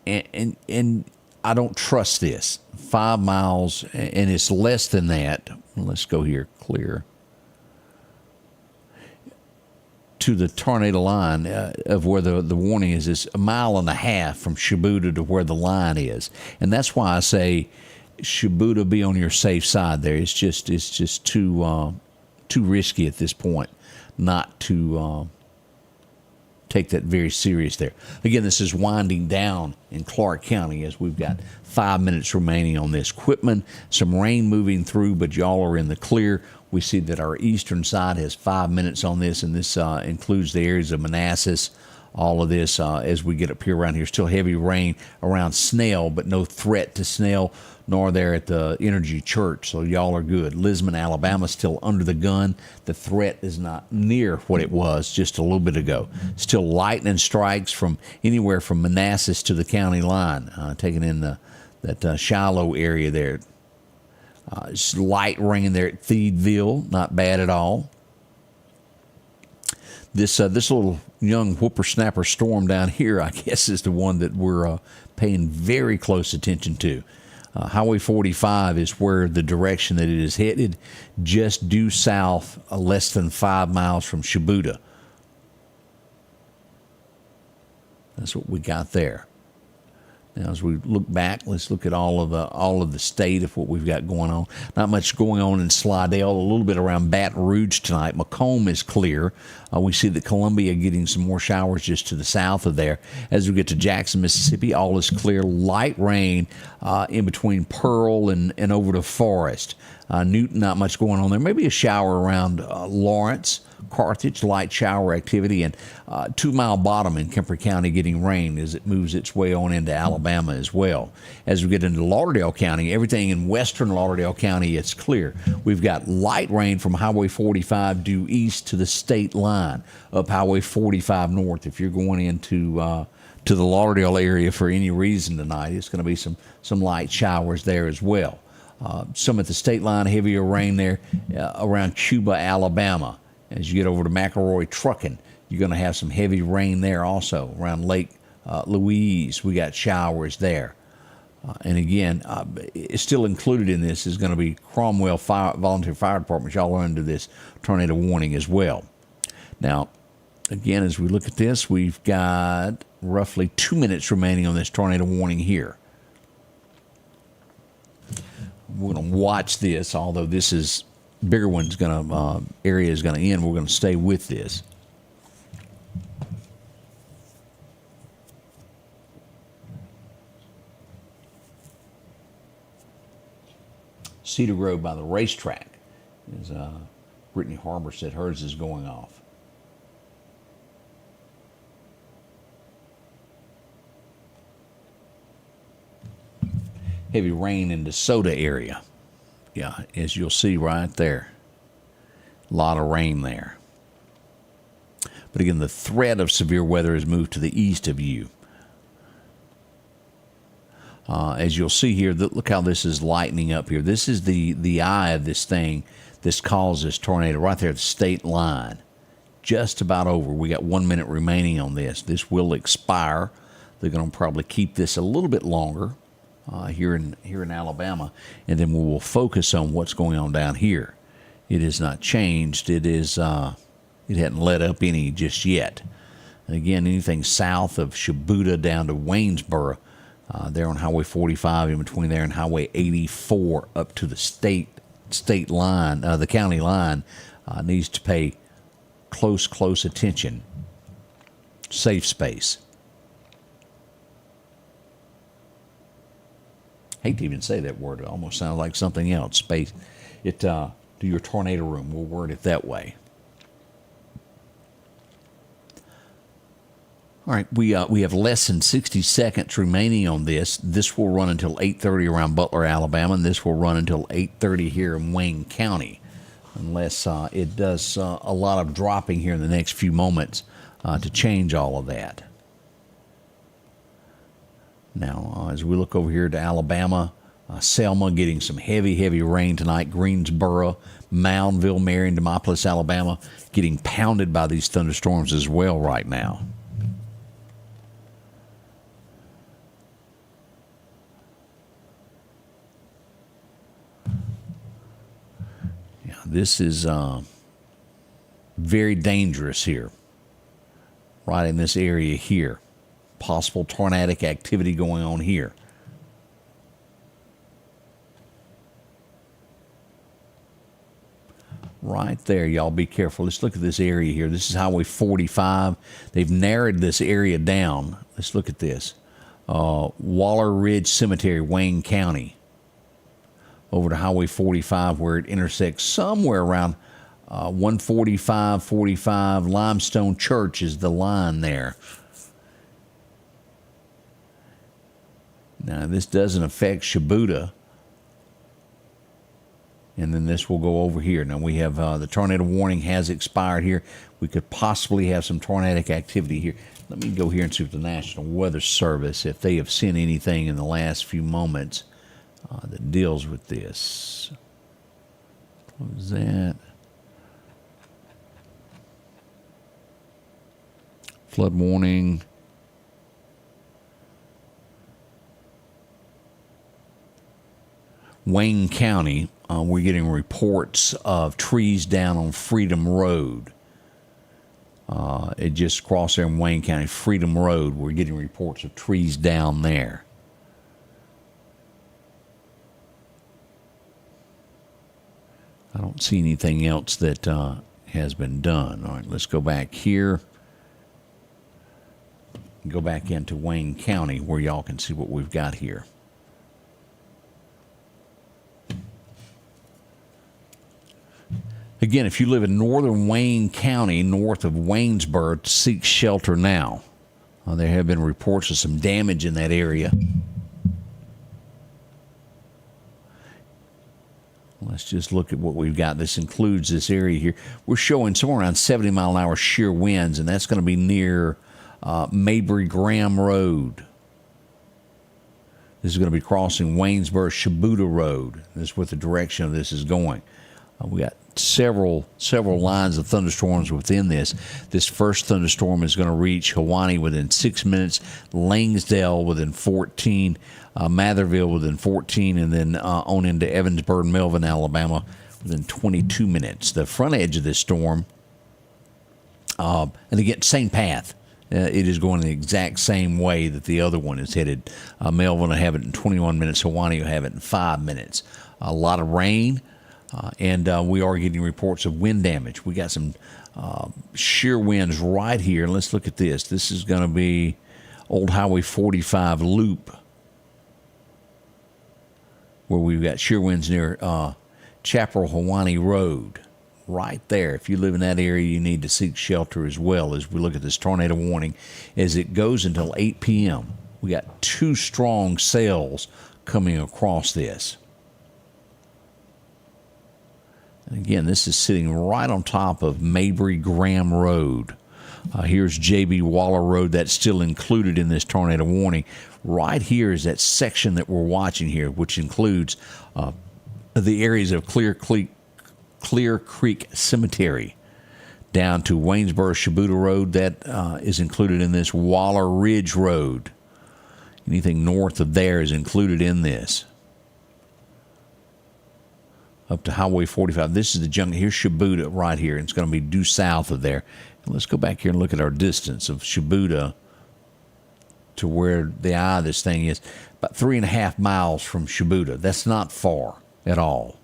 and I don't trust this. 5 miles, and it's less than that. Let's go here, clear. To the tornado line of where the warning is 1.5 miles from Shibuda to where the line is, and that's why I say Shibuda, be on your safe side there. It's just too risky at this point not to take that very serious there. Again, this is winding down in Clarke County as we've got 5 minutes remaining on this. Quitman, some rain moving through, but y'all are in the clear. We see that our eastern side has 5 minutes on this, and this includes the areas of Manassas. All of this as we get up here around here. Still heavy rain around Snell, but no threat to Snell, nor there at the Energy Church. So y'all are good. Lisbon, Alabama, still under the gun. The threat is not near what it was just a little bit ago. Still lightning strikes from anywhere from Manassas to the county line, taking in that Shiloh area there. It's light rain there at Thiedville, not bad at all. This little young whippersnapper storm down here, I guess, is the one that we're paying very close attention to. Highway 45 is where the direction that it is headed, just due south, less than 5 miles from Shibuda. That's what we got there. Now, as we look back, let's look at all of the state of what we've got going on. Not much going on in Slidell. A little bit around Baton Rouge tonight. Macomb is clear. We see that Columbia getting some more showers just to the south of there. As we get to Jackson, Mississippi, all is clear. Light rain in between Pearl and over to Forest. Newton, not much going on there. Maybe a shower around Lawrence. Carthage, light shower activity, and 2 Mile Bottom in Kemper County getting rain as it moves its way on into Alabama as well. As we get into Lauderdale County, everything in western Lauderdale County, it's clear. We've got light rain from Highway 45 due east to the state line, up Highway 45 north. If you're going into to the Lauderdale area for any reason tonight, it's going to be some light showers there as well. Some at the state line, heavier rain there around Cuba, Alabama. As you get over to McElroy Trucking, you're going to have some heavy rain there also. Around Lake Louise, we got showers there. And again, it's still included in this is going to be Cromwell Volunteer Fire Department. Y'all are under this tornado warning as well. Now, again, as we look at this, we've got roughly 2 minutes remaining on this tornado warning here. We're going to watch this, although this is bigger one's area is gonna end. We're gonna stay with this. Cedar Grove by the racetrack. As Brittany Harbor said hers is going off. Heavy rain in DeSoto area. Yeah, as you'll see right there. A lot of rain there. But again, the threat of severe weather has moved to the east of you. As you'll see here, look how this is lightening up here. This is the eye of this thing. This caused this tornado right there at the state line. Just about over. We got 1 minute remaining on this. This will expire. They're going to probably keep this a little bit longer here in Alabama, and then we will focus on what's going on down here. It has not changed. It hadn't let up any just yet. And again, anything south of Shibuda down to Waynesboro, there on Highway 45, in between there and Highway 84 up to the state line, the county line, needs to pay close attention. Safe space. Hate to even say that word. It almost sounds like something else. Space. Do your tornado room. We'll word it that way. All right, we have less than 60 seconds remaining on this. This will run until 8:30 around Butler, Alabama, and this will run until 8:30 here in Wayne County, unless it does a lot of dropping here in the next few moments to change all of that. Now, as we look over here to Alabama, Selma getting some heavy rain tonight. Greensboro, Moundville, Marion, Demopolis, Alabama getting pounded by these thunderstorms as well right now. Yeah, this is very dangerous here, right in this area here. Possible tornadic activity going on here. Right there, y'all be careful. Let's look at this area here. This is Highway 45. They've narrowed this area down. Let's look at this. Waller Ridge Cemetery, Wayne County. Over to Highway 45 where it intersects somewhere around 145, 45. Limestone Church is the line there. Now, this doesn't affect Shibuda. And then this will go over here. Now, we have the tornado warning has expired here. We could possibly have some tornadic activity here. Let me go here and see if the National Weather Service, if they have sent anything in the last few moments that deals with this. Close that. Flood warning. Wayne County, we're getting reports of trees down on Freedom Road. It just crossed there in Wayne County, Freedom Road. We're getting reports of trees down there. I don't see anything else that has been done. All right, let's go back here. Go back into Wayne County where y'all can see what we've got here. Again, if you live in northern Wayne County, north of Waynesboro, seek shelter now. There have been reports of some damage in that area. Let's just look at what we've got. This includes this area here. We're showing somewhere around 70 mile an hour shear winds, and that's going to be near Mabry Graham Road. This is going to be crossing Waynesboro Shibuda Road. This is what the direction of this is going. We got several lines of thunderstorms within this. This first thunderstorm is going to reach Sewanee within 6 minutes, Langsdale within 14, Matherville within 14, and then on into Evansburg, Melvin, Alabama within 22 minutes. The front edge of this storm, and again, same path. It is going the exact same way that the other one is headed. Melvin will have it in 21 minutes. Sewanee will have it in 5 minutes. A lot of rain. And we are getting reports of wind damage. We got some shear winds right here. Let's look at this. This is going to be Old Highway 45 loop. where we've got shear winds near Chaparral-Hawani Road. Right there. If you live in that area, you need to seek shelter as well as we look at this tornado warning as it goes until 8 p.m. We got 2 strong cells coming across this. And again, this is sitting right on top of Mabry-Graham Road. Here's J.B. Waller Road. That's still included in this tornado warning. Right here is that section that we're watching here, which includes the areas of Clear Creek Cemetery down to Waynesboro-Shibuda Road. That is included in this. Waller Ridge Road. Anything north of there is included in this. Up to Highway 45. This is the junction. Here's Shibuda right here. It's going to be due south of there. And let's go back here and look at our distance of Shibuda to where the eye of this thing is. About 3.5 miles from Shibuda. That's not far at all.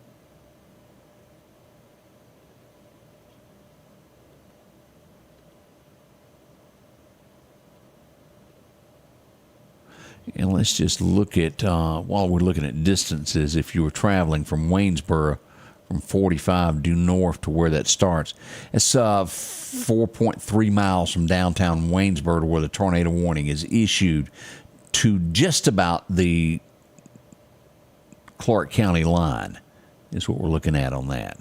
And let's just look at, while we're looking at distances, if you were traveling from Waynesboro from 45 due north to where that starts, it's 4.3 miles from downtown Waynesboro to where the tornado warning is issued to just about the Clarke County line is what we're looking at on that.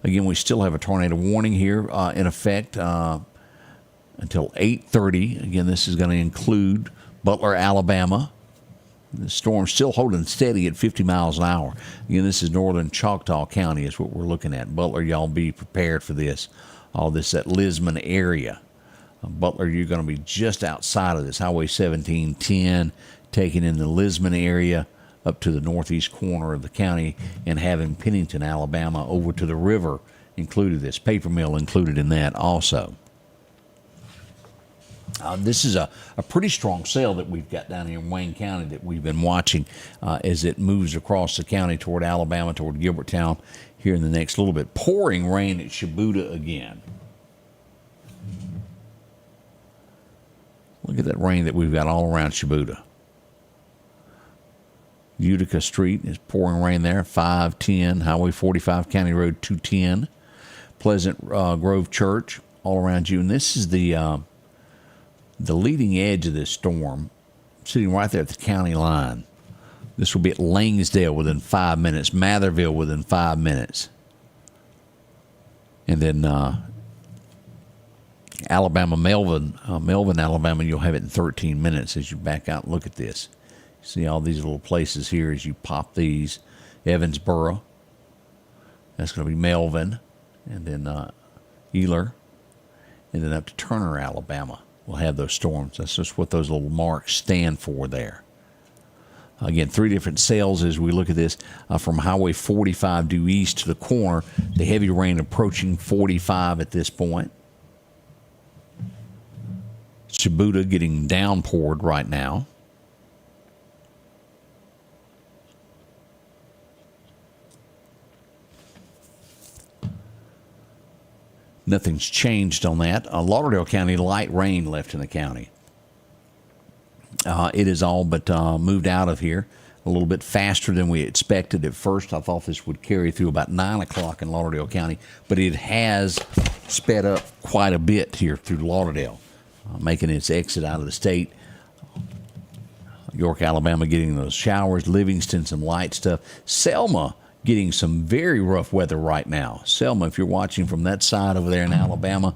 Again, we still have a tornado warning here in effect until 8:30. Again, this is going to include Butler, Alabama. The storm's still holding steady at 50 miles an hour. Again, this is northern Choctaw County is what we're looking at. Butler, y'all be prepared for this. All this, that Lisbon area. Butler, you're going to be just outside of this. Highway 1710, taking in the Lisbon area up to the northeast corner of the county and having Pennington, Alabama over to the river included this. Paper mill included in that also. This is a pretty strong cell that we've got down here in Wayne County that we've been watching as it moves across the county toward Alabama, toward Gilberttown here in the next little bit. Pouring rain at Shibuda again. Look at that rain that we've got all around Shibuda. Utica Street is pouring rain there, 510, Highway 45, County Road 210. Pleasant Grove Church all around you. And this is the leading edge of this storm, sitting right there at the county line. This will be at Langsdale within 5 minutes, Matherville within 5 minutes. And then Alabama, Melvin, Alabama, you'll have it in 13 minutes as you back out and look at this. See all these little places here as you pop these. Evansboro, that's going to be Melvin, and then Ealer, and then up to Turner, Alabama. We'll have those storms. That's just what those little marks stand for there. Again, 3 different cells as we look at this. From Highway 45 due east to the corner, the heavy rain approaching 45 at this point. Shibuda getting downpoured right now. Nothing's changed on that. Lauderdale County, light rain left in the county. It is all but moved out of here a little bit faster than we expected at first. I thought this would carry through about 9 o'clock in Lauderdale County, but it has sped up quite a bit here through Lauderdale, making its exit out of the state. York, Alabama getting those showers. Livingston, some light stuff. Selma getting some very rough weather right now. Selma, if you're watching from that side over there in Alabama,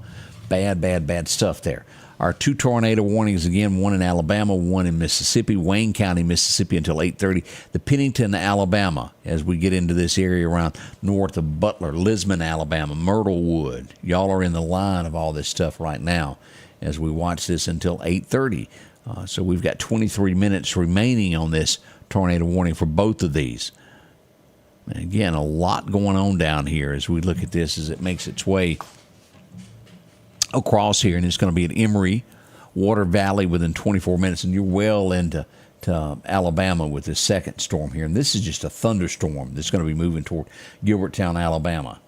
bad stuff there. Our 2 tornado warnings again, one in Alabama, one in Mississippi, Wayne County, Mississippi until 8:30. The Pennington, Alabama, as we get into this area around north of Butler, Lisbon, Alabama, Myrtlewood. Y'all are in the line of all this stuff right now as we watch this until 8:30. So we've got 23 minutes remaining on this tornado warning for both of these. And again, a lot going on down here as we look at this as it makes its way across here. And it's going to be at Emory, Water Valley within 24 minutes. And you're well into Alabama with this second storm here. And this is just a thunderstorm that's going to be moving toward Gilberttown, Alabama.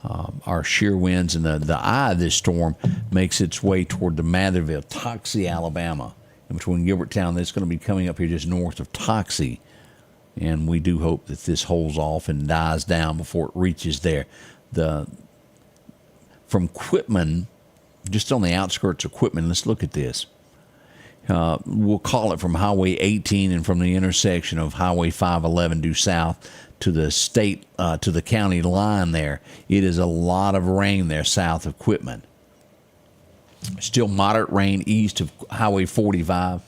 Our shear winds and the eye of this storm makes its way toward the Matherville, Toxie, Alabama in between Gilberttown. That's going to be coming up here just north of Toxie. And we do hope that this holds off and dies down before it reaches there. From Quitman, just on the outskirts of Quitman, let's look at this. We'll call it from Highway 18 and from the intersection of Highway 511 due south to the to the county line there. It is a lot of rain there south of Quitman. Still moderate rain east of Highway 45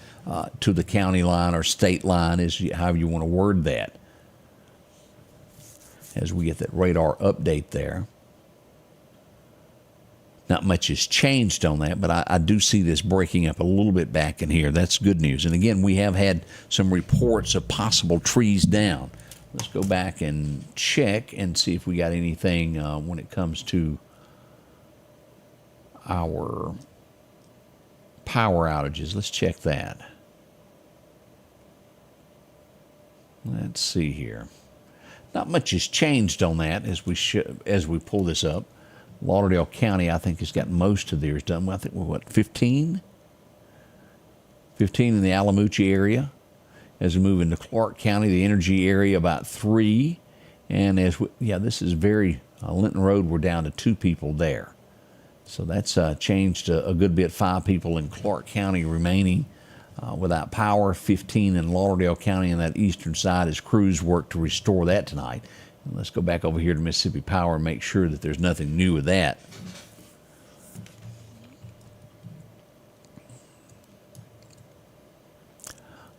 to the county line or state line, is however you want to word that. As we get that radar update there. Not much has changed on that, but I do see this breaking up a little bit back in here. That's good news. And again, we have had some reports of possible trees down. Let's go back and check and see if we got anything when it comes to our power outages. Let's check that. Let's see here. Not much has changed on that as we pull this up. Lauderdale County, I think, has got most of theirs done. I think we're, what, 15? 15 in the Alamucci area. As we move into Clarke County, the Energy area, about 3. And this is Linton Road, we're down to 2 people there. So that's changed a good bit. 5 people in Clarke County remaining without power. 15 in Lauderdale County on that eastern side as crews work to restore that tonight. Let's go back over here to Mississippi Power and make sure that there's nothing new with that.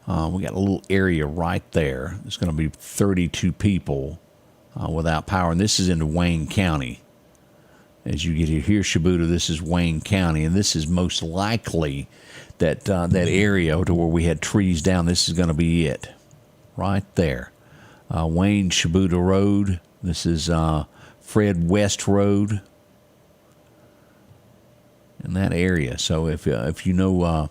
We got a little area right there. It's going to be 32 people without power, and this is into Wayne County. As you get here, Shibuda, this is Wayne County, and this is most likely that area to where we had trees down. This is going to be it right there. Wayne Shibuda Road. This is Fred West Road in that area. So if you know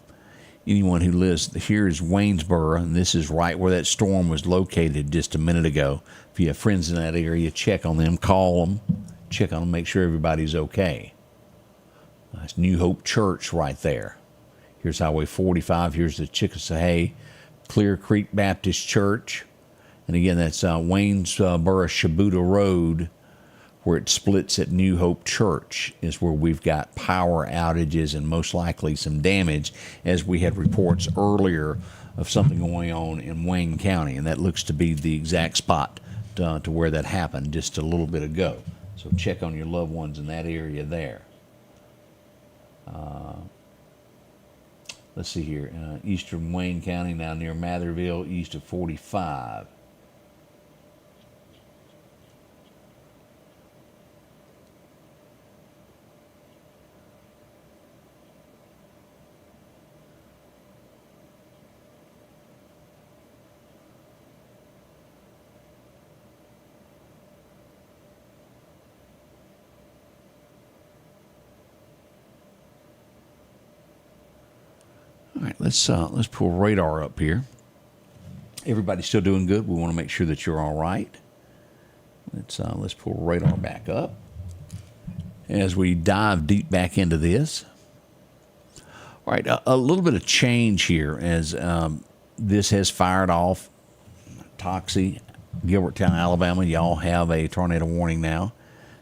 anyone who lives here is Waynesboro, and this is right where that storm was located just a minute ago. If you have friends in that area, check on them, call them, check on them, make sure everybody's okay. That's New Hope Church right there. Here's Highway 45. Here's the Chickasahee Clear Creek Baptist Church. And again, that's Waynesboro Shibuda Road, where it splits at New Hope Church, is where we've got power outages and most likely some damage, as we had reports earlier of something going on in Wayne County. And that looks to be the exact spot to where that happened just a little bit ago. So check on your loved ones in that area there. Let's see here. Eastern Wayne County, now near Matherville, east of 45. All right, let's pull radar up here. Everybody's still doing good. We want to make sure that you're all right. Let's pull radar back up as we dive deep back into this. All right, a little bit of change here as this has fired off. Toxie, Gilberttown, Alabama. Y'all have a tornado warning now,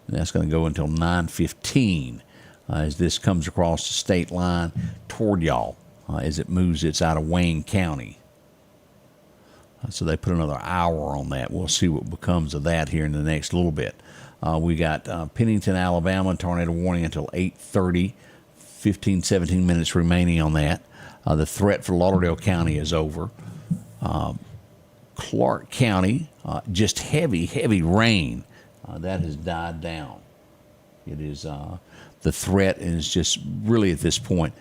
and that's going to go until 9:15 as this comes across the state line toward y'all. As it moves, it's out of Wayne County. So they put another hour on that. We'll see what becomes of that here in the next little bit. We got Pennington, Alabama, tornado warning until 8:30, 17 minutes remaining on that. The threat for Lauderdale County is over. Clarke County, just heavy rain. That has died down. It is the threat is just really at this point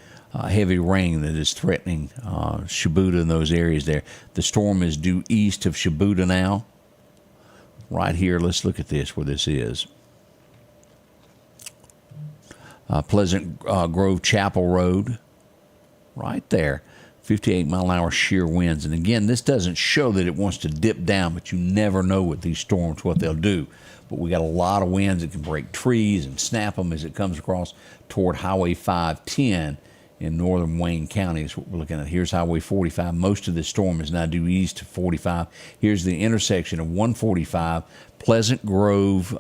heavy rain that is threatening Shibuda and those areas there. The storm is due east of Shibuda now. Right here, let's look at this, where this is. Pleasant Grove Chapel Road, right there. 58-mile-an-hour shear winds. And again, this doesn't show that it wants to dip down, but you never know with these storms what they'll do. But we got a lot of winds that can break trees and snap them as it comes across toward Highway 510 in northern Wayne County is what we're looking at. Here's Highway 45. Most of this storm is now due east of 45. Here's the intersection of 145, Pleasant Grove,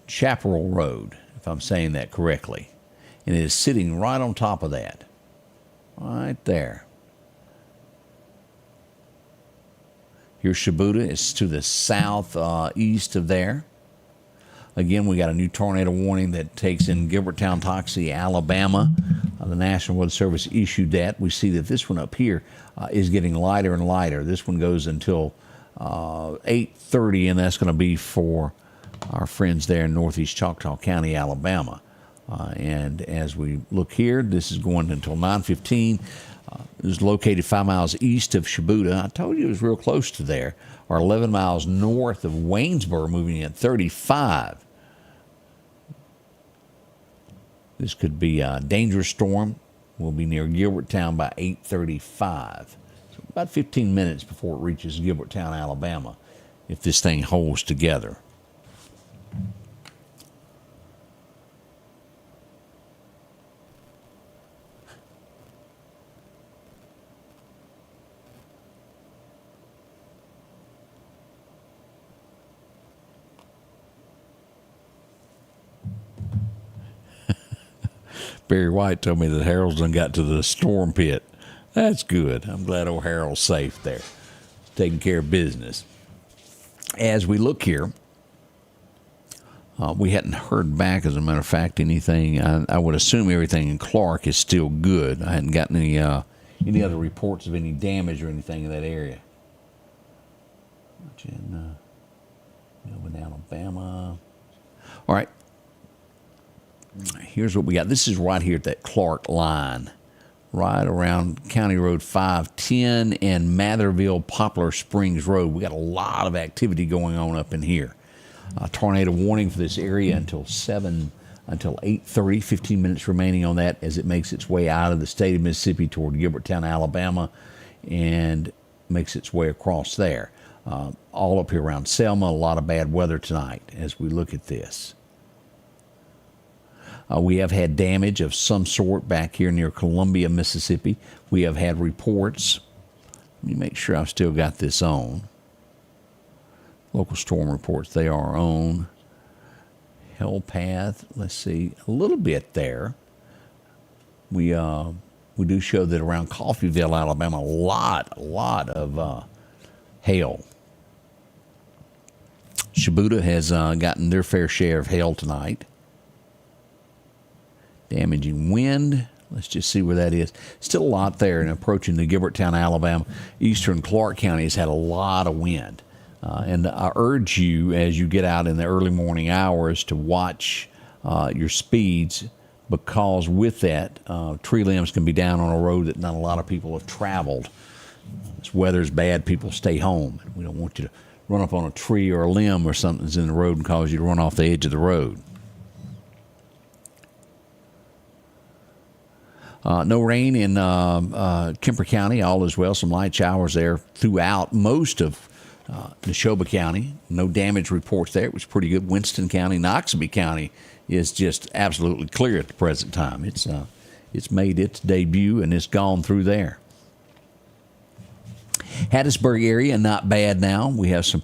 Chaparral Road, if I'm saying that correctly. And it is sitting right on top of that. Right there. Here's Shibuda. It's to the southeast of there. Again, we got a new tornado warning that takes in Gilbertown, Toxie, Alabama. The National Weather Service issued that. We see that this one up here is getting lighter and lighter. This one goes until 8:30, and that's going to be for our friends there in northeast Choctaw County, Alabama. And as we look here, this is going until 9:15. It is located 5 miles east of Shibuda. I told you it was real close to there. Or 11 miles north of Waynesboro, moving at 35. This could be a dangerous storm. We'll be near Gilbertown by 8:35. So about 15 minutes before it reaches Gilbertown, Alabama, if this thing holds together. Barry White told me that Harold's done got to the storm pit. That's good. I'm glad old Harold's safe there, taking care of business. As we look here, we hadn't heard back, as a matter of fact, anything. I would assume everything in Clarke is still good. I hadn't gotten any other reports of any damage or anything in that area. In Alabama. All right. Here's what we got. This is right here at that Clarke line, right around County Road 510 and Matherville Poplar Springs Road. We got a lot of activity going on up in here. Tornado warning for this area until 8:30. 15 minutes remaining on that as it makes its way out of the state of Mississippi toward Gilbertown, Alabama, and makes its way across there. All up here around Selma. A lot of bad weather tonight as we look at this. We have had damage of some sort back here near Columbia, Mississippi. We have had reports. Let me make sure I've still got this on. Local storm reports, they are on. Hell Path, let's see, a little bit there. We do show that around Coffeyville, Alabama, a lot of hail. Shibuda has gotten their fair share of hail tonight. Damaging wind. Let's just see where that is. Still a lot there, and approaching the Gilbertown, Alabama. Eastern Clarke County has had a lot of wind. And I urge you, as you get out in the early morning hours, to watch your speeds, because with that, tree limbs can be down on a road that not a lot of people have traveled. This weather's bad, people stay home. We don't want you to run up on a tree or a limb or something that's in the road and cause you to run off the edge of the road. No rain in Kemper County, all is well. Some light showers there throughout most of Neshoba County. No damage reports there. It was pretty good. Winston County, Noxubee County is just absolutely clear at the present time. It's made its debut, and it's gone through there. Hattiesburg area, not bad now. We have some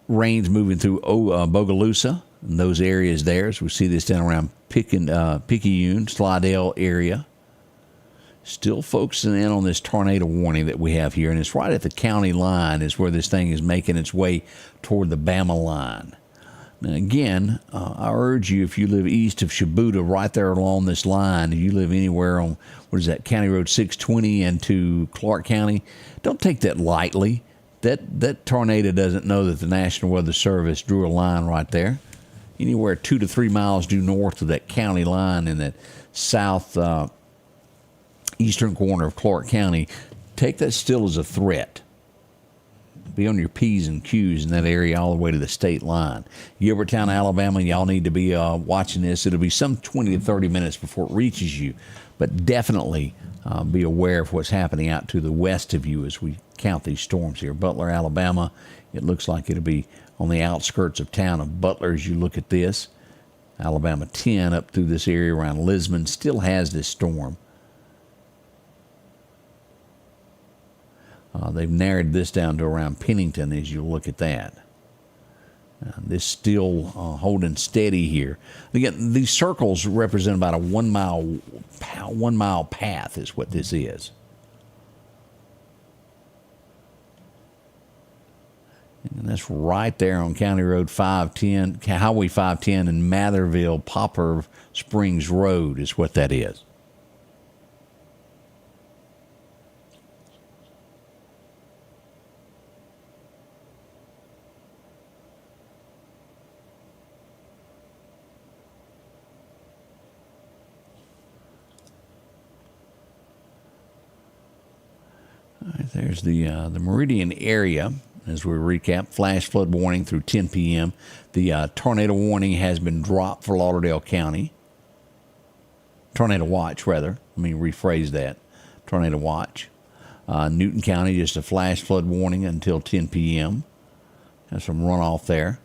rains moving through Bogalusa and those areas there. So we see this down around Picayune, Slidell area. Still focusing in on this tornado warning that we have here, and it's right at the county line is where this thing is making its way toward the Bama line. Now, again, I urge you, if you live east of Shibuda, right there along this line, if you live anywhere on, County Road 620 into Clarke County, don't take that lightly. That tornado doesn't know that the National Weather Service drew a line right there. Anywhere 2 to 3 miles due north of that county line in that south eastern corner of Clarke County, take that still as a threat. Be on your P's and Q's in that area all the way to the state line. Gilbertown, Alabama, y'all need to be watching this. It'll be some 20 to 30 minutes before it reaches you, but definitely be aware of what's happening out to the west of you as we count these storms here. Butler, Alabama, it looks like it'll be on the outskirts of town of Butler as you look at this. Alabama 10 up through this area around Lisbon. Still has this storm. They've narrowed this down to around Pennington as you look at that. This still holding steady here. Again, these circles represent about a 1 mile path is what this is. And that's right there on County Road 510, Highway 510 and Matherville Poplar Springs Road is what that is. All right, there's the Meridian area. As we recap, flash flood warning through 10 p.m. The tornado warning has been dropped for Lauderdale County. Tornado watch, rather. Let me rephrase that. Tornado watch. Newton County, just a flash flood warning until 10 p.m. Has some runoff there.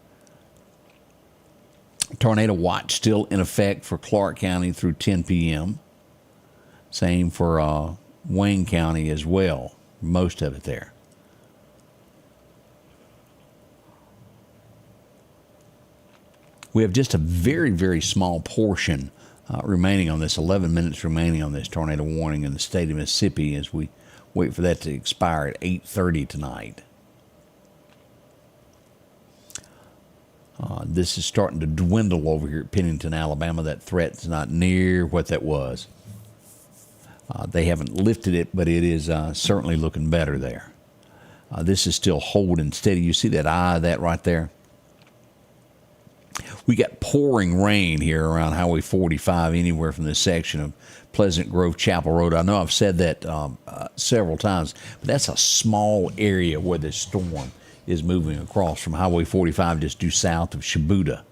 Tornado watch still in effect for Clarke County through 10 p.m. Same for Wayne County as well. Most of it there. We have just a very, very small portion remaining on this, 11 minutes remaining on this tornado warning in the state of Mississippi as we wait for that to expire at 8:30 tonight. This is starting to dwindle over here at Pennington, Alabama. That threat's not near what that was. They haven't lifted it, but it is certainly looking better there. This is still holding steady. You see that eye of that right there? We got pouring rain here around Highway 45, anywhere from this section of Pleasant Grove Chapel Road. I know I've said that several times, but that's a small area where this storm is moving across from Highway 45 just due south of Shibuda.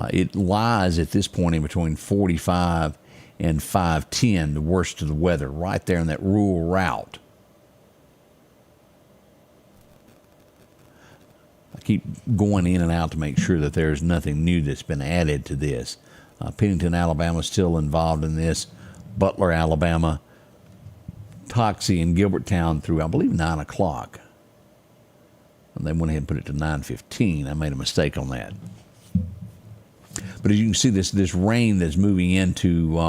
It lies at this point in between 45 and 510, the worst of the weather, right there in that rural route. I keep going in and out to make sure that there's nothing new that's been added to this. Pennington, Alabama is still involved in this. Butler, Alabama, Toxie, and Gilberttown through, I believe, 9 o'clock. And they went ahead and put it to 9:15. I made a mistake on that. But as you can see, this rain that's moving into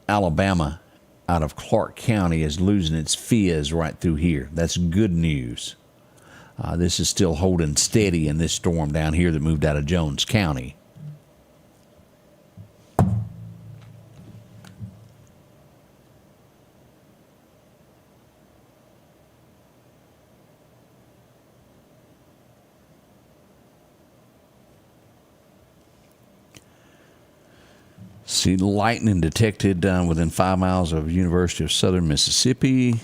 Alabama out of Clarke County is losing its fizz right through here. That's good news. This is still holding steady in this storm down here that moved out of Jones County. See lightning detected within 5 miles of University of Southern Mississippi.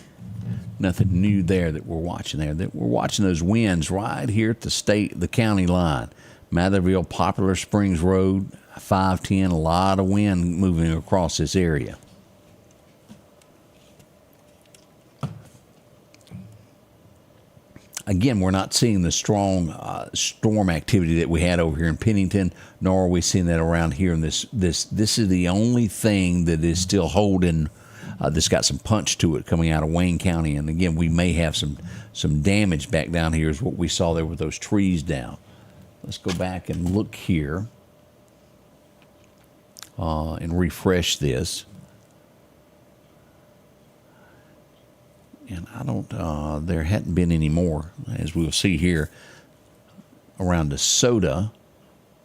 Nothing new there that we're watching there. That we're watching those winds right here at the county line. Matherville, Poplar Springs Road, 510, a lot of wind moving across this area. Again, we're not seeing the strong storm activity that we had over here in Pennington, nor are we seeing that around here in this is the only thing that is still holding. This got some punch to it coming out of Wayne County. And again, we may have some damage back down here is what we saw there with those trees down. Let's go back and look here and refresh this. And I don't, there hadn't been any more, as we'll see here, around DeSoto.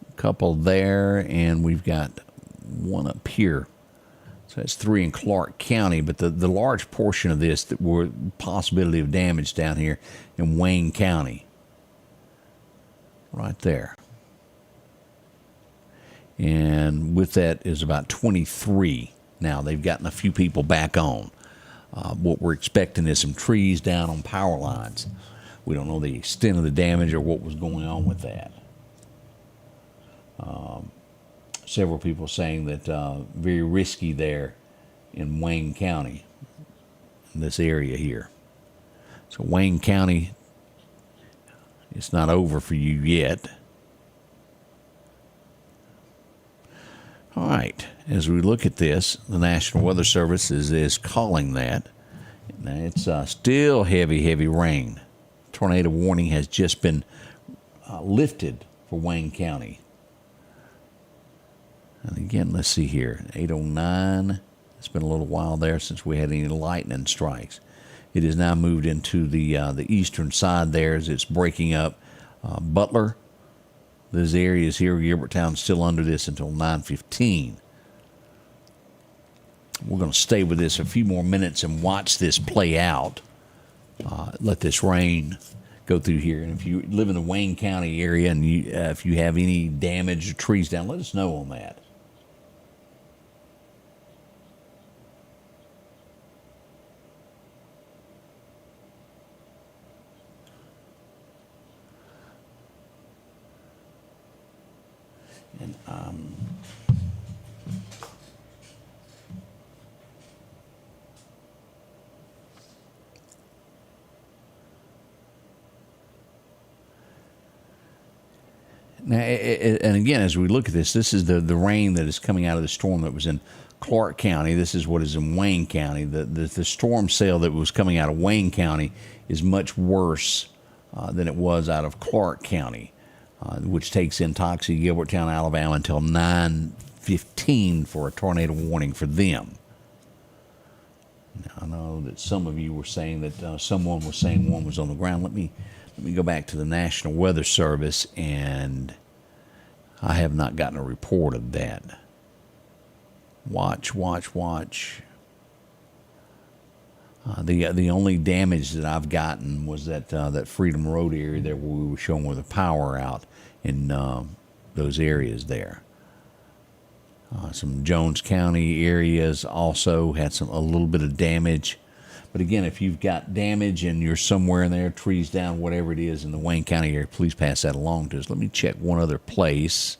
A couple there, and we've got one up here. So that's 3 in Clarke County, but the large portion of this that were possibility of damage down here in Wayne County. Right there. And with that is about 23. Now, they've gotten a few people back on. What we're expecting is some trees down on power lines. We don't know the extent of the damage or what was going on with that. Several people saying that very risky there in Wayne County, in this area here. So Wayne County, it's not over for you yet. All right, as we look at this, the National Weather Service is calling that. Now, it's still heavy rain. Tornado warning has just been lifted for Wayne County. And again, let's see here, 8:09. It's been a little while there since we had any lightning strikes. It has now moved into the eastern side there as it's breaking up. Butler, those areas here, Gilberttown, still under this until 9:15. We're going to stay with this a few more minutes and watch this play out. Let this rain go through here. And if you live in the Wayne County area and if you have any damage or trees down, let us know on that. And now, and again, as we look at this, this is the rain that is coming out of the storm that was in Clarke County. This is what is in Wayne County. The storm cell that was coming out of Wayne County is much worse than it was out of Clarke County, which takes in Toxie, Gilberttown, Alabama until 9:15 for a tornado warning for them. Now, I know that some of you were saying that someone was saying one was on the ground. Let me go back to the National Weather Service, and I have not gotten a report of that. Watch. The only damage that I've gotten was that Freedom Road area there where we were showing where the power out in those areas there. Some Jones County areas also had a little bit of damage. But again, if you've got damage and you're somewhere in there, trees down, whatever it is in the Wayne County area, please pass that along to us. Let me check one other place.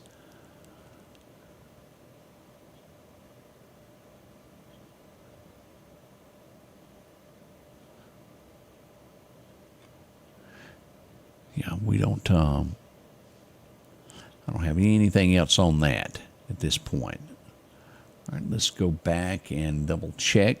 Yeah, we don't. I don't have anything else on that at this point. All right, let's go back and double check.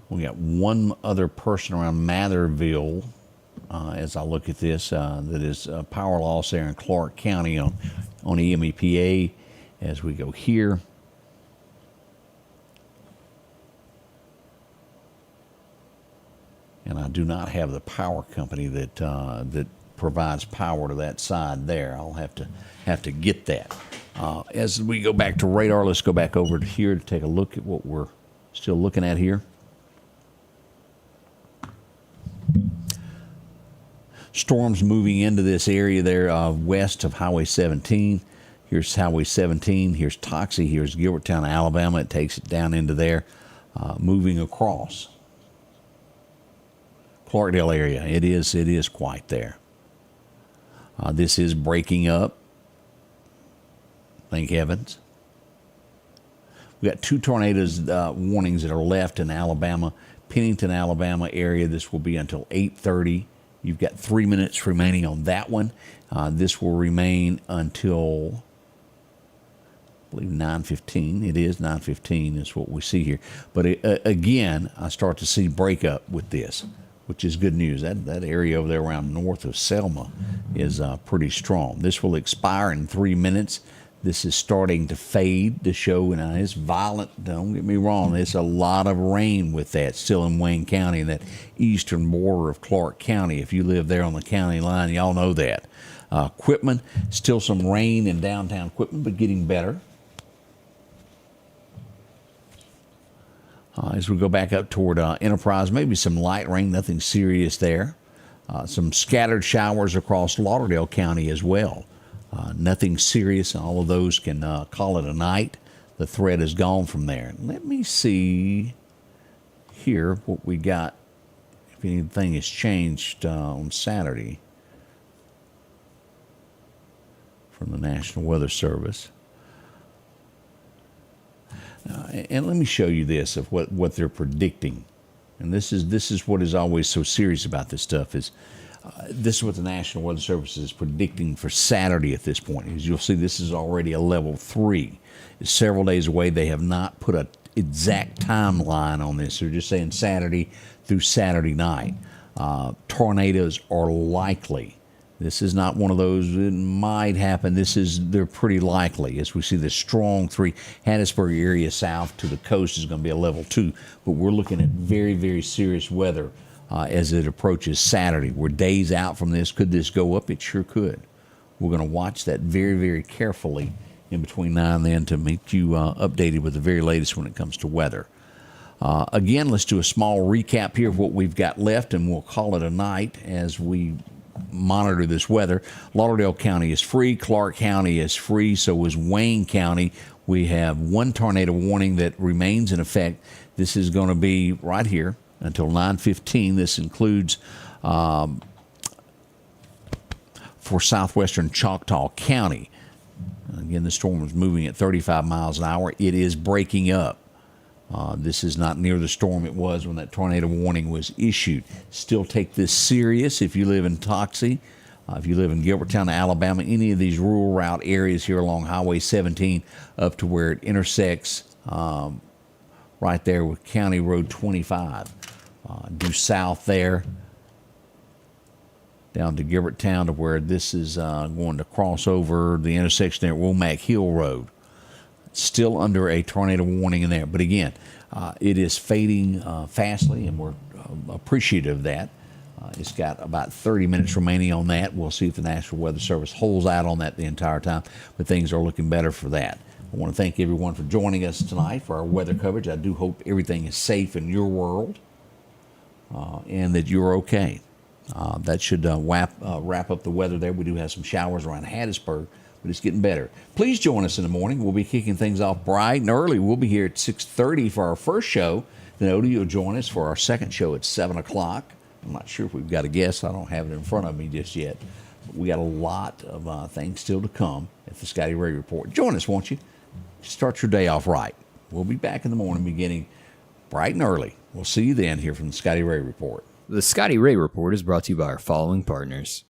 We got one other person around Matherville, as I look at this, that is power loss there in Clarke County on EMEPA. As we go here, and I do not have the power company that provides power to that side there. I'll have to get that. As we go back to radar, let's go back over to here to take a look at what we're still looking at here. Storms moving into this area there west of Highway 17. Here's Highway 17. Here's Toxie. Here's Gilberttown, Alabama. It takes it down into there, moving across Clarkdale area. It is quite there. This is breaking up. Thank heavens. We got two tornadoes warnings that are left in Alabama, Pennington, Alabama area. This will be until 8:30. You've got 3 minutes remaining on that one. This will remain until, I believe, 9:15. It is 9:15 is what we see here. But again, I start to see breakup with this, which is good news. That area over there around north of Selma is pretty strong. This will expire in 3 minutes. This is starting to fade to show, and it's violent. Don't get me wrong. There's a lot of rain with that still in Wayne County, that eastern border of Clarke County. If you live there on the county line, y'all know that. Quitman, still some rain in downtown Quitman, but getting better. As we go back up toward Enterprise, maybe some light rain, nothing serious there. Some scattered showers across Lauderdale County as well. Nothing serious. All of those can call it a night. The threat is gone from there. Let me see here what we got, if anything has changed on Saturday from the National Weather Service. And let me show you this of what they're predicting And this is what is always so serious about this stuff is this is what the National Weather Service is predicting for Saturday at this point. As you'll see, this is already a level 3. It's several days away. They have not put an exact timeline on this. They're just saying Saturday through Saturday night. Tornadoes are likely. This is not one of those, it might happen. They're pretty likely. As we see the strong 3, Hattiesburg area south to the coast is going to be a level 2. But we're looking at very, very serious weather as it approaches Saturday. We're days out from this. Could this go up? It sure could. We're going to watch that very, very carefully in between now and then to make you updated with the very latest when it comes to weather. Again, let's do a small recap here of what we've got left, and we'll call it a night as we monitor this weather. Lauderdale County is free. Clarke County is free. So is Wayne County. We have 1 tornado warning that remains in effect. This is going to be right here until 9:15. This includes for southwestern Choctaw County. Again, the storm is moving at 35 miles an hour. It is breaking up. This is not near the storm it was when that tornado warning was issued. Still take this serious if you live in Toxie, if you live in Gilbertown, Alabama, any of these rural route areas here along Highway 17 up to where it intersects right there with County Road 25. Due south there down to Gilbertown to where this is going to cross over the intersection there at Womack Hill Road. Still under a tornado warning in there. But again, it is fading fastly, and we're appreciative of that. It's got about 30 minutes remaining on that. We'll see if the National Weather Service holds out on that the entire time, but things are looking better for that. I want to thank everyone for joining us tonight for our weather coverage. I do hope everything is safe in your world and that you're okay. That should wrap up the weather there. We do have some showers around Hattiesburg, but it's getting better. Please join us in the morning. We'll be kicking things off bright and early. We'll be here at 6:30 for our first show. Then Odie will join us for our second show at 7 o'clock. I'm not sure if we've got a guest. I don't have it in front of me just yet. But we got a lot of things still to come at the Scotty Ray Report. Join us, won't you? Start your day off right. We'll be back in the morning beginning bright and early. We'll see you then here from the Scotty Ray Report. The Scotty Ray Report is brought to you by our following partners.